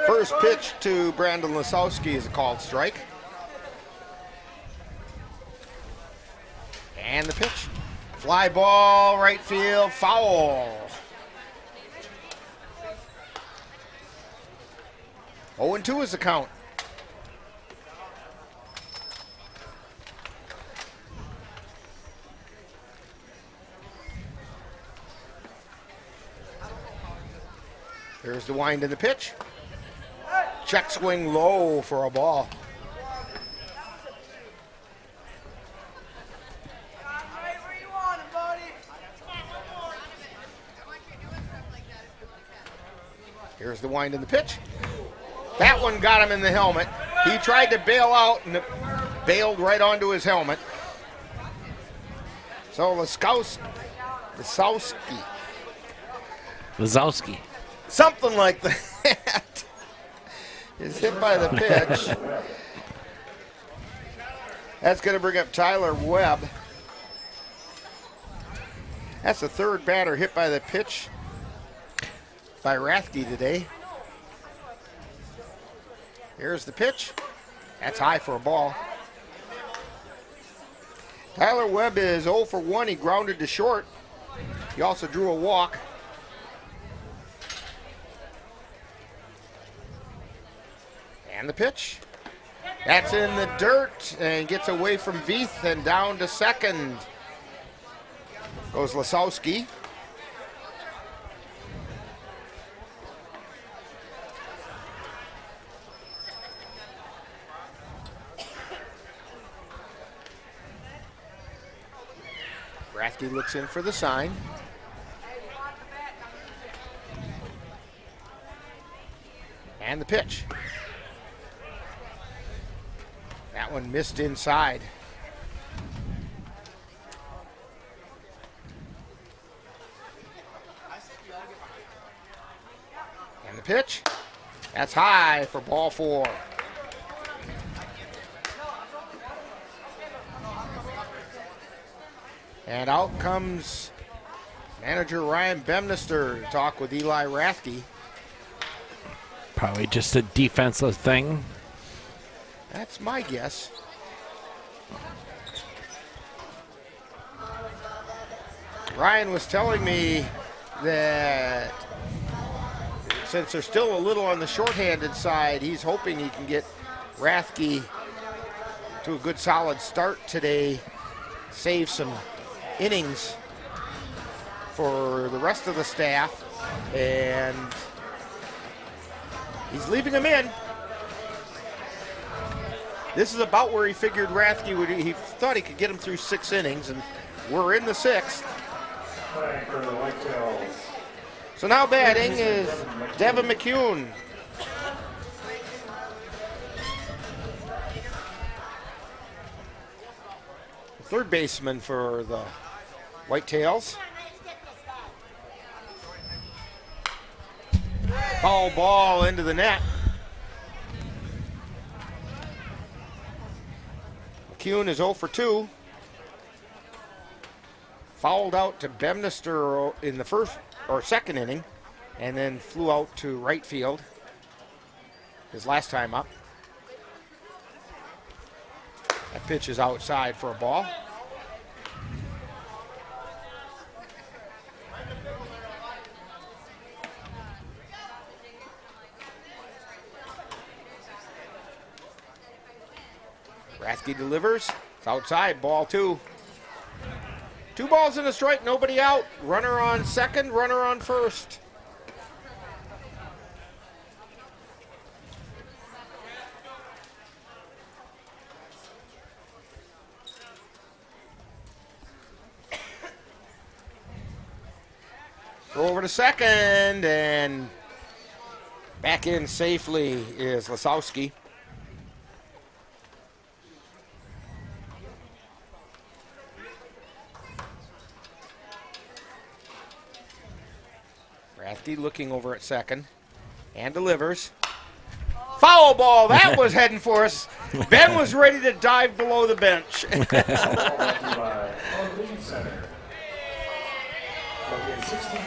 First pitch to Brandon Lasowski is a called strike. And the pitch. Fly ball, right field, foul. 0-2 is the count. There's the wind in the pitch. Check swing low for a ball. Here's the wind in the pitch. That one got him in the helmet. He tried to bail out and it bailed right onto his helmet. So Lasowski. Something like that. Is hit by the pitch. That's going to bring up Tyler Webb. That's the third batter hit by the pitch by Rathke today. Here's the pitch. That's high for a ball. Tyler Webb is 0 for 1. He grounded to short. He also drew a walk. And the pitch. That's in the dirt and gets away from Veith and down to second. Goes Lasowski. Rathke looks in for the sign. And the pitch. That one missed inside. And the pitch. That's high for ball 4. And out comes manager Ryan Bemnister to talk with Eli Rathke. Probably just a defensive thing. That's my guess. Ryan was telling me that since they're still a little on the shorthanded side, he's hoping he can get Rathke to a good solid start today, save some innings for the rest of the staff, and he's leaving him in. This is about where he figured Rathke would. He thought he could get him through 6 innings, and we're in the 6th. For the Whitetails. So now batting is Devin McCune. Third baseman for the Whitetails. Foul ball into the net. McCune is 0 for 2. Fouled out to Bemnister in the first or second inning, and then flew out to right field his last time up. That pitch is outside for a ball. Rathke delivers. It's outside, ball 2. 2 balls and a strike, nobody out. Runner on second, runner on first. Go over to second, and back in safely is Lasowski. Rathke looking over at second and delivers. Foul ball, that was heading for us. Ben was ready to dive below the bench.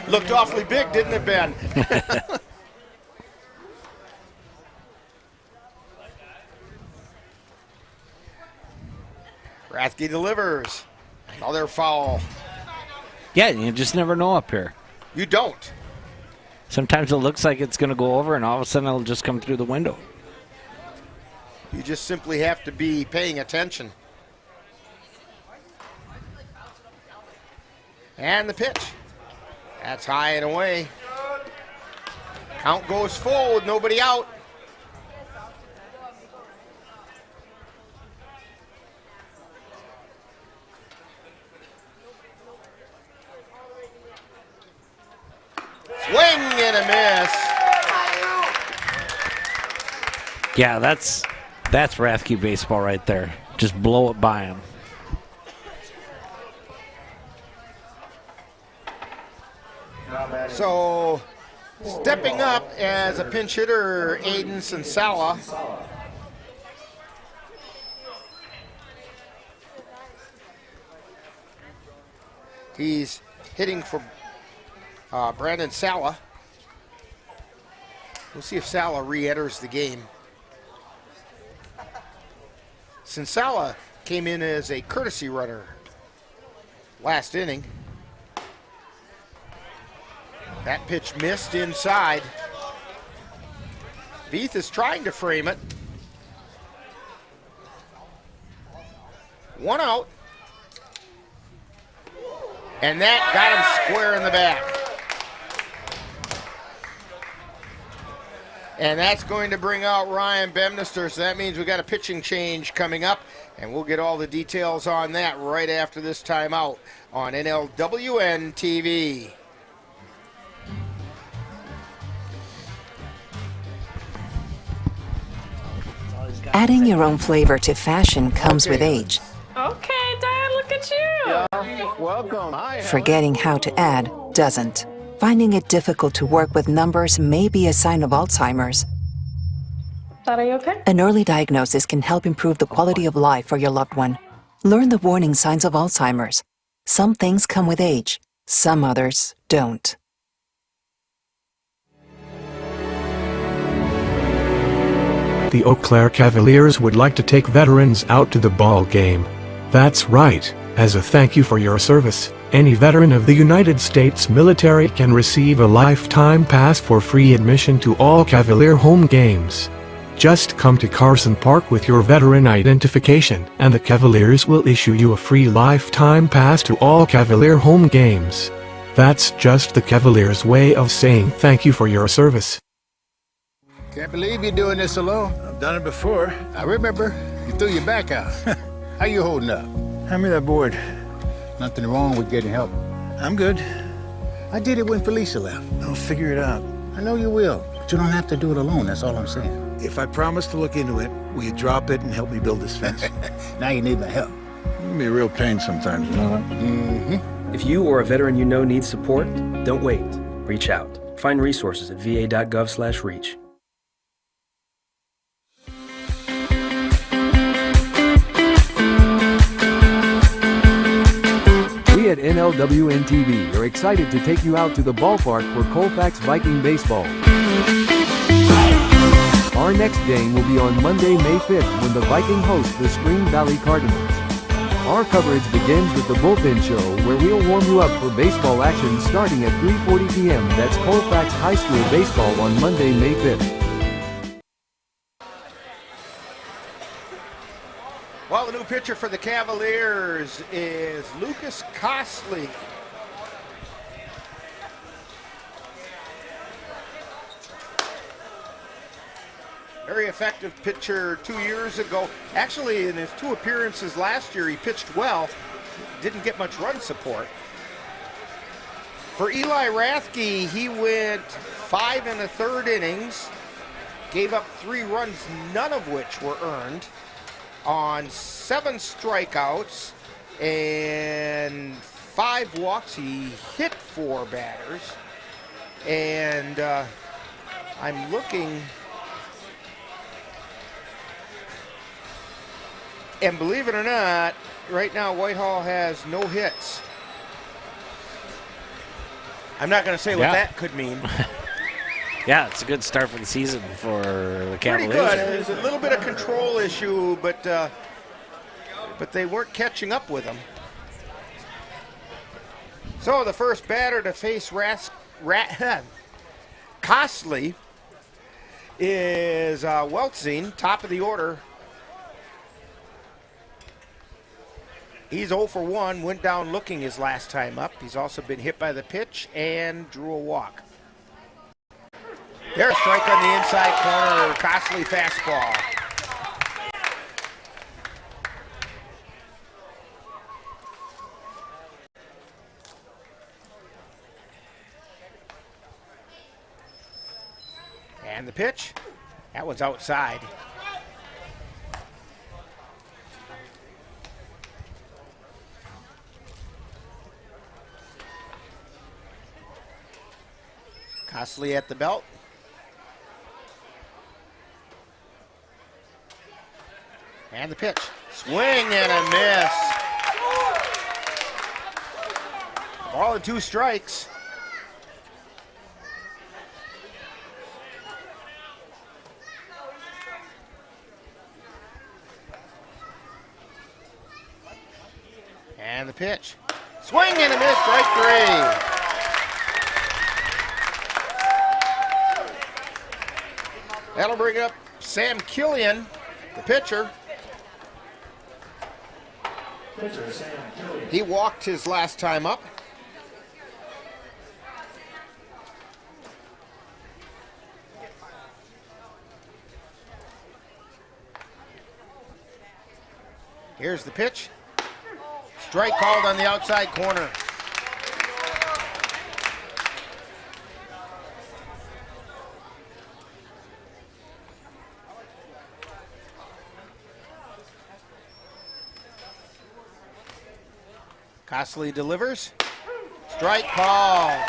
Looked awfully big, didn't it, Ben? Rathke delivers. Another foul. Yeah, you just never know up here. You don't. Sometimes it looks like it's going to go over, and all of a sudden it'll just come through the window. You just simply have to be paying attention. And the pitch. That's high and away. Count goes full with nobody out. Swing and a miss. Yeah, that's Rathke baseball right there. Just blow it by him. So, stepping up as a pinch hitter, Aiden Sensala. He's hitting for Brandon Sala. We'll see if Sala re-enters the game. Sensala came in as a courtesy runner last inning. That pitch missed inside. Veith is trying to frame it. 1 out. And that got him square in the back. And that's going to bring out Ryan Bemnister, so that means we got a pitching change coming up, and we'll get all the details on that right after this timeout on NLWN-TV. Adding your own flavor to fashion comes with age. Okay, Dad, look at you. Yeah, welcome. Hi. Forgetting how to add doesn't. Finding it difficult to work with numbers may be a sign of Alzheimer's. Dad, are you okay? An early diagnosis can help improve the quality of life for your loved one. Learn the warning signs of Alzheimer's. Some things come with age, some others don't. The Eau Claire Cavaliers would like to take veterans out to the ball game. That's right, as a thank you for your service, any veteran of the United States military can receive a lifetime pass for free admission to all Cavalier home games. Just come to Carson Park with your veteran identification, and the Cavaliers will issue you a free lifetime pass to all Cavalier home games. That's just the Cavaliers' way of saying thank you for your service. Can't believe you're doing this alone. I've done it before. I remember. You threw your back out. How you holding up? Hand me that board. Nothing wrong with getting help. I'm good. I did it when Felicia left. I'll figure it out. I know you will, but you don't have to do it alone. That's all I'm saying. If I promise to look into it, will you drop it and help me build this fence? Now you need my help. It can be a real pain sometimes, you know that? Mm-hmm. If you or a veteran you know needs support, don't wait. Reach out. Find resources at va.gov/reach. We at NLWN-TV are excited to take you out to the ballpark for Colfax Viking baseball. Our next game will be on Monday, May 5th when the Viking host the Spring Valley Cardinals. Our coverage begins with the Bullpen Show, where we'll warm you up for baseball action starting at 3:40 p.m. That's Colfax High School baseball on Monday, May 5th. Well, the new pitcher for the Cavaliers is Lucas Costley. Very effective pitcher 2 years ago. Actually, in his 2 appearances last year, he pitched well. Didn't get much run support. For Eli Rathke, he went 5 1/3 innings, gave up 3 runs, none of which were earned, on 7 strikeouts and 5 walks. He hit 4 batters. And I'm looking, and believe it or not, right now Whitehall has no hits. I'm not going to say what that could mean. Yeah, it's a good start for the season for the Cavaliers. Pretty good. There's a little bit of control issue, but they weren't catching up with them. So the first batter to face Costley is Weltzine, top of the order. He's 0 for 1, went down looking his last time up. He's also been hit by the pitch and drew a walk. There's a strike on the inside corner, Costley fastball. And the pitch, that one's outside. Costley at the belt. And the pitch. Swing and a miss. Ball and 2 strikes. And the pitch. Swing and a miss, strike 3. That'll bring up Sam Killian, the pitcher. He walked his last time up. Here's the pitch. Strike called on the outside corner. Costley delivers. Strike called.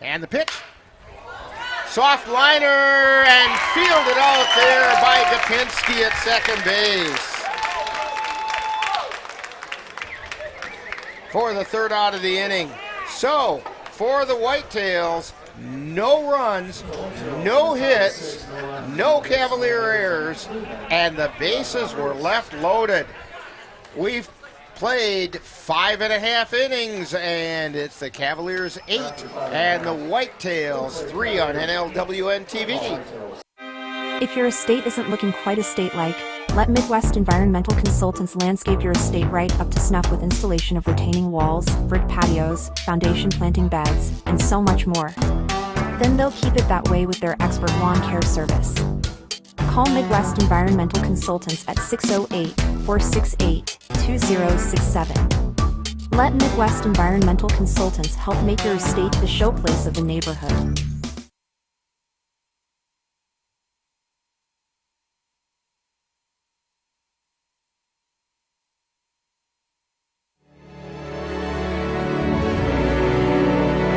And the pitch. Soft liner and fielded out there by Gopinski at second base. For the third out of the inning. So, for the Whitetails, no runs, no hits, no Cavalier errors, and the bases were left loaded. We've played 5.5 innings, and it's the Cavaliers 8 and the Whitetails 3 on NLWN-TV. If your estate isn't looking quite estate-like, let Midwest Environmental Consultants landscape your estate right up to snuff with installation of retaining walls, brick patios, foundation planting beds, and so much more. Then they'll keep it that way with their expert lawn care service. Call Midwest Environmental Consultants at 608-468-2067. Let Midwest Environmental Consultants help make your estate the showplace of the neighborhood.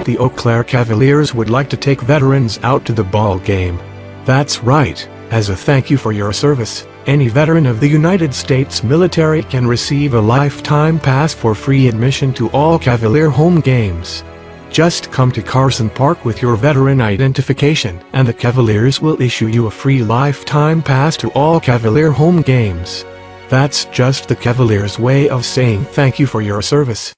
The Eau Claire Cavaliers would like to take veterans out to the ball game. That's right. As a thank you for your service, any veteran of the United States military can receive a lifetime pass for free admission to all Cavalier home games. Just come to Carson Park with your veteran identification, and the Cavaliers will issue you a free lifetime pass to all Cavalier home games. That's just the Cavaliers' way of saying thank you for your service.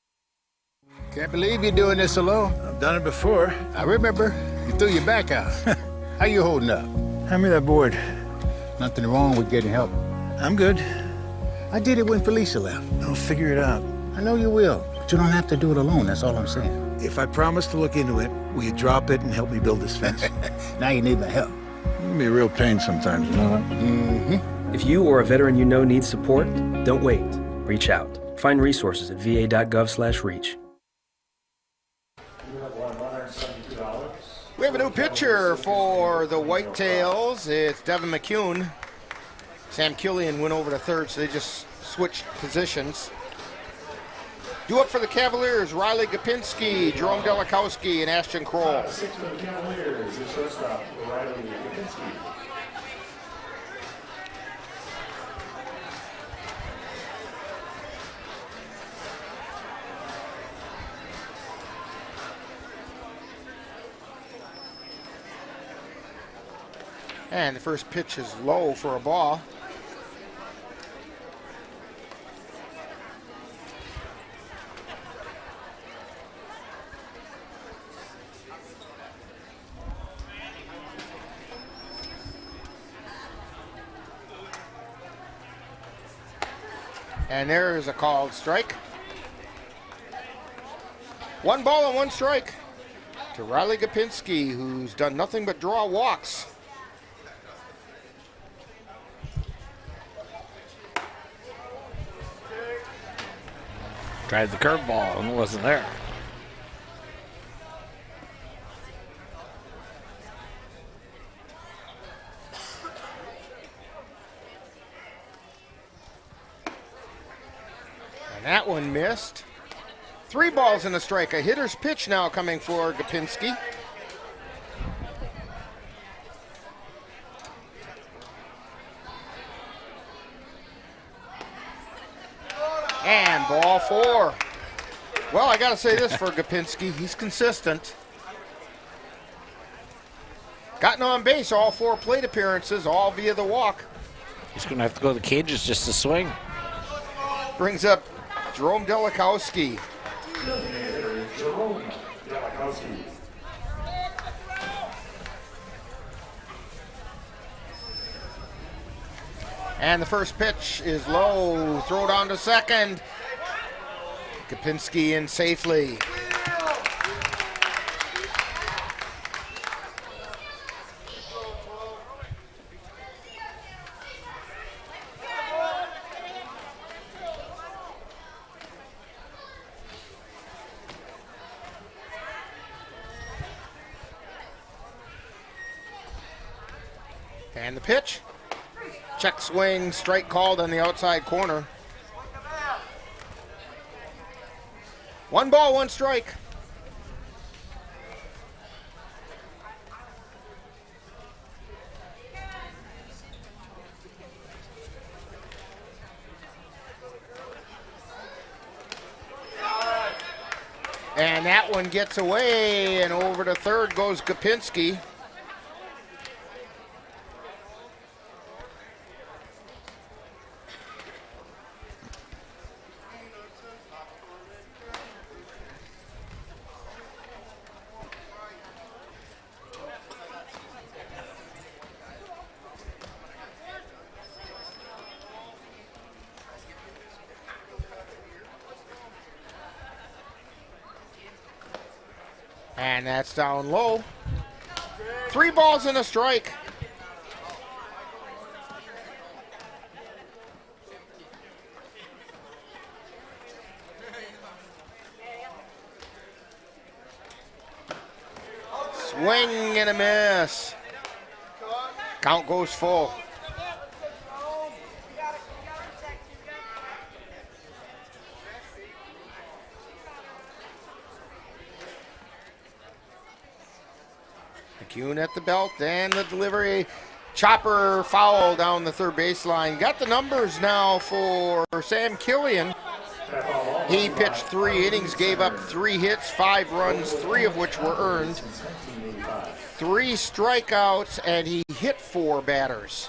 Can't believe you're doing this alone. I've done it before. I remember. You threw your back out. How you holding up? Hand me that board. Nothing wrong with getting help. I'm good. I did it when Felicia left. I'll figure it out. I know you will, but you don't have to do it alone. That's all I'm saying. If I promise to look into it, will you drop it and help me build this fence? Now you need my help. It can be a real pain sometimes, you know that? If you or a veteran you know needs support, don't wait. Reach out. Find resources at va.gov/reach. We have a new pitcher for the Whitetails. It's Devin McCune. Sam Killian went over to third, so they just switched positions. Due up for the Cavaliers, Riley Gopinski, Jerome Delikowski, and Ashton Kroll. 6 for the Cavaliers, the shortstop, Riley Gopinski. And the first pitch is low for a ball. And there is a called strike. 1 ball and 1 strike to Riley Gopinski, who's done nothing but draw walks. Tried the curveball and it wasn't there. And that one missed. 3 balls and a strike. A hitter's pitch now coming for Gopinski. And ball 4. Well, I got to say this for Gopinski. He's consistent. Gotten on base all 4 plate appearances, all via the walk. He's going to have to go to the cages just to swing. Brings up Jerome Delikowski. Jerome Delikowski. And the first pitch is low. Throw down to second. Gopinski in safely. And the pitch. Check swing, strike called on the outside corner. 1 ball, 1 strike. And that one gets away, and over to third goes Gopinski. And that's down low. 3 balls and a strike. Swing and a miss. Count goes full. McCune at the belt, and the delivery. Chopper foul down the third baseline. Got the numbers now for Sam Killian. He pitched 3 innings, gave up 3 hits, 5 runs, 3 of which were earned. 3 strikeouts, and he hit 4 batters.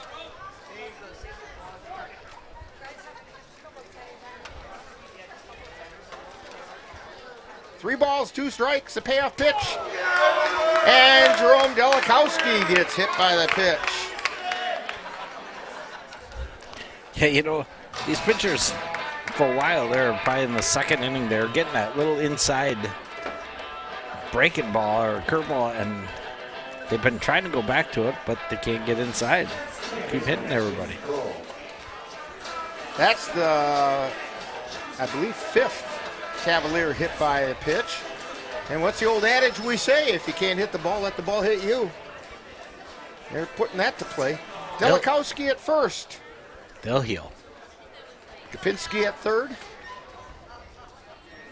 Three balls, 2 strikes, a payoff pitch. And Jerome Delikowski gets hit by the pitch. Yeah, you know, these pitchers, for a while there, probably in the second inning, they're getting that little inside breaking ball or curveball, and they've been trying to go back to it, but they can't get inside. Keep hitting everybody. That's the, I believe, 5th Cavalier hit by a pitch. And what's the old adage we say? If you can't hit the ball, let the ball hit you. They're putting that to play. Delikowski at first. They'll heal. Gopinski at third.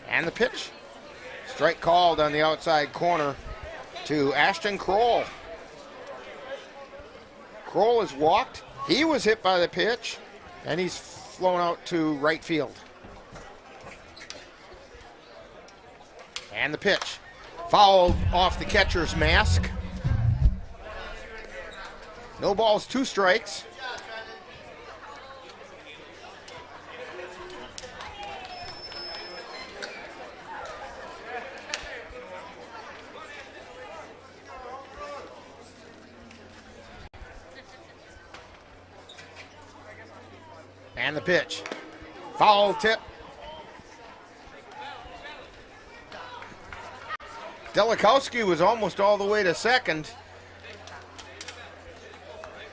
And the pitch. Strike called on the outside corner to Ashton Kroll. Kroll has walked. He was hit by the pitch, and he's flown out to right field. And the pitch. Fouled off the catcher's mask. No balls, 2 strikes. And the pitch. Foul tip. Delikowski was almost all the way to second.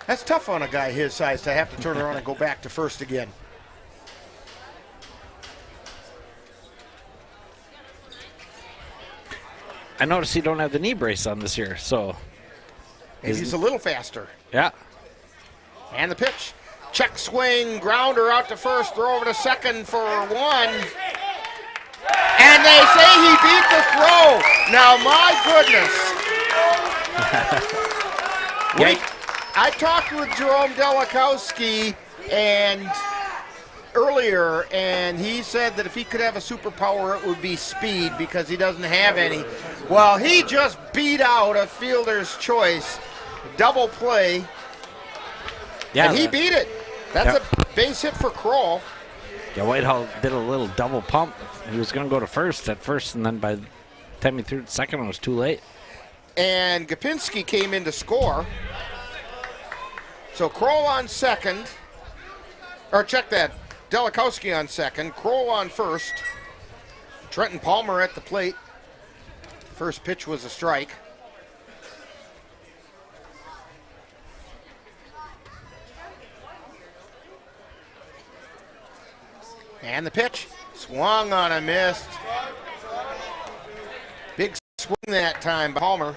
That's tough on a guy his size to have to turn around and go back to first again. I noticed he don't have the knee brace on this year, so. He's a little faster. Yeah. And the pitch. Check swing, grounder out to first, throw over to second for 1. And they say he beat the throw. Now, my goodness. I talked with Jerome Delikowski earlier, and he said that if he could have a superpower, it would be speed because he doesn't have any. Well, he just beat out a fielder's choice double play, and he beat it. That's a base hit for Kroll. Yeah, Whitehall did a little double pump. He was going to go to first at first, and then by the time he threw the second, it was too late. And Gopinski came in to score. So Kroll on second. Or check that. Delikowski on second. Kroll on first. Trenton Palmer at the plate. First pitch was a strike. And the pitch. Swung on a missed. Big swing that time by Palmer.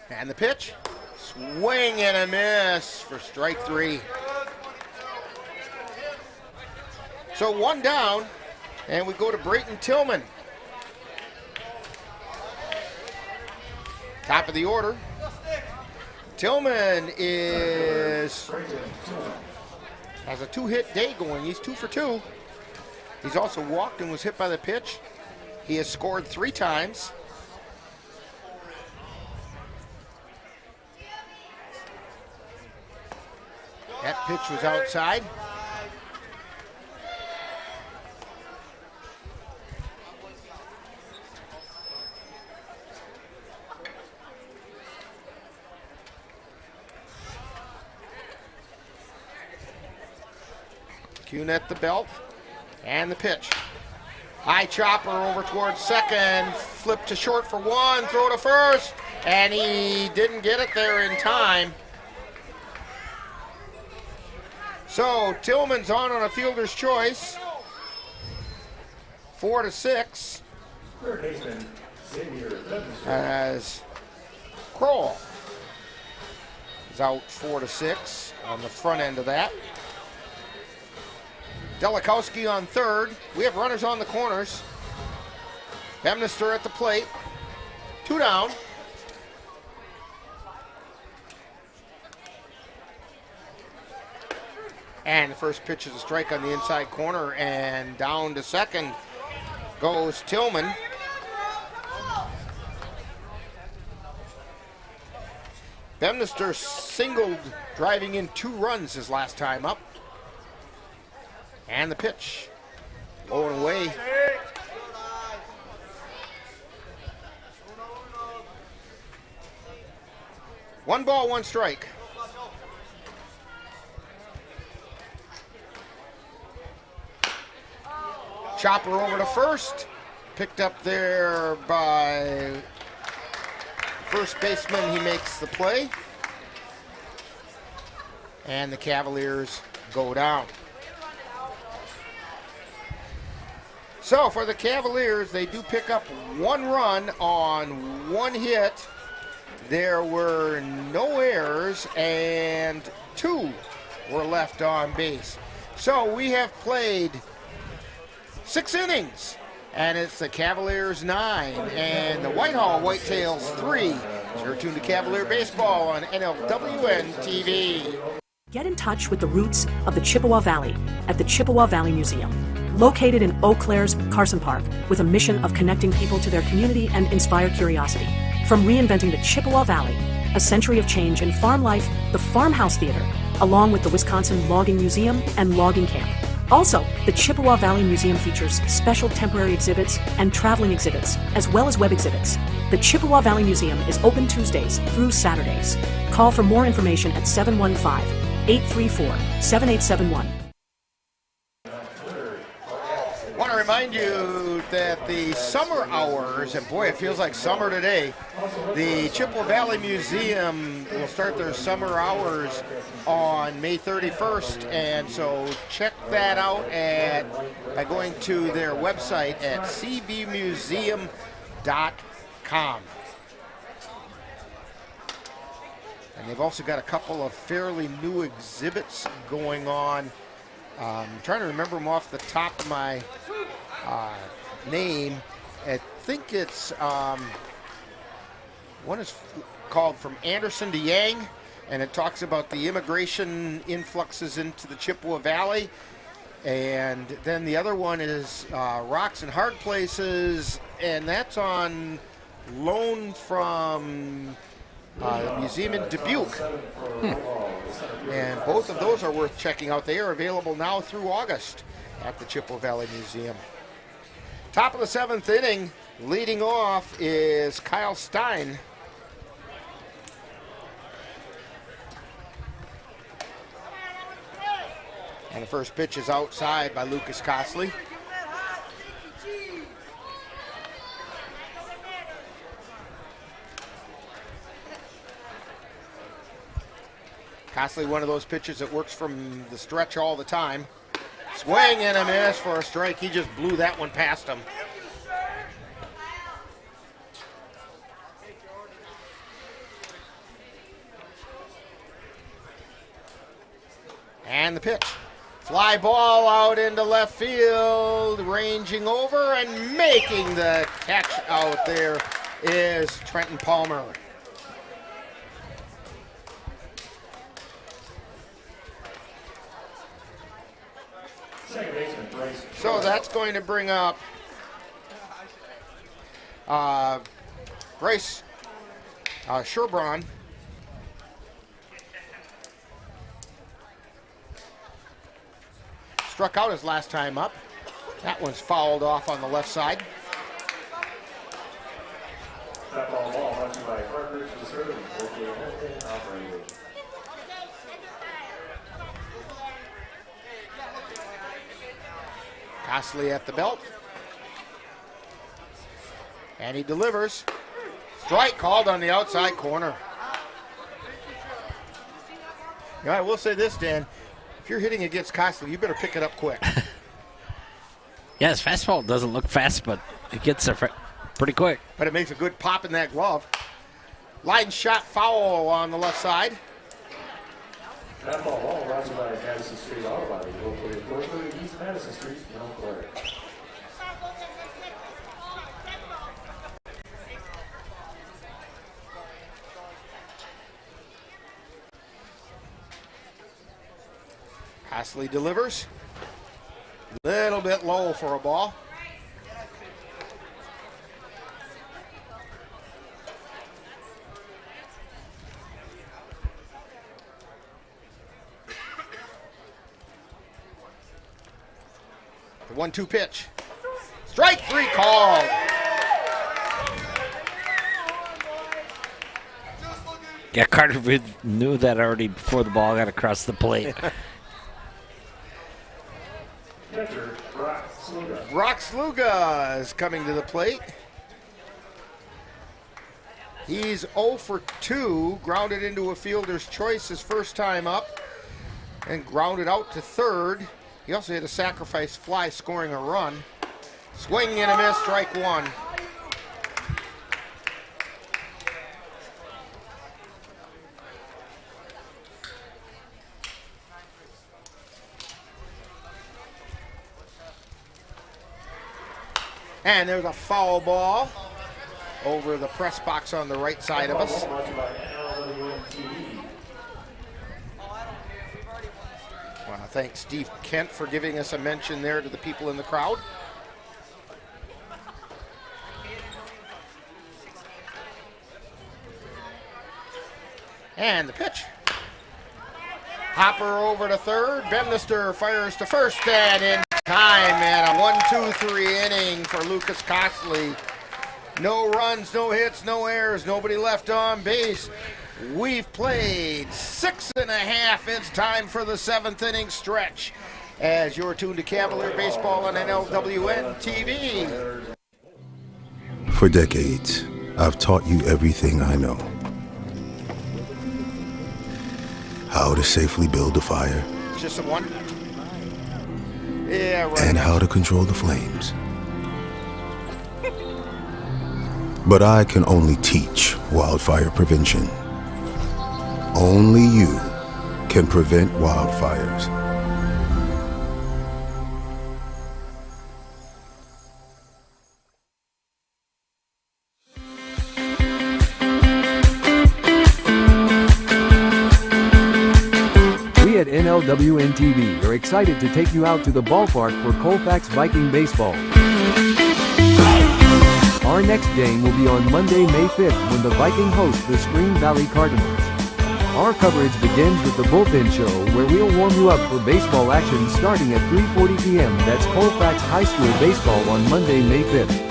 And the pitch. Swing and a miss for strike 3. So 1 down, and we go to Brayton Tillman. Top of the order. Tillman has a 2-hit day going. He's 2 for 2. He's also walked and was hit by the pitch. He has scored 3 times. That pitch was outside. Kuhn at the belt, and the pitch. High chopper over towards second, flip to short for 1, throw to first, and he didn't get it there in time. So Tillman's on a fielder's choice, 4-6, as Kroll is out 4-6 on the front end of that. Delikowski on third. We have runners on the corners. Bemnister at the plate. 2 down. And the first pitch is a strike on the inside corner, and down to second goes Tillman. Bemnister singled, driving in 2 runs his last time up. And the pitch, low and away. One ball, 1 strike. Chopper over to first, picked up there by first baseman. He makes the play, and the Cavaliers go down. So for the Cavaliers, they do pick up 1 run on 1 hit. There were no errors, and 2 were left on base. So we have played 6 innings, and it's the Cavaliers 9 and the Whitehall Whitetails 3. You're tuned to Cavalier Baseball on NLWN-TV. Get in touch with the roots of the Chippewa Valley at the Chippewa Valley Museum. Located in Eau Claire's Carson Park, with a mission of connecting people to their community and inspire curiosity. From reinventing the Chippewa Valley, a century of change in farm life, the Farmhouse Theater, along with the Wisconsin Logging Museum and Logging Camp. Also, the Chippewa Valley Museum features special temporary exhibits and traveling exhibits, as well as web exhibits. The Chippewa Valley Museum is open Tuesdays through Saturdays. Call for more information at 715-834-7871. I want to remind you that the summer hours, and boy, it feels like summer today, the Chippewa Valley Museum will start their summer hours on May 31st, and so check that out by going to their website at cvmuseum.com. And they've also got a couple of fairly new exhibits going on. I'm trying to remember them off the top of my name. I think it's one is called From Anderson to Yang, and it talks about the immigration influxes into the Chippewa Valley. And then the other one is Rocks and Hard Places, and that's on loan from the museum in Dubuque. And both of those are worth checking out. They are available now through August at the Chippewa Valley Museum. Top of the 7th inning, leading off is Kyle Stein. And the first pitch is outside by Lucas Cosley. Cosley, one of those pitchers that works from the stretch all the time. Swing and a miss for a strike. He just blew that one past him. And the pitch. Fly ball out into left field, ranging over and making the catch out there is Trenton Palmer. So that's going to bring up Bryce Sherbraun. Struck out his last time up. That one's fouled off on the left side. That ball brought to you by Carpenter to serve and locally and operated. Costley at the belt. And he delivers. Strike called on the outside corner. Yeah, I will say this, Dan. If you're hitting against Costley, you better pick it up quick. Yeah, his fastball doesn't look fast, but it gets there pretty quick. But it makes a good pop in that glove. Line shot foul on the left side. That ball brought to you by Madison Street Auto Body, located 430 East Madison Street in Eau Claire. Costley delivers. Little bit low for a ball. The 1-2 pitch. Strike three called. Yeah, Carter knew that already before the ball got across the plate. Brock Sluga is coming to the plate. He's 0 for 2, grounded into a fielder's choice his first time up, and grounded out to third. He also hit a sacrifice fly, scoring a run. Swing and a miss, strike one. And there's a foul ball over the press box on the right side of us. I want to thank Steve Kent for giving us a mention there to the people in the crowd. And the pitch. Hopper over to third. Bemnister fires to first and in time, and a 1-2-3 inning for Lucas Costley. No runs, no hits, no errors, nobody left on base. We've played 6.5. It's time for the 7th inning stretch. As you're tuned to Cavalier Baseball on NLWN-TV. For decades, I've taught you everything I know. How to safely build a fire. Just a one. Yeah, right. And how to control the flames. But I can only teach wildfire prevention. Only you can prevent wildfires. We at NLWN-TV are excited to take you out to the ballpark for Colfax Viking baseball. Our next game will be on Monday, May 5th when the Viking host the Spring Valley Cardinals. Our coverage begins with the Bullpen Show, where we'll warm you up for baseball action starting at 3:40 p.m. That's Colfax High School baseball on Monday, May 5th.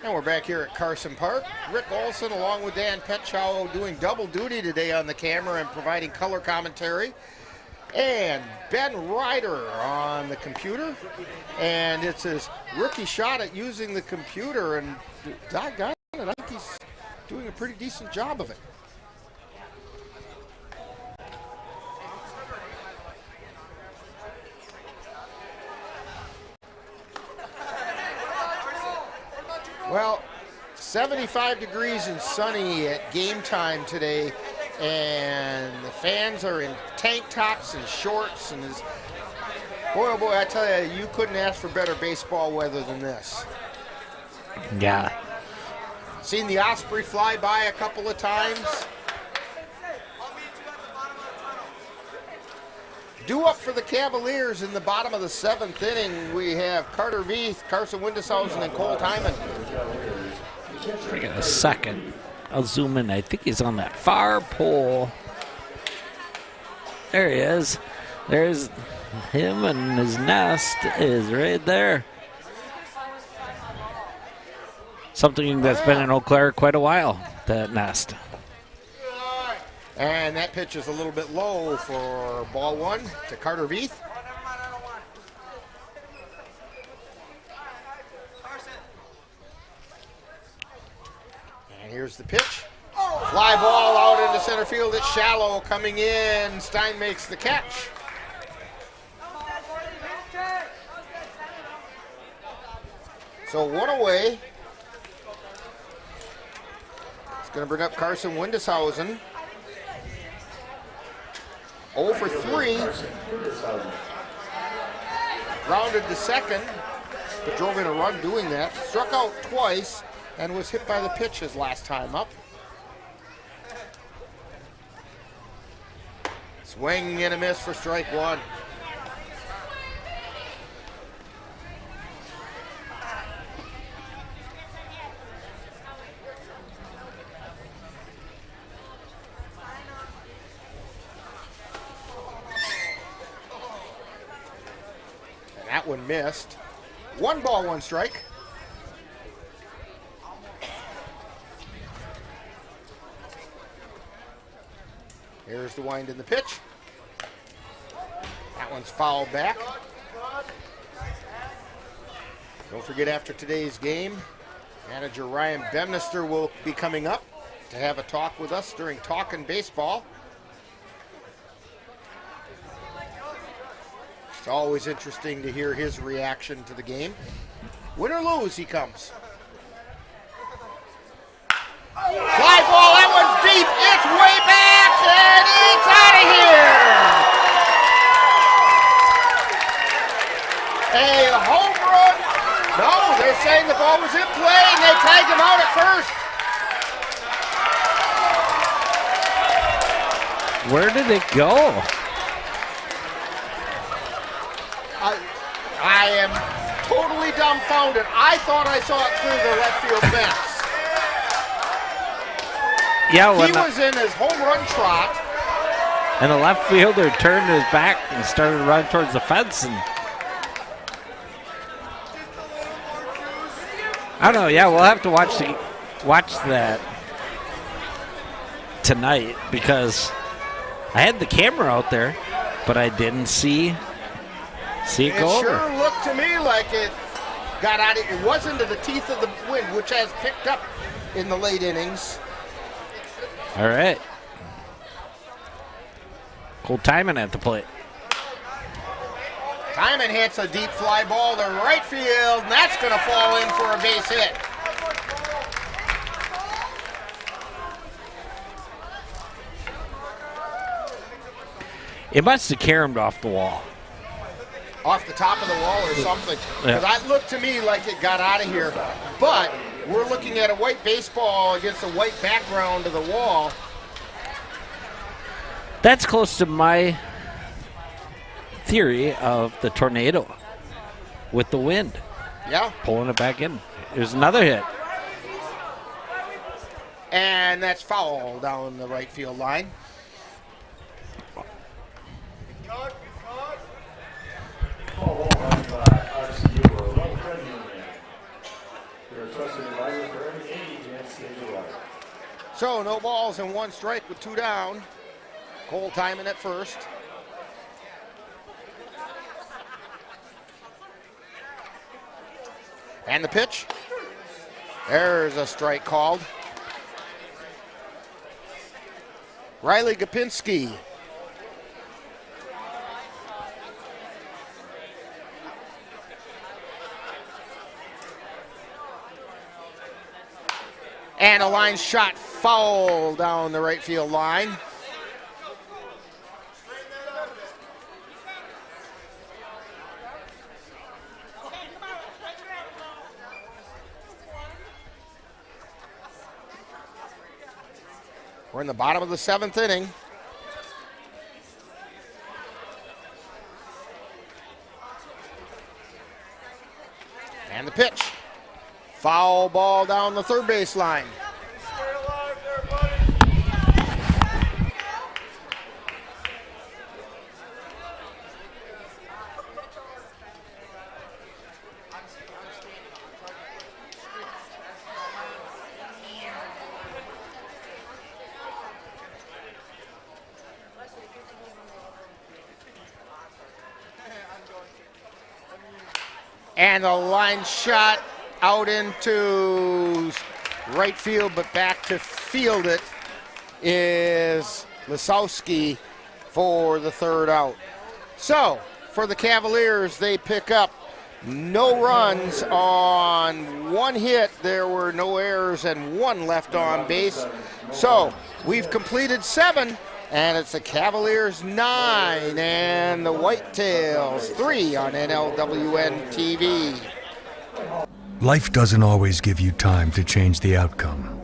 And we're back here at Carson Park. Rick Olson along with Dan Petchow doing double duty today on the camera and providing color commentary. And Ben Ryder on the computer. And it's his rookie shot at using the computer, and doggone it, I think he's doing a pretty decent job of it. Well, 75 degrees and sunny at game time today, and the fans are in tank tops and shorts, and boy, oh boy, I tell you, you couldn't ask for better baseball weather than this. Yeah. Seen the Osprey fly by a couple of times. Due up for the Cavaliers in the bottom of the 7th inning, we have Carter Veith, Carson Windeshausen, and Cole Timon. Take a second. I'll zoom in. I think he's on that far pole. There he is. There's him, and his nest is right there. Something that's been in Eau Claire quite a while, that nest. And that pitch is a little bit low for ball 1 to Carter Veith. And here's the pitch. Fly ball out into center field. It's shallow coming in. Stein makes the catch. So 1 away. It's going to bring up Carson Windeshausen. 0 for 3. Grounded to second, but drove in a run doing that. Struck out twice and was hit by the pitch his last time up. Swing and a miss for strike 1. That one missed. 1 ball, 1 strike. Here's the wind in the pitch. That one's fouled back. Don't forget, after today's game, manager Ryan Bemnister will be coming up to have a talk with us during Talkin' Baseball. It's always interesting to hear his reaction to the game. Win or lose, he comes. Fly ball, that one's deep. It's way back, and it's out of here. A home run. No, they're saying the ball was in play, and they tagged him out at first. Where did it go? I am totally dumbfounded. I thought I saw it through the left field fence. Yeah, he was in his home run trot. And the left fielder turned his back and started running towards the fence. And I don't know. Yeah, we'll have to watch that tonight, because I had the camera out there, but I didn't see it go over. It sure looked to me like it got out of it. Was into the teeth of the wind, which has picked up in the late innings. All right. Cole Timon at the plate. Timon hits a deep fly ball to right field, and that's going to fall in for a base hit. It must have caromed off the wall. Off the top of the wall or something. Yeah. Because that looked to me like it got out of here. But we're looking at a white baseball against a white background to the wall. That's close to my theory of the tornado with the wind. Yeah. Pulling it back in. There's another hit. And that's foul down the right field line. So no balls and 1 strike with 2 down. Cole Timon at first. And the pitch. There's a strike called. Riley Gopinski. And a line shot foul down the right field line. We're in the bottom of the 7th inning. And the pitch. Foul ball down the third base line. And the line shot out into right field, but back to field it is Lisowski for the third out. So, for the Cavaliers, they pick up no runs on one hit. There were no errors and one left on base. So, we've completed 7. And it's the Cavaliers 9 and the Whitetails 3 on NLWN-TV. Life doesn't always give you time to change the outcome.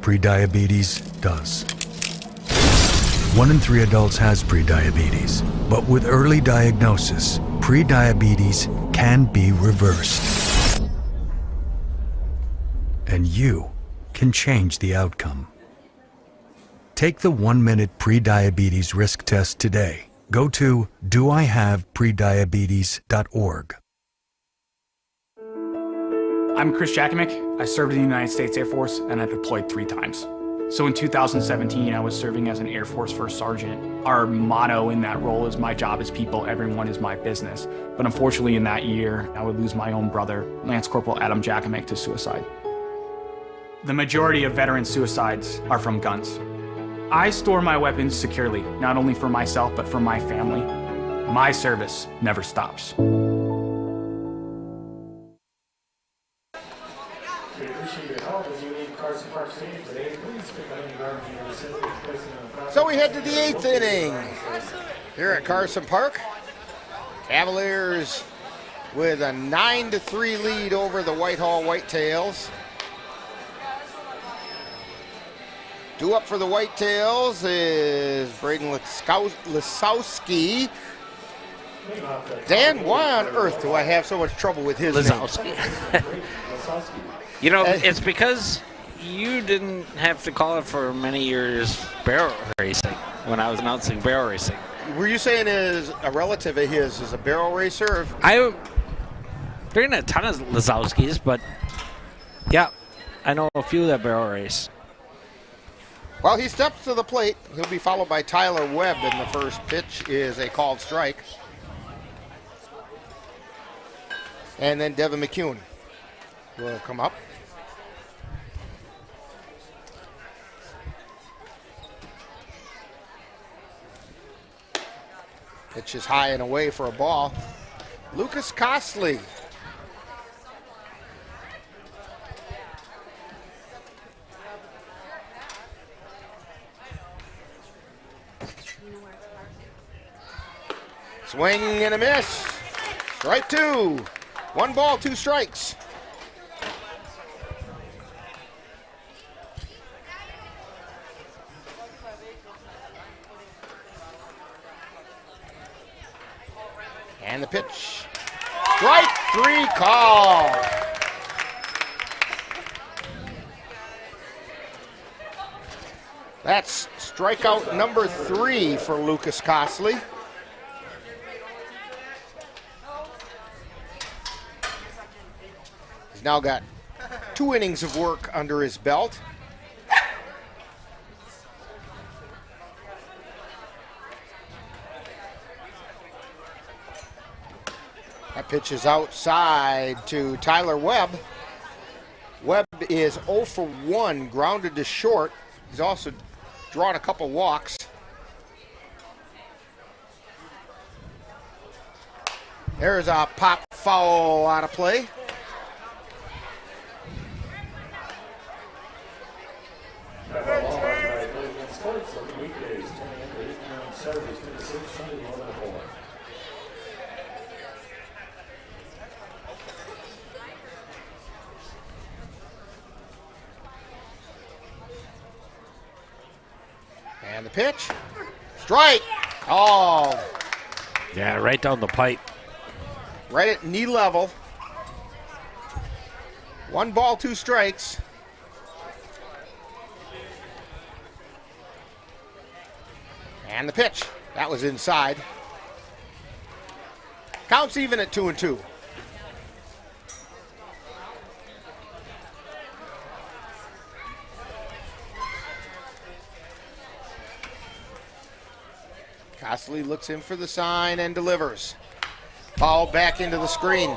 Prediabetes does. 1 in 3 adults has prediabetes, but with early diagnosis, prediabetes can be reversed. And you can change the outcome. Take the 1-minute prediabetes risk test today. Go to doihaveprediabetes.org. I'm Chris Jakovic. I served in the United States Air Force and I deployed 3 times. So in 2017, I was serving as an Air Force First Sergeant. Our motto in that role is my job is people, everyone is my business. But unfortunately in that year, I would lose my own brother, Lance Corporal Adam Jakovic, to suicide. The majority of veteran suicides are from guns. I store my weapons securely, not only for myself, but for my family. My service never stops. We appreciate your help as you leave Carson Park Stadium today. Please pick up any garbage in your vicinity, placing on the property. So we head to the 8th inning here at Carson Park. Cavaliers with a 9-3 lead over the Whitehall Whitetails. Due up for the Whitetails is Braden Lisowski. Dan, why on earth do I have so much trouble with his Lisowski. You know, it's because you didn't have to call it for many years barrel racing when I was announcing barrel racing. Were you saying is a relative of his is a barrel racer? There ain't a ton of Lisowskis, but yeah, I know a few that barrel race. Well, he steps to the plate. He'll be followed by Tyler Webb, and the first pitch is a called strike. And then Devin McCune will come up. Pitch is high and away for a ball. Lucas Costley. Swing and a miss. Strike 2. 1 ball, 2 strikes. And the pitch. Strike 3 call. That's strikeout number 3 for Lucas Costley. He's now got 2 innings of work under his belt. That pitch is outside to Tyler Webb. Webb is 0 for 1, grounded to short. He's also drawn a couple walks. There's a pop foul out of play. And the pitch. Strike. Called. Yeah, right down the pipe. right at knee level. 1 ball, 2 strikes. And the pitch. That was inside. Counts even at 2-2. Costley looks in for the sign and delivers. Foul back into the screen.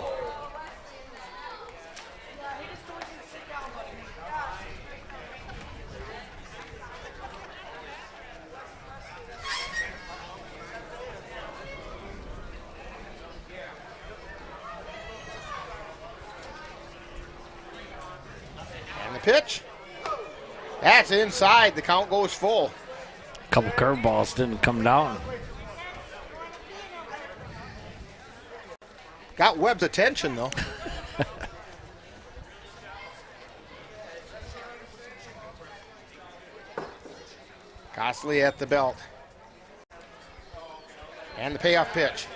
And the pitch. That's inside. The count goes full. A couple curveballs didn't come down. Got Webb's attention, though. Costley at the belt. And the payoff pitch.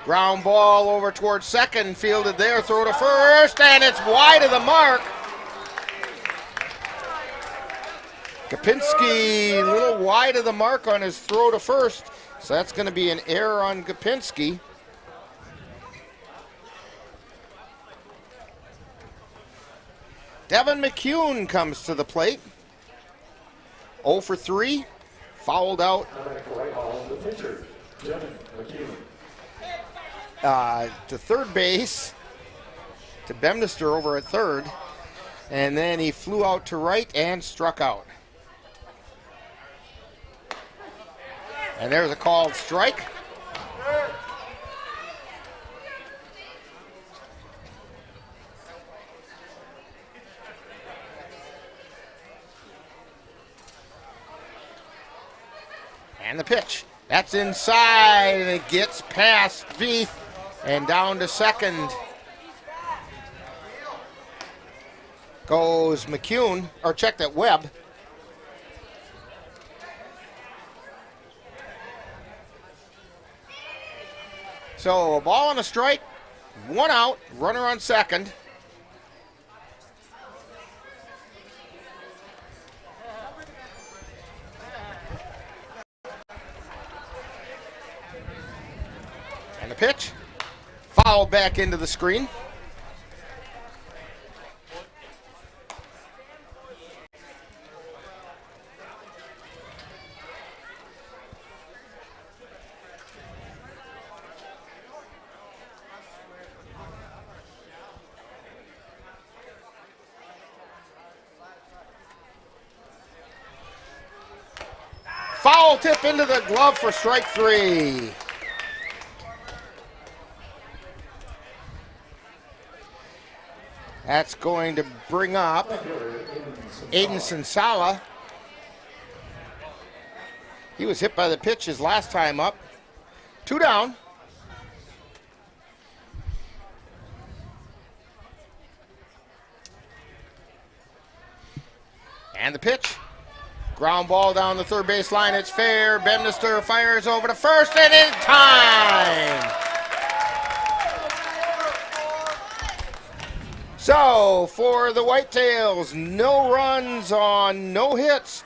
Ground ball over towards second, fielded there, throw to first, and it's wide of the mark. Gopinski a little wide of the mark on his throw to first, so that's going to be an error on Gopinski. Devin McCune comes to the plate. 0 for 3, fouled out. To third base, to Bemnister over at third, and then he flew out to right and struck out. And there's a called strike. And the pitch. That's inside, and it gets past Veith and down to second. Goes McCune, or check that, Webb. So a ball and a strike, 1 out, runner on second. And the pitch, foul back into the screen. Foul tip into the glove for strike 3. That's going to bring up Aiden Sensala. He was hit by the pitch his last time up. 2 down. And the pitch. Ground ball down the third base line. It's fair. Bemnister fires over to first, and in time. So for the Whitetails, no runs on no hits.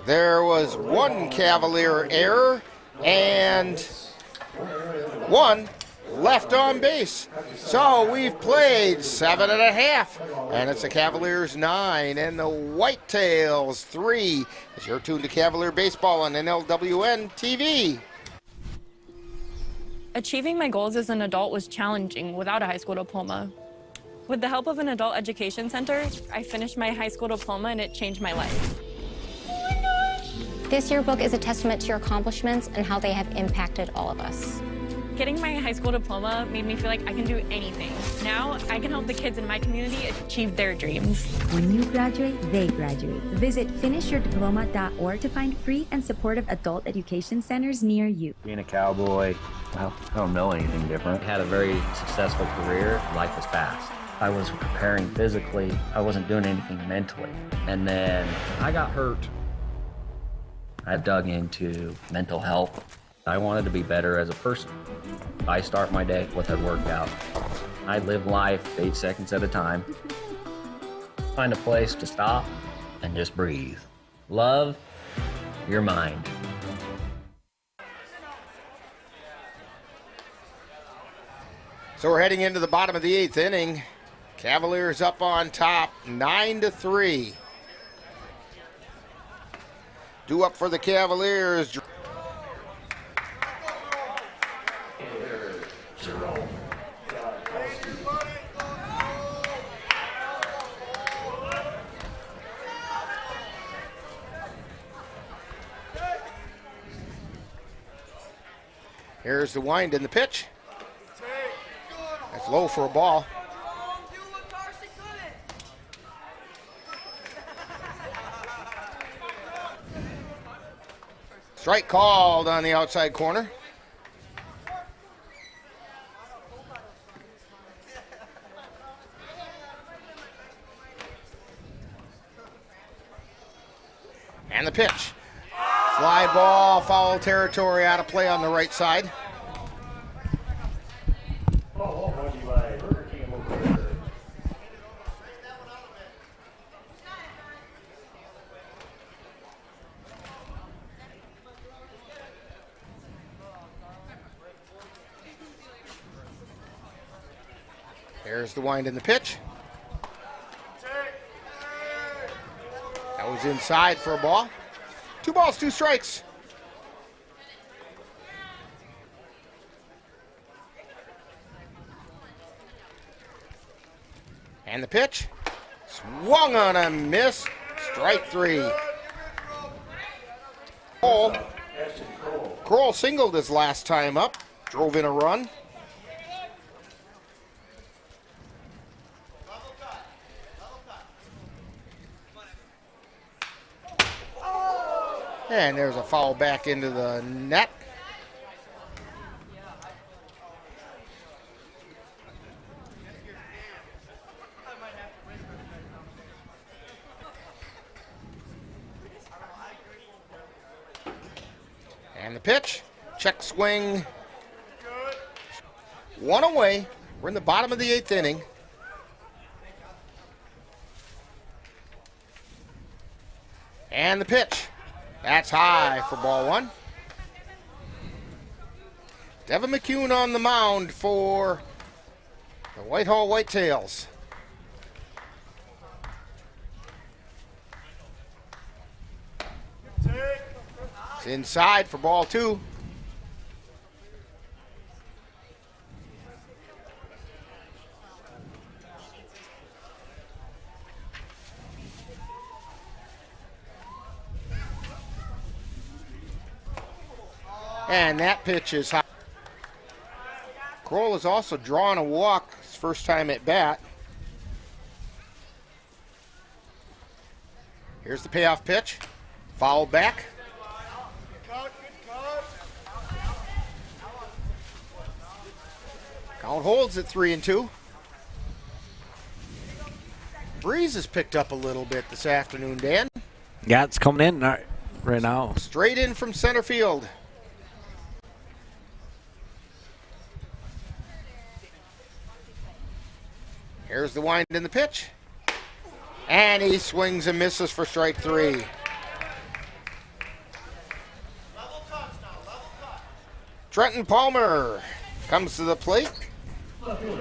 There was 1 Cavalier error and 1 left on base. So we've played 7.5, and it's the Cavaliers 9 and the Whitetails 3. As you're tuned to Cavalier Baseball on NLWN-TV. Achieving my goals as an adult was challenging without a high school diploma. With the help of an adult education center, I finished my high school diploma and it changed my life. This yearbook is a testament to your accomplishments and how they have impacted all of us. Getting my high school diploma made me feel like I can do anything. Now, I can help the kids in my community achieve their dreams. When you graduate, they graduate. Visit finishyourdiploma.org to find free and supportive adult education centers near you. Being a cowboy, well, I don't know anything different. I had a very successful career. Life was fast. I was preparing physically. I wasn't doing anything mentally. And then I got hurt. I dug into mental health. I wanted to be better as a person. I start my day with a workout. I live life 8 seconds at a time. Find a place to stop and just breathe. Love your mind. So we're heading into the bottom of the 8th inning. Cavaliers up on top, 9-3. Due up for the Cavaliers. Here's the wind in the pitch. That's low for a ball. Strike called on the outside corner. And the pitch. Fly ball, foul territory, out of play on the right side. There's the wind in the pitch. That was inside for a ball. 2 balls, 2 strikes. And the pitch. Swung on a miss. Strike 3. Kroll singled his last time up. Drove in a run. And there's a foul back into the net. And the pitch. Check swing. 1 away. We're in the bottom of the 8th inning. And the pitch. That's high for ball 1. Devin McCune on the mound for the Whitehall Whitetails. It's inside for ball 2. And that pitch is high. Kroll has also drawn a walk his first time at bat. Here's the payoff pitch. Foul back. Count holds at 3-2. Breeze has picked up a little bit this afternoon, Dan. Yeah, it's coming in right now. Straight in from center field. Here's the wind in the pitch. And he swings and misses for strike 3. Trenton Palmer comes to the plate.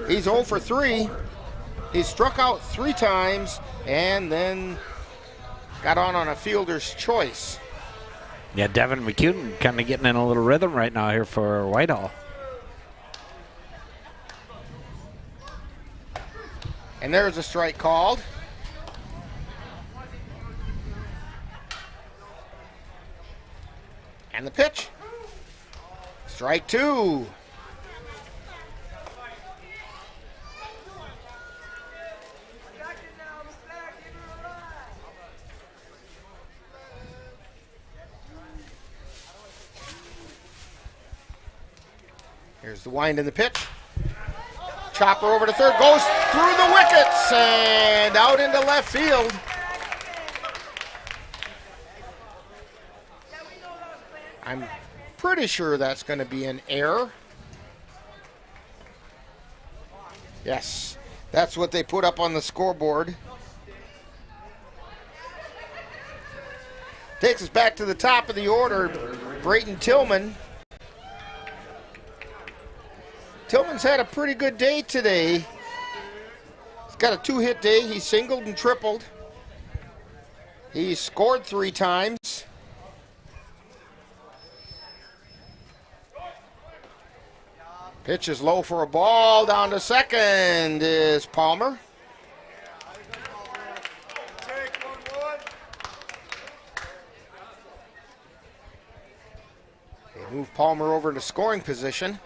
He's 0 for 3. He's struck out 3 times and then got on a fielder's choice. Yeah, Devin McCune kind of getting in a little rhythm right now here for Whitehall. And there's a strike called. And the pitch. Strike 2. Here's the wind in the pitch. Chopper over to third, goes through the wickets and out into left field. I'm pretty sure that's going to be an error. Yes, that's what they put up on the scoreboard. Takes us back to the top of the order, Brayton Tillman. Tillman's had a pretty good day today. He's got a 2-hit day. He singled and tripled. He scored 3 times. Pitch is low for a ball. Down to second is Palmer. They move Palmer over to scoring position.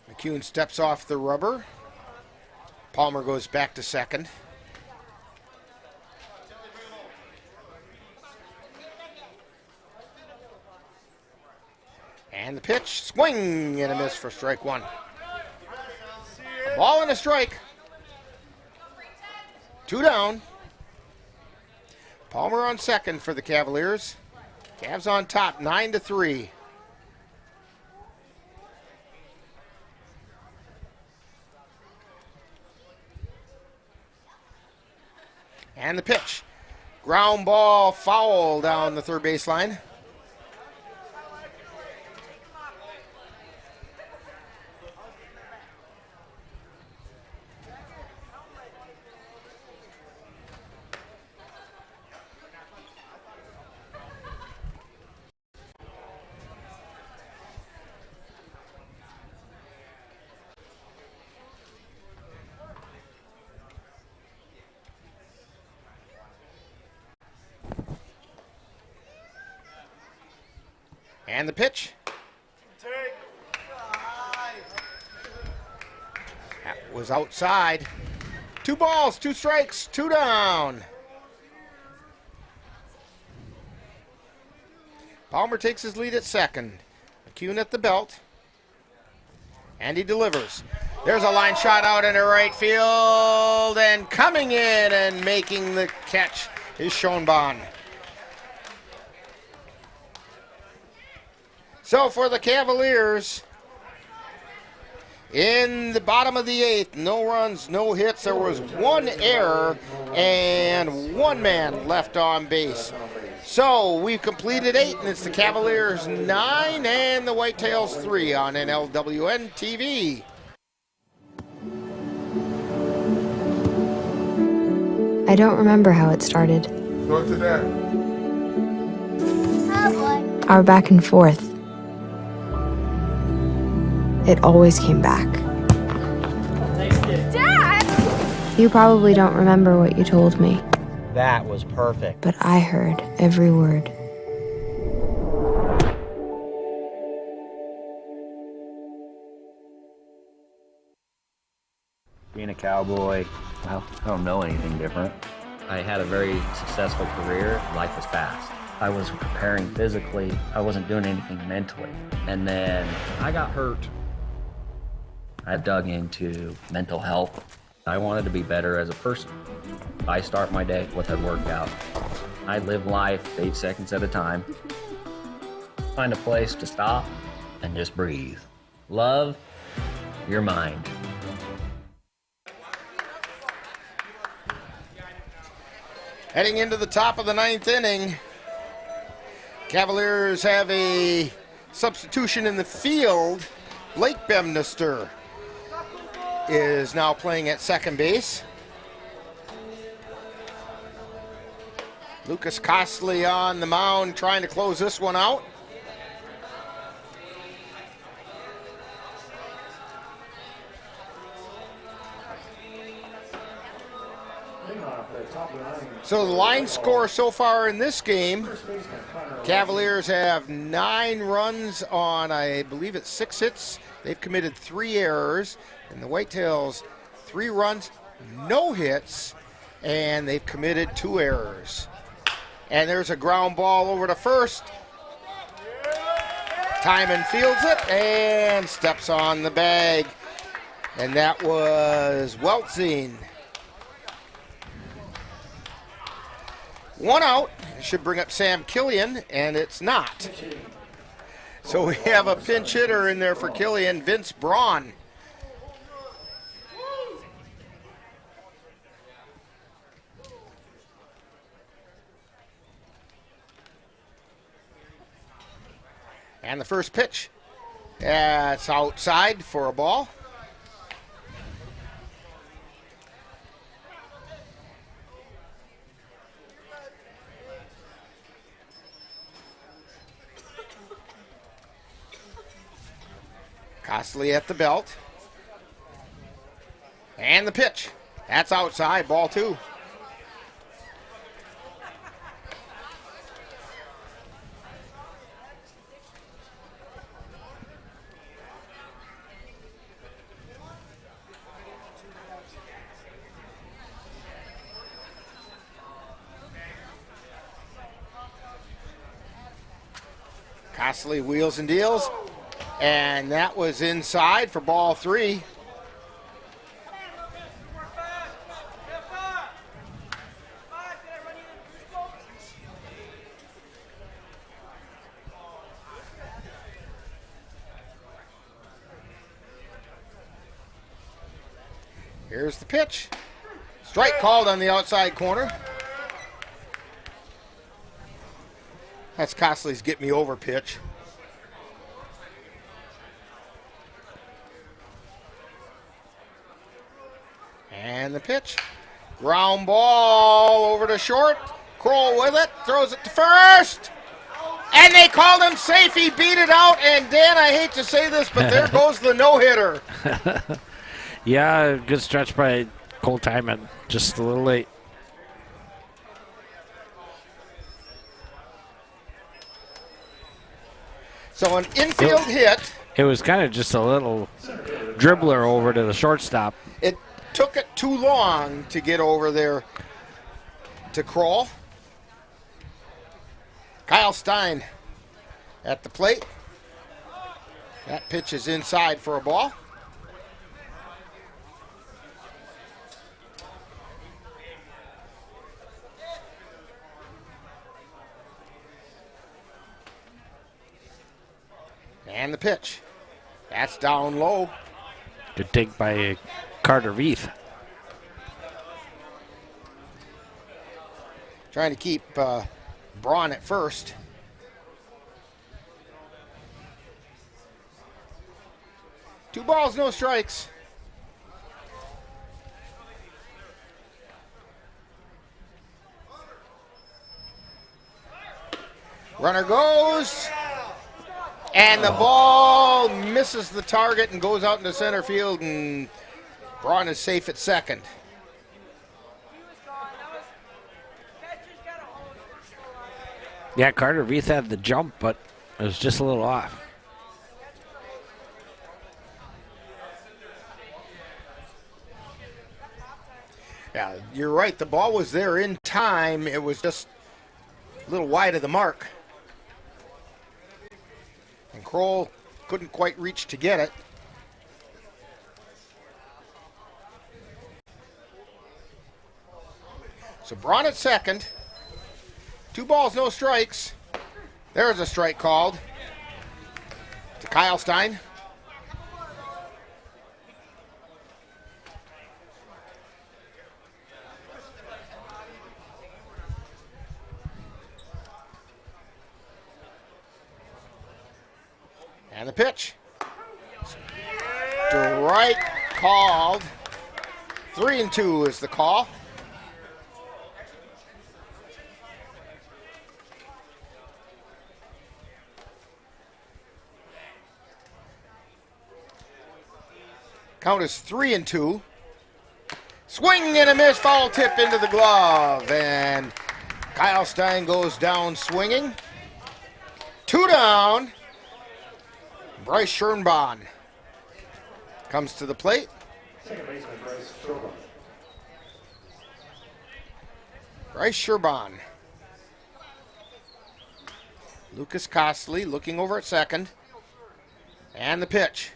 McCune steps off the rubber. Palmer goes back to second. And the pitch, swing and a miss for strike 1. A ball and a strike. 2 down. Palmer on second for the Cavaliers. Cavs on top, 9-3. And the pitch. Ground ball, foul down the third baseline. And the pitch. That was outside. 2 balls, 2 strikes, 2 down. Palmer takes his lead at second. McCune at the belt. And he delivers. There's a line shot out into right field. And coming in and making the catch is Schoenbahn. So for the Cavaliers, in the bottom of the 8th, no runs, no hits. There was 1 error and 1 man left on base. So we've completed 8, and it's the Cavaliers 9 and the Whitetails 3 on NLWN-TV. I don't remember how it started. Go to that. Our back and forth. It always came back. Dad! You probably don't remember what you told me, That was perfect. but I heard every word. Being a cowboy, well, I don't know anything different. I had a very successful career. Life was fast. I was preparing physically. I wasn't doing anything mentally. And then I got hurt. I dug into mental health. I wanted to be better as a person. I start my day with a workout. I live life 8 seconds at a time. Find a place to stop and just breathe. Love your mind. Heading into the top of the 9th inning, Cavaliers have a substitution in the field. Blake Bemnister is now playing at second base. Lucas Costley on the mound trying to close this one out. So the line score so far in this game, Cavaliers have 9 runs on, I believe it's 6 hits. They've committed 3 errors. And the Whitetails, 3 runs, no hits, and they've committed 2 errors. And there's a ground ball over to first. Timon fields it and steps on the bag. And that was Weltzing. 1 out. It should bring up Sam Killian, and it's not. So we have a pinch hitter in there for Killian, Vince Braun. And the first pitch, it's outside for a ball. Costley at the belt. And the pitch, that's outside, ball 2. Costley wheels and deals, and that was inside for ball 3. Here's the pitch. Strike called on the outside corner. That's Costley's get me over pitch. And the pitch. Ground ball over to short. Kroll with it. Throws it to first. And they called him safe. He beat it out. And Dan, I hate to say this, but there goes the no-hitter. Yeah, good stretch by Cole Timon. Just a little late. So an infield hit. It was kind of just a little dribbler over to the shortstop. It took it too long to get over there to Kroll. Kyle Stein at the plate. That pitch is inside for a ball. And the pitch. That's down low. Good dig by Carter Veith. Trying to keep Braun at first. Two balls, no strikes. Runner goes. And the ball misses the target and goes out into center field, and Braun is safe at second. Yeah, Carter Veith had the jump, but it was just a little off. Yeah, you're right. The ball was there in time. It was just a little wide of the mark. And Kroll couldn't quite reach to get it. So Braun at second. 2 balls, no strikes. There's a strike called to Kyle Stein. And the pitch. Strike called. 3-2 is the call. Count is 3-2. Swing and a miss, foul tip into the glove. And Kyle Stein goes down swinging. 2 down. Bryce Schernbahn comes to the plate. Second baseman Bryce Schernbahn. Bryce Schernbahn. Lucas Costley looking over at second. And the pitch.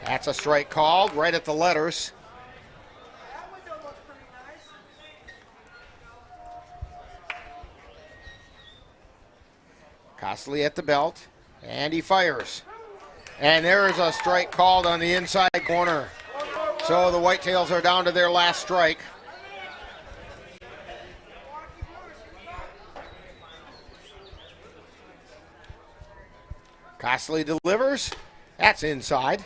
That's a strike called right at the letters. Costley at the belt, and he fires. And there is a strike called on the inside corner. So the Whitetails are down to their last strike. Costley delivers. That's inside.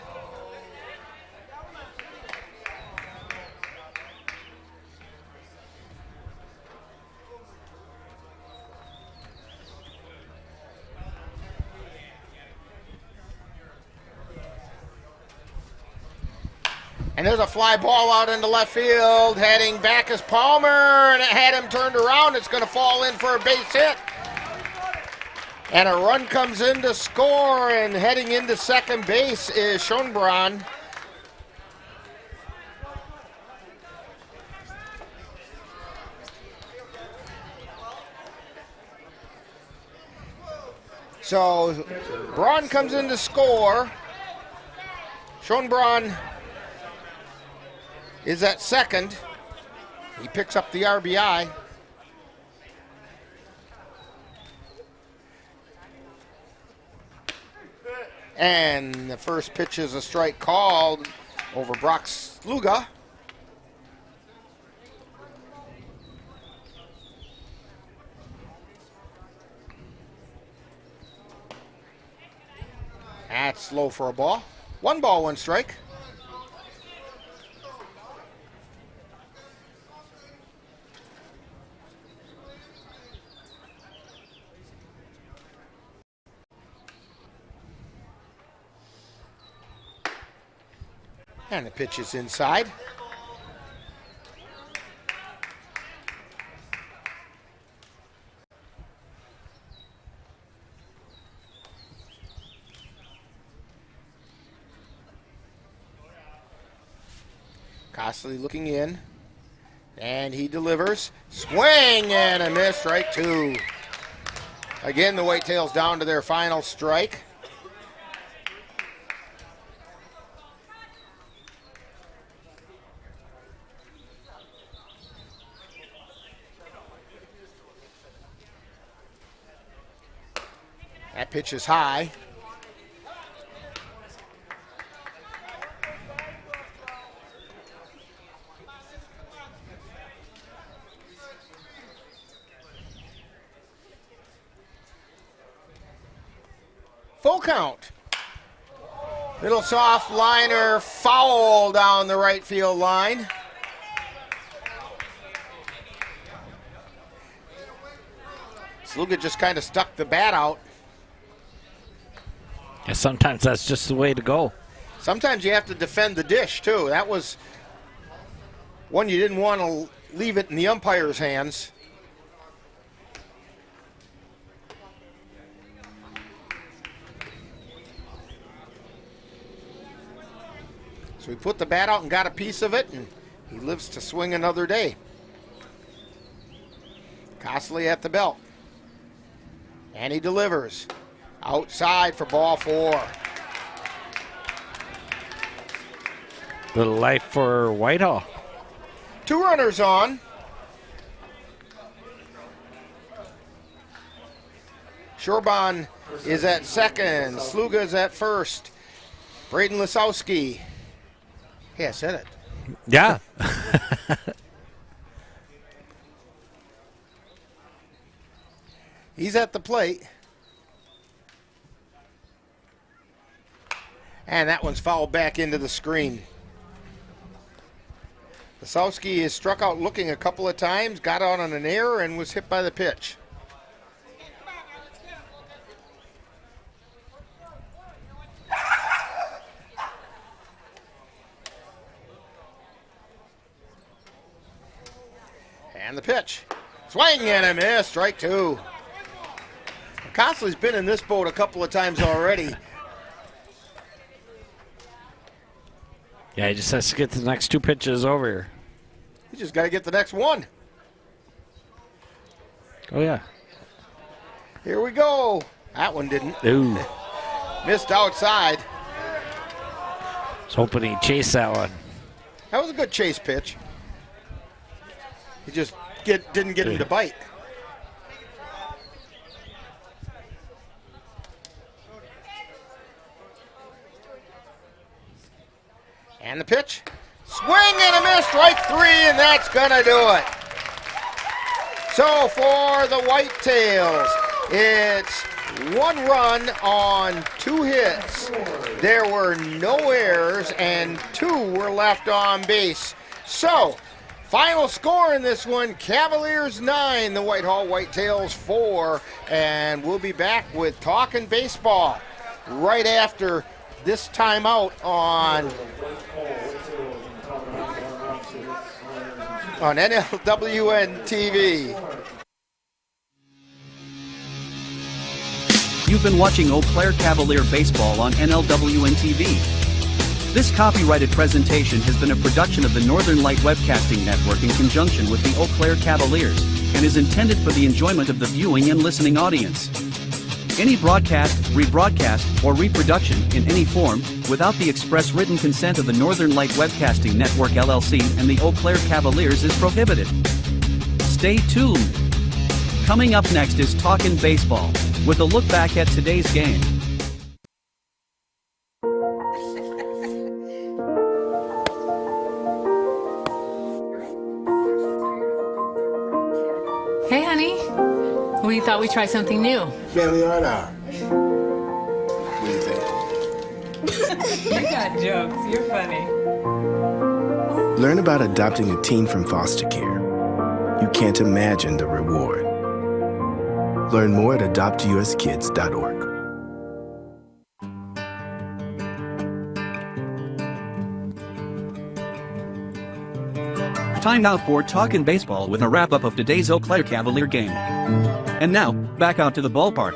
And there's a fly ball out into left field. Heading back is Palmer, and it had him turned around. It's going to fall in for a base hit. And a run comes in to score, and heading into second base is Schonbrunn. So Braun comes in to score. Schonbrunn is at second. He picks up the RBI. And the first pitch is a strike called over Brock Sluga. That's low for a ball. 1 ball, 1 strike. And the pitch is inside. Costley looking in, and he delivers. Swing and a miss, strike 2. Again, the Whitetails down to their final strike. That pitch is high. Full count. Little soft liner foul down the right field line. Sluga just kind of stuck the bat out. Yeah, sometimes that's just the way to go. Sometimes you have to defend the dish, too. That was one you didn't want to leave it in the umpire's hands. So he put the bat out and got a piece of it, and he lives to swing another day. Costley at the belt. And he delivers. Outside for ball 4. Little life for Whitehall. 2 runners on. Schonbrunn is at second. Sluga is at first. Braden Lisowski. Yeah, I said it. Yeah. He's at the plate. And that one's fouled back into the screen. Lisowski is struck out looking a couple of times, got out on an error, and was hit by the pitch. And the pitch. Swing and a miss, strike 2. Costley's been in this boat a couple of times already. Yeah, he just has to get the next 2 pitches over here. He just got to get the next one. Oh, yeah. Here we go. That one didn't. Ooh. Missed outside. I was hoping he'd chase that one. That was a good chase pitch. He just didn't get him to bite. And the pitch. Swing and a miss, strike 3, and that's going to do it. So for the Whitetails, it's 1 run on 2 hits. There were no errors, and 2 were left on base. So, final score in this one, Cavaliers 9, the Whitehall Whitetails 4. And we'll be back with Talkin' Baseball right after this timeout on NLWN-TV. You've been watching Eau Claire Cavalier Baseball on NLWN-TV. This copyrighted presentation has been a production of the Northern Light Webcasting Network in conjunction with the Eau Claire Cavaliers and is intended for the enjoyment of the viewing and listening audience. Any broadcast, rebroadcast, or reproduction in any form without the express written consent of the Northern Light Webcasting Network LLC and the Eau Claire Cavaliers is prohibited. Stay tuned. Coming up next is Talkin' Baseball, with a look back at today's game. Hey, honey. We thought we'd try something new. Family art hour. What do you think? You got jokes. You're funny. Learn about adopting a teen from foster care. You can't imagine the reward. Learn more at adoptuskids.org. Time now for Talkin' Baseball with a wrap-up of today's Eau Claire Cavalier game. And now, back out to the ballpark.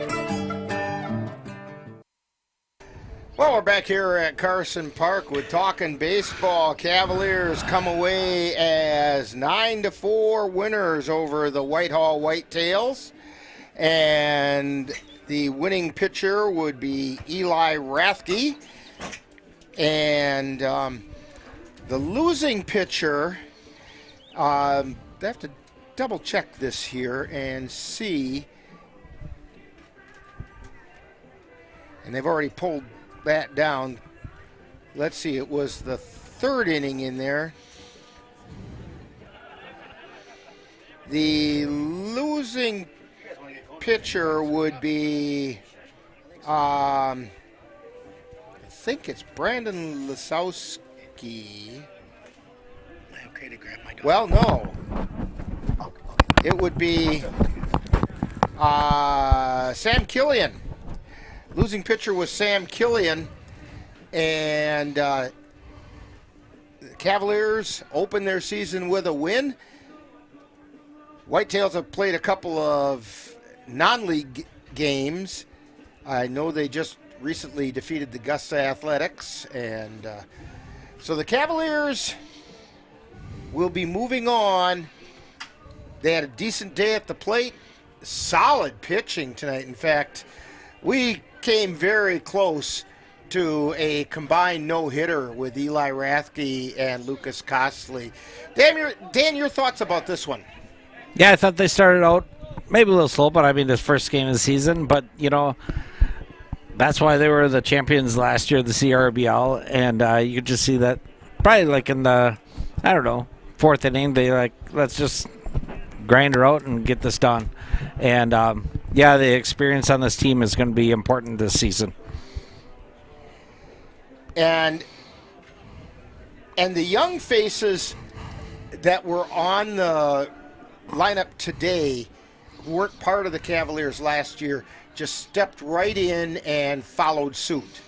Well, we're back here at Carson Park with Talkin' Baseball. Cavaliers come away as 9-4 winners over the Whitehall Whitetails. And the winning pitcher would be Eli Rathke. And the losing pitcher, I have to double check this here and see. And they've already pulled that down. Let's see, it was the 3rd inning in there. The losing pitcher would be, I think it's Brandon Lisowski. Okay to grab my dog. Well, no. It would be Sam Killian. Losing pitcher was Sam Killian. And the Cavaliers open their season with a win. Whitetails have played a couple of non-league games. I know they just recently defeated the Augusta Athletics. And so the Cavaliers will be moving on. They had a decent day at the plate. Solid pitching tonight. In fact, we came very close to a combined no-hitter with Eli Rathke and Lucas Costley. Dan, your thoughts about this one? Yeah, I thought they started out maybe a little slow, but I mean, this first game of the season. But, you know, that's why they were the champions last year, the CRBL. And you could just see that probably like in the, I don't know, 4th inning, they like, let's just grind her out and get this done. And, yeah, the experience on this team is going to be important this season. And the young faces that were on the lineup today who weren't part of the Cavaliers last year just stepped right in and followed suit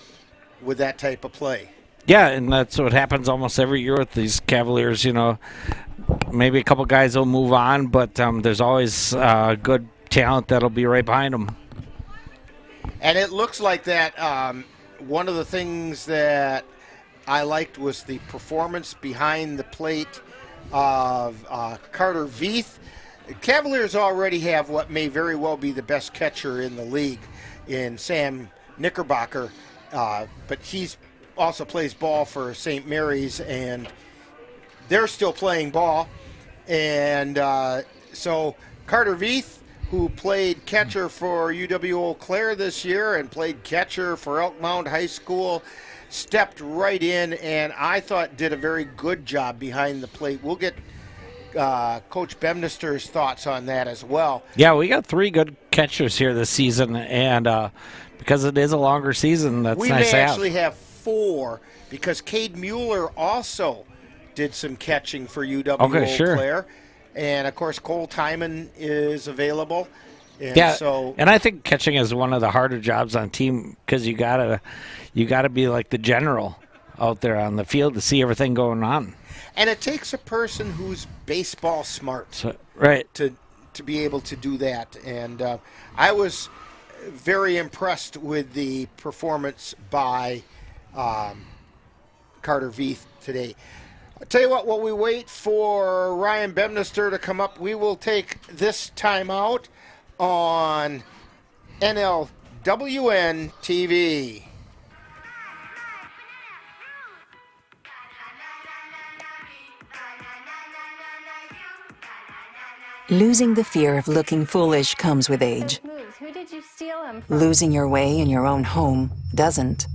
with that type of play. Yeah, and that's what happens almost every year with these Cavaliers. You know, maybe a couple guys will move on, but there's always good talent that'll be right behind them. And it looks like that one of the things that I liked was the performance behind the plate of Carter Veith. The Cavaliers already have what may very well be the best catcher in the league in Sam Knickerbocker. but he's also plays ball for St. Mary's, and they're still playing ball. And so Carter Veith, who played catcher for UW Eau Claire this year and played catcher for Elk Mound High School, stepped right in, and I thought did a very good job behind the plate. We'll get Coach Bemnister's thoughts on that as well. Yeah, we got 3 good catchers here this season, and because it is a longer season, that's we nice to have. We may actually have 4 because Cade Mueller also did some catching for UW Eau Claire. And, of course, Cole Timon is available. And and I think catching is one of the harder jobs on team because you gotta be like the general out there on the field to see everything going on. And it takes a person who's baseball smart, right, to be able to do that. And I was very impressed with the performance by Carter Veith today. I'll tell you what, while we wait for Ryan Bemnister to come up, we will take this time out on NLWN-TV. Losing the fear of looking foolish comes with age. Who did you steal him from? Losing your way in your own home doesn't.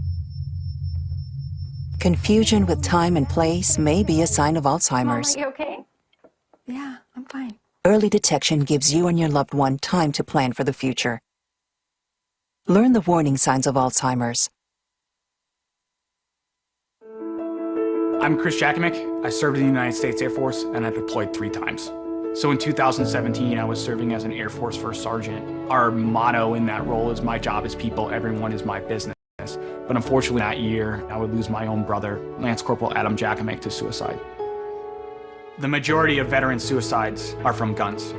Confusion with time and place may be a sign of Alzheimer's. Mom, are you okay? Yeah, I'm fine. Early detection gives you and your loved one time to plan for the future. Learn the warning signs of Alzheimer's. I'm Chris Jakimick. I served in the United States Air Force and I deployed 3 times. So in 2017, I was serving as an Air Force First Sergeant. Our motto in that role is "My job is people, everyone is my business." But unfortunately that year, I would lose my own brother, Lance Corporal Adam Jakimick, to suicide. The majority of veteran suicides are from guns.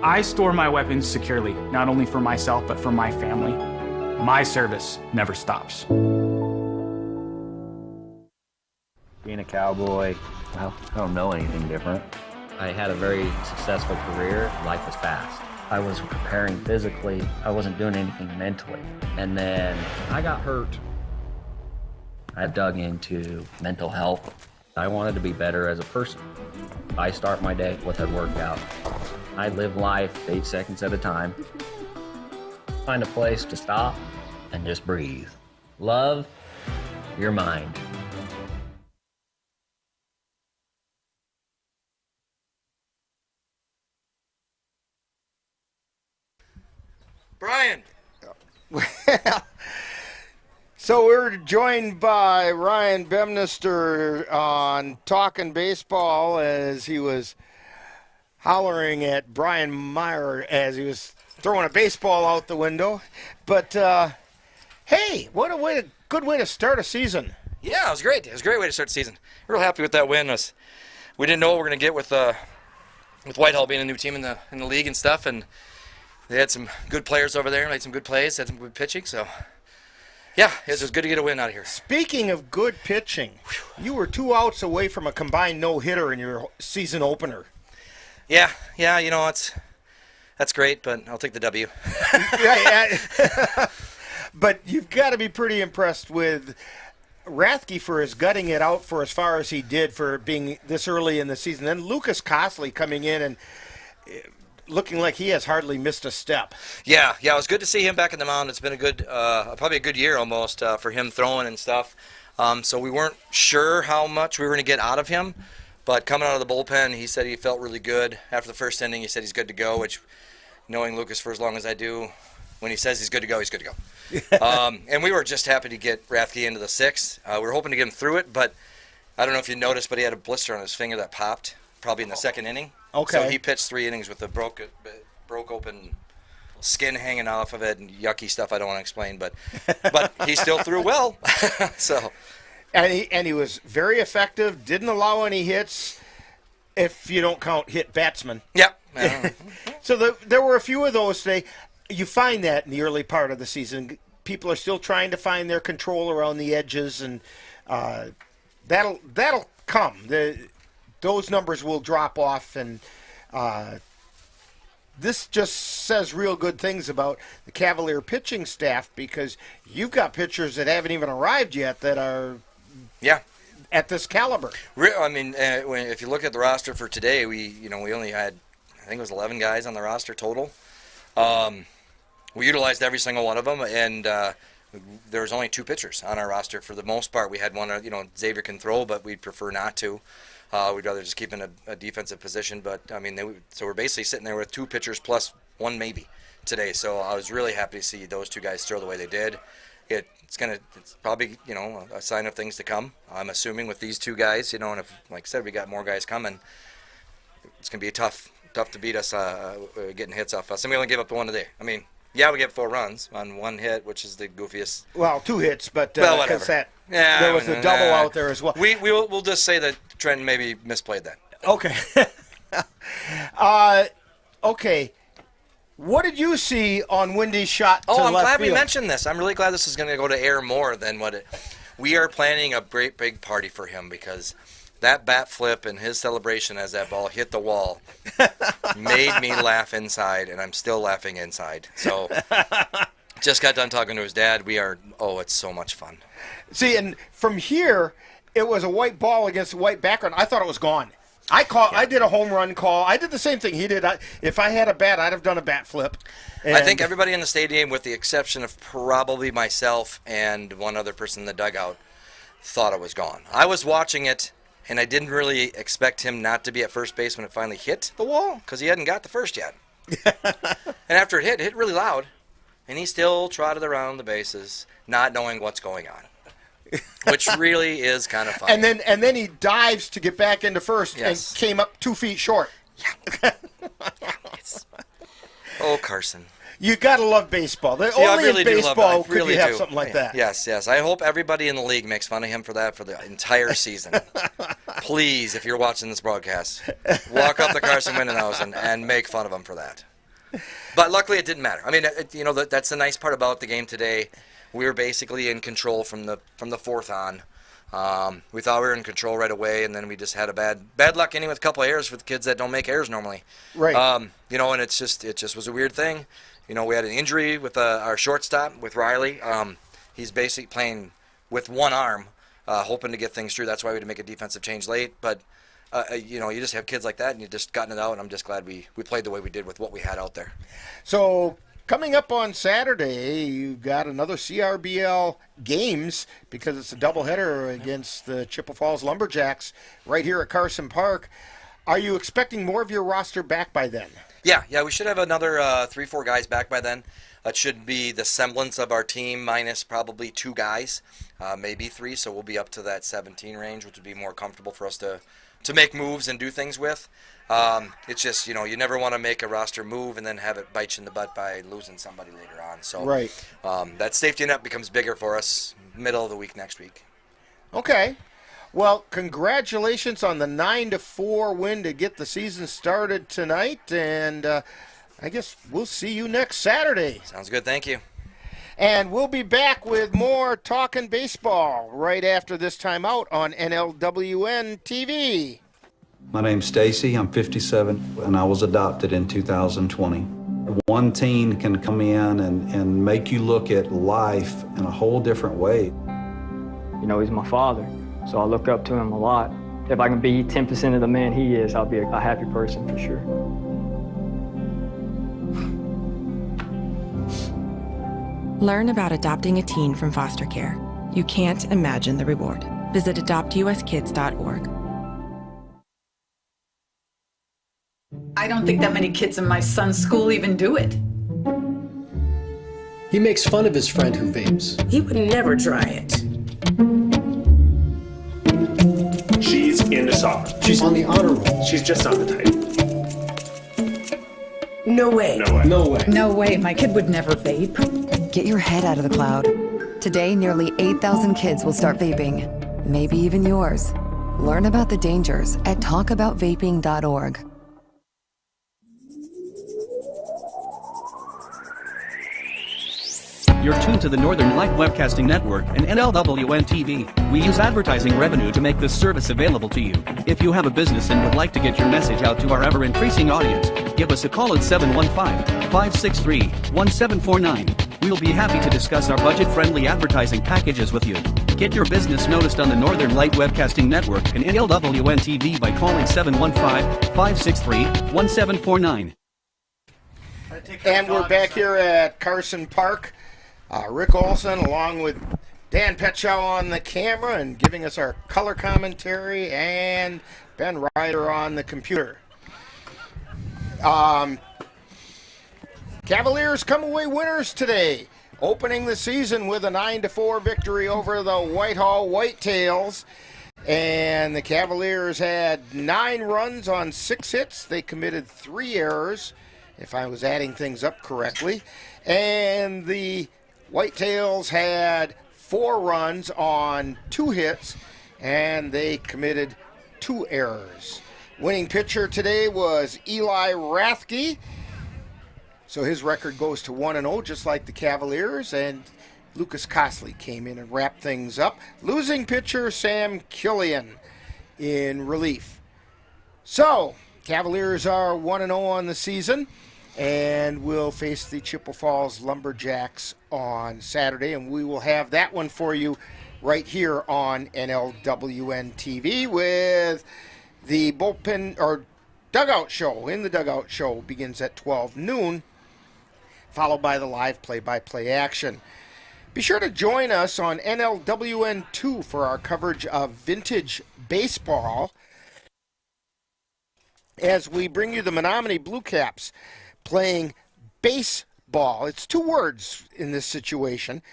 I store my weapons securely, not only for myself, but for my family. My service never stops. Being a cowboy, well, I don't know anything different. I had a very successful career. Life was fast. I was preparing physically. I wasn't doing anything mentally. And then I got hurt. I dug into mental health. I wanted to be better as a person. I start my day with a workout. I live life 8 seconds at a time. Find a place to stop and just breathe. Love your mind. Brian. Well, so we're joined by Ryan Bemnister on Talking Baseball as he was hollering at Brian Meyer as he was throwing a baseball out the window. But, hey, what a good way to start a season. Yeah, it was great. It was a great way to start the season. Real happy with that win. We didn't know what we were going to get with Whitehall being a new team in the league and stuff, and they had some good players over there, made some good plays, had some good pitching. So, yeah, it was good to get a win out of here. Speaking of good pitching, you were 2 outs away from a combined no-hitter in your season opener. Yeah, you know, that's great, but I'll take the W. Yeah. But you've got to be pretty impressed with Rathke for his gutting it out for as far as he did for being this early in the season. Then Lucas Cosley coming in and looking like he has hardly missed a step. Yeah, it was good to see him back in the mound. It's been a good, probably a good year almost for him throwing and stuff. So we weren't sure how much we were going to get out of him, but coming out of the bullpen, he said he felt really good. After the first inning, he said he's good to go, which, knowing Lucas for as long as I do, when he says he's good to go, he's good to go. And we were just happy to get Rathke into the 6th. We were hoping to get him through it, but I don't know if you noticed, but he had a blister on his finger that popped, probably in the 2nd inning. Okay. So he pitched 3 innings with a broke open skin hanging off of it and yucky stuff I don't want to explain, but he still threw well. So, and he was very effective. Didn't allow any hits, if you don't count hit batsmen. Yeah. So there were a few of those today. You find that in the early part of the season, people are still trying to find their control around the edges, and that'll come. Those numbers will drop off, and this just says real good things about the Cavalier pitching staff, because you've got pitchers that haven't even arrived yet that are at this caliber. I mean, if you look at the roster for today, we only had, I think it was 11 guys on the roster total. We utilized every single one of them, and there was only 2 pitchers on our roster for the most part. We had one, Xavier can throw, but we'd prefer not to. We'd rather just keep in a defensive position. But, I mean, so we're basically sitting there with 2 pitchers plus 1 maybe today. So I was really happy to see those 2 guys throw the way they did. It's probably, a sign of things to come, I'm assuming, with these 2 guys. And if, like I said, we got more guys coming, it's going to be tough to beat us getting hits off us. And we only gave up 1 today. I mean, yeah, we get 4 runs on 1 hit, which is the goofiest. Well, 2 hits, but whatever. There was a double out there as well. We'll just say that Trenton maybe misplayed that. Okay. Okay. What did you see on Wendy's shot to I'm left glad field? we mentioned this. I'm really glad this is going to go to air more than what it. We are planning a great big party for him, because that bat flip and his celebration as that ball hit the wall made me laugh inside, and I'm still laughing inside. So just got done talking to his dad. It's so much fun. See, and from here, it was a white ball against a white background. I thought it was gone. I did a home run call. I did the same thing he did. If I had a bat, I'd have done a bat flip. I think everybody in the stadium, with the exception of probably myself and one other person in the dugout, thought it was gone. I was watching it, and I didn't really expect him not to be at first base when it finally hit the wall, because he hadn't got the first yet. And after it hit really loud, and he still trotted around the bases, not knowing what's going on, which really is kind of funny. And then he dives to get back into first and came up 2 feet short. Oh, Carson. You got to love baseball. Only in baseball could you have something like that. Yes. I hope everybody in the league makes fun of him for that for the entire season. Please, if you're watching this broadcast, walk up to Carson Windenhausen and make fun of him for that. But luckily it didn't matter. I mean, that's the nice part about the game today. We were basically in control from the 4th on. We thought we were in control right away, and then we just had a bad luck inning with a couple of errors for the kids that don't make errors normally. Right. And it just was a weird thing. We had an injury with our shortstop, with Riley. He's basically playing with one arm, hoping to get things through. That's why we had to make a defensive change late. But, you just have kids like that, and you just gotten it out, and I'm just glad we played the way we did with what we had out there. So coming up on Saturday, you've got another CRBL games, because it's a doubleheader against the Chippewa Falls Lumberjacks right here at Carson Park. Are you expecting more of your roster back by then? Yeah, we should have another 3-4 guys back by then. It should be the semblance of our team minus probably 2 guys, maybe 3, so we'll be up to that 17 range, which would be more comfortable for us to make moves and do things with. It's just, you never want to make a roster move and then have it bite you in the butt by losing somebody later on. So right. That safety net becomes bigger for us middle of the week next week. Okay. Well, congratulations on the 9-4 win to get the season started tonight, and I guess we'll see you next Saturday. Sounds good. Thank you. And we'll be back with more Talkin' Baseball right after this time out on NLWN-TV. My name's Stacy. I'm 57, and I was adopted in 2020. One teen can come in and make you look at life in a whole different way. He's my father, so I look up to him a lot. If I can be 10% of the man he is, I'll be a happy person for sure. Learn about adopting a teen from foster care. You can't imagine the reward. Visit adoptuskids.org. I don't think that many kids in my son's school even do it. He makes fun of his friend who vapes. He would never try it. She's into soccer. She's on the honor roll. She's just not the type. No way. No way. No way. No way. My kid would never vape. Get your head out of the cloud. Today, nearly 8,000 kids will start vaping. Maybe even yours. Learn about the dangers at talkaboutvaping.org. You're tuned to the Northern Light Webcasting Network and NLWN-TV. We use advertising revenue to make this service available to you. If you have a business and would like to get your message out to our ever-increasing audience, give us a call at 715-563-1749. We'll be happy to discuss our budget-friendly advertising packages with you. Get your business noticed on the Northern Light Webcasting Network and NLWN-TV by calling 715-563-1749. And we're back here at Carson Park. Rick Olson along with Dan Petchow on the camera and giving us our color commentary, and Ben Ryder on the computer. Cavaliers come away winners today, opening the season with a 9-4 victory over the Whitehall Whitetails. And the Cavaliers had 9 runs on 6 hits. They committed 3 errors, if I was adding things up correctly. And the Whitetails had 4 runs on 2 hits, and they committed 2 errors. Winning pitcher today was Eli Rathke. So his record goes to 1-0, just like the Cavaliers, and Lucas Cosley came in and wrapped things up. Losing pitcher Sam Killian in relief. So, Cavaliers are 1-0 on the season, and will face the Chippewa Falls Lumberjacks on Saturday, and we will have that one for you right here on NLWN-TV with the bullpen or dugout show. In the dugout show begins at 12 noon, followed by the live play-by-play action. Be sure to join us on NLWN2 for our coverage of vintage baseball as we bring you the Menominee Blue Caps playing baseball. It's 2 words in this situation.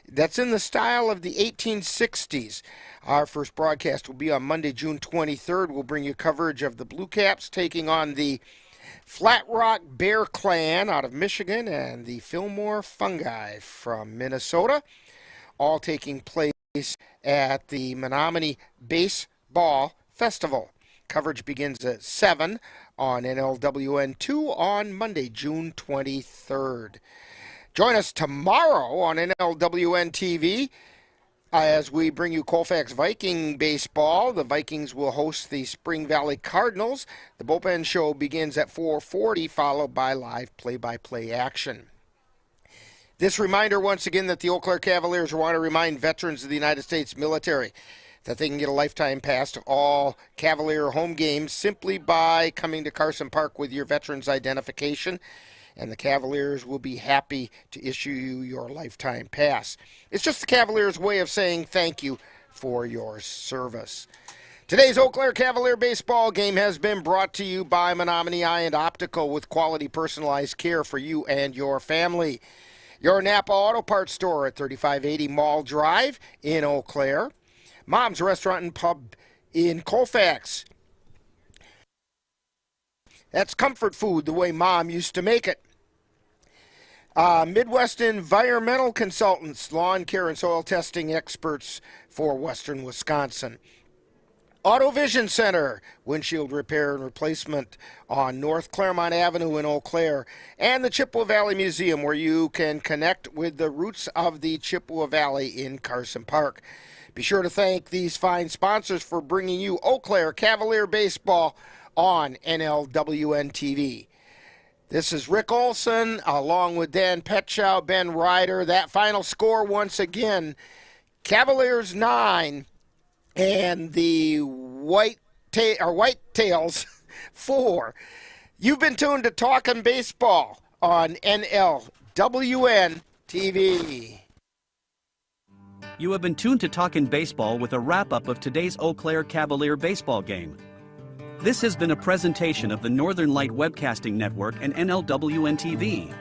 That's in the style of the 1860s. Our first broadcast will be on Monday, June 23rd. We'll bring you coverage of the Blue Caps taking on the Flat Rock Bear Clan out of Michigan and the Fillmore Fungi from Minnesota, all taking place at the Menominee Baseball Festival. Coverage begins at 7 on NLWN2 on Monday, June 23rd. Join us tomorrow on NLWN-TV as we bring you Colfax Viking baseball. The Vikings will host the Spring Valley Cardinals. The bullpen show begins at 4:40, followed by live play-by-play action. This reminder once again that the Eau Claire Cavaliers want to remind veterans of the United States military that they can get a lifetime pass to all Cavalier home games simply by coming to Carson Park with your veterans identification, and the Cavaliers will be happy to issue you your lifetime pass. It's just the Cavaliers' way of saying thank you for your service. Today's Eau Claire Cavalier baseball game has been brought to you by Menominee Eye and Optical with quality personalized care for you and your family. Your Napa Auto Parts store at 3580 Mall Drive in Eau Claire. Mom's Restaurant and Pub in Colfax. That's comfort food the way Mom used to make it. Midwest Environmental Consultants, lawn care and soil testing experts for Western Wisconsin. Auto Vision Center, windshield repair and replacement on North Claremont Avenue in Eau Claire. And the Chippewa Valley Museum, where you can connect with the roots of the Chippewa Valley in Carson Park. Be sure to thank these fine sponsors for bringing you Eau Claire Cavalier Baseball on NLWN-TV. This is Rick Olson along with Dan Petchow, Ben Ryder. That final score once again, Cavaliers 9 and the Whitetails 4. You've been tuned to Talkin' Baseball on NLWN-TV. You have been tuned to Talkin' Baseball with a wrap-up of today's Eau Claire Cavalier baseball game. This has been a presentation of the Northern Light Webcasting Network and NLWN-TV.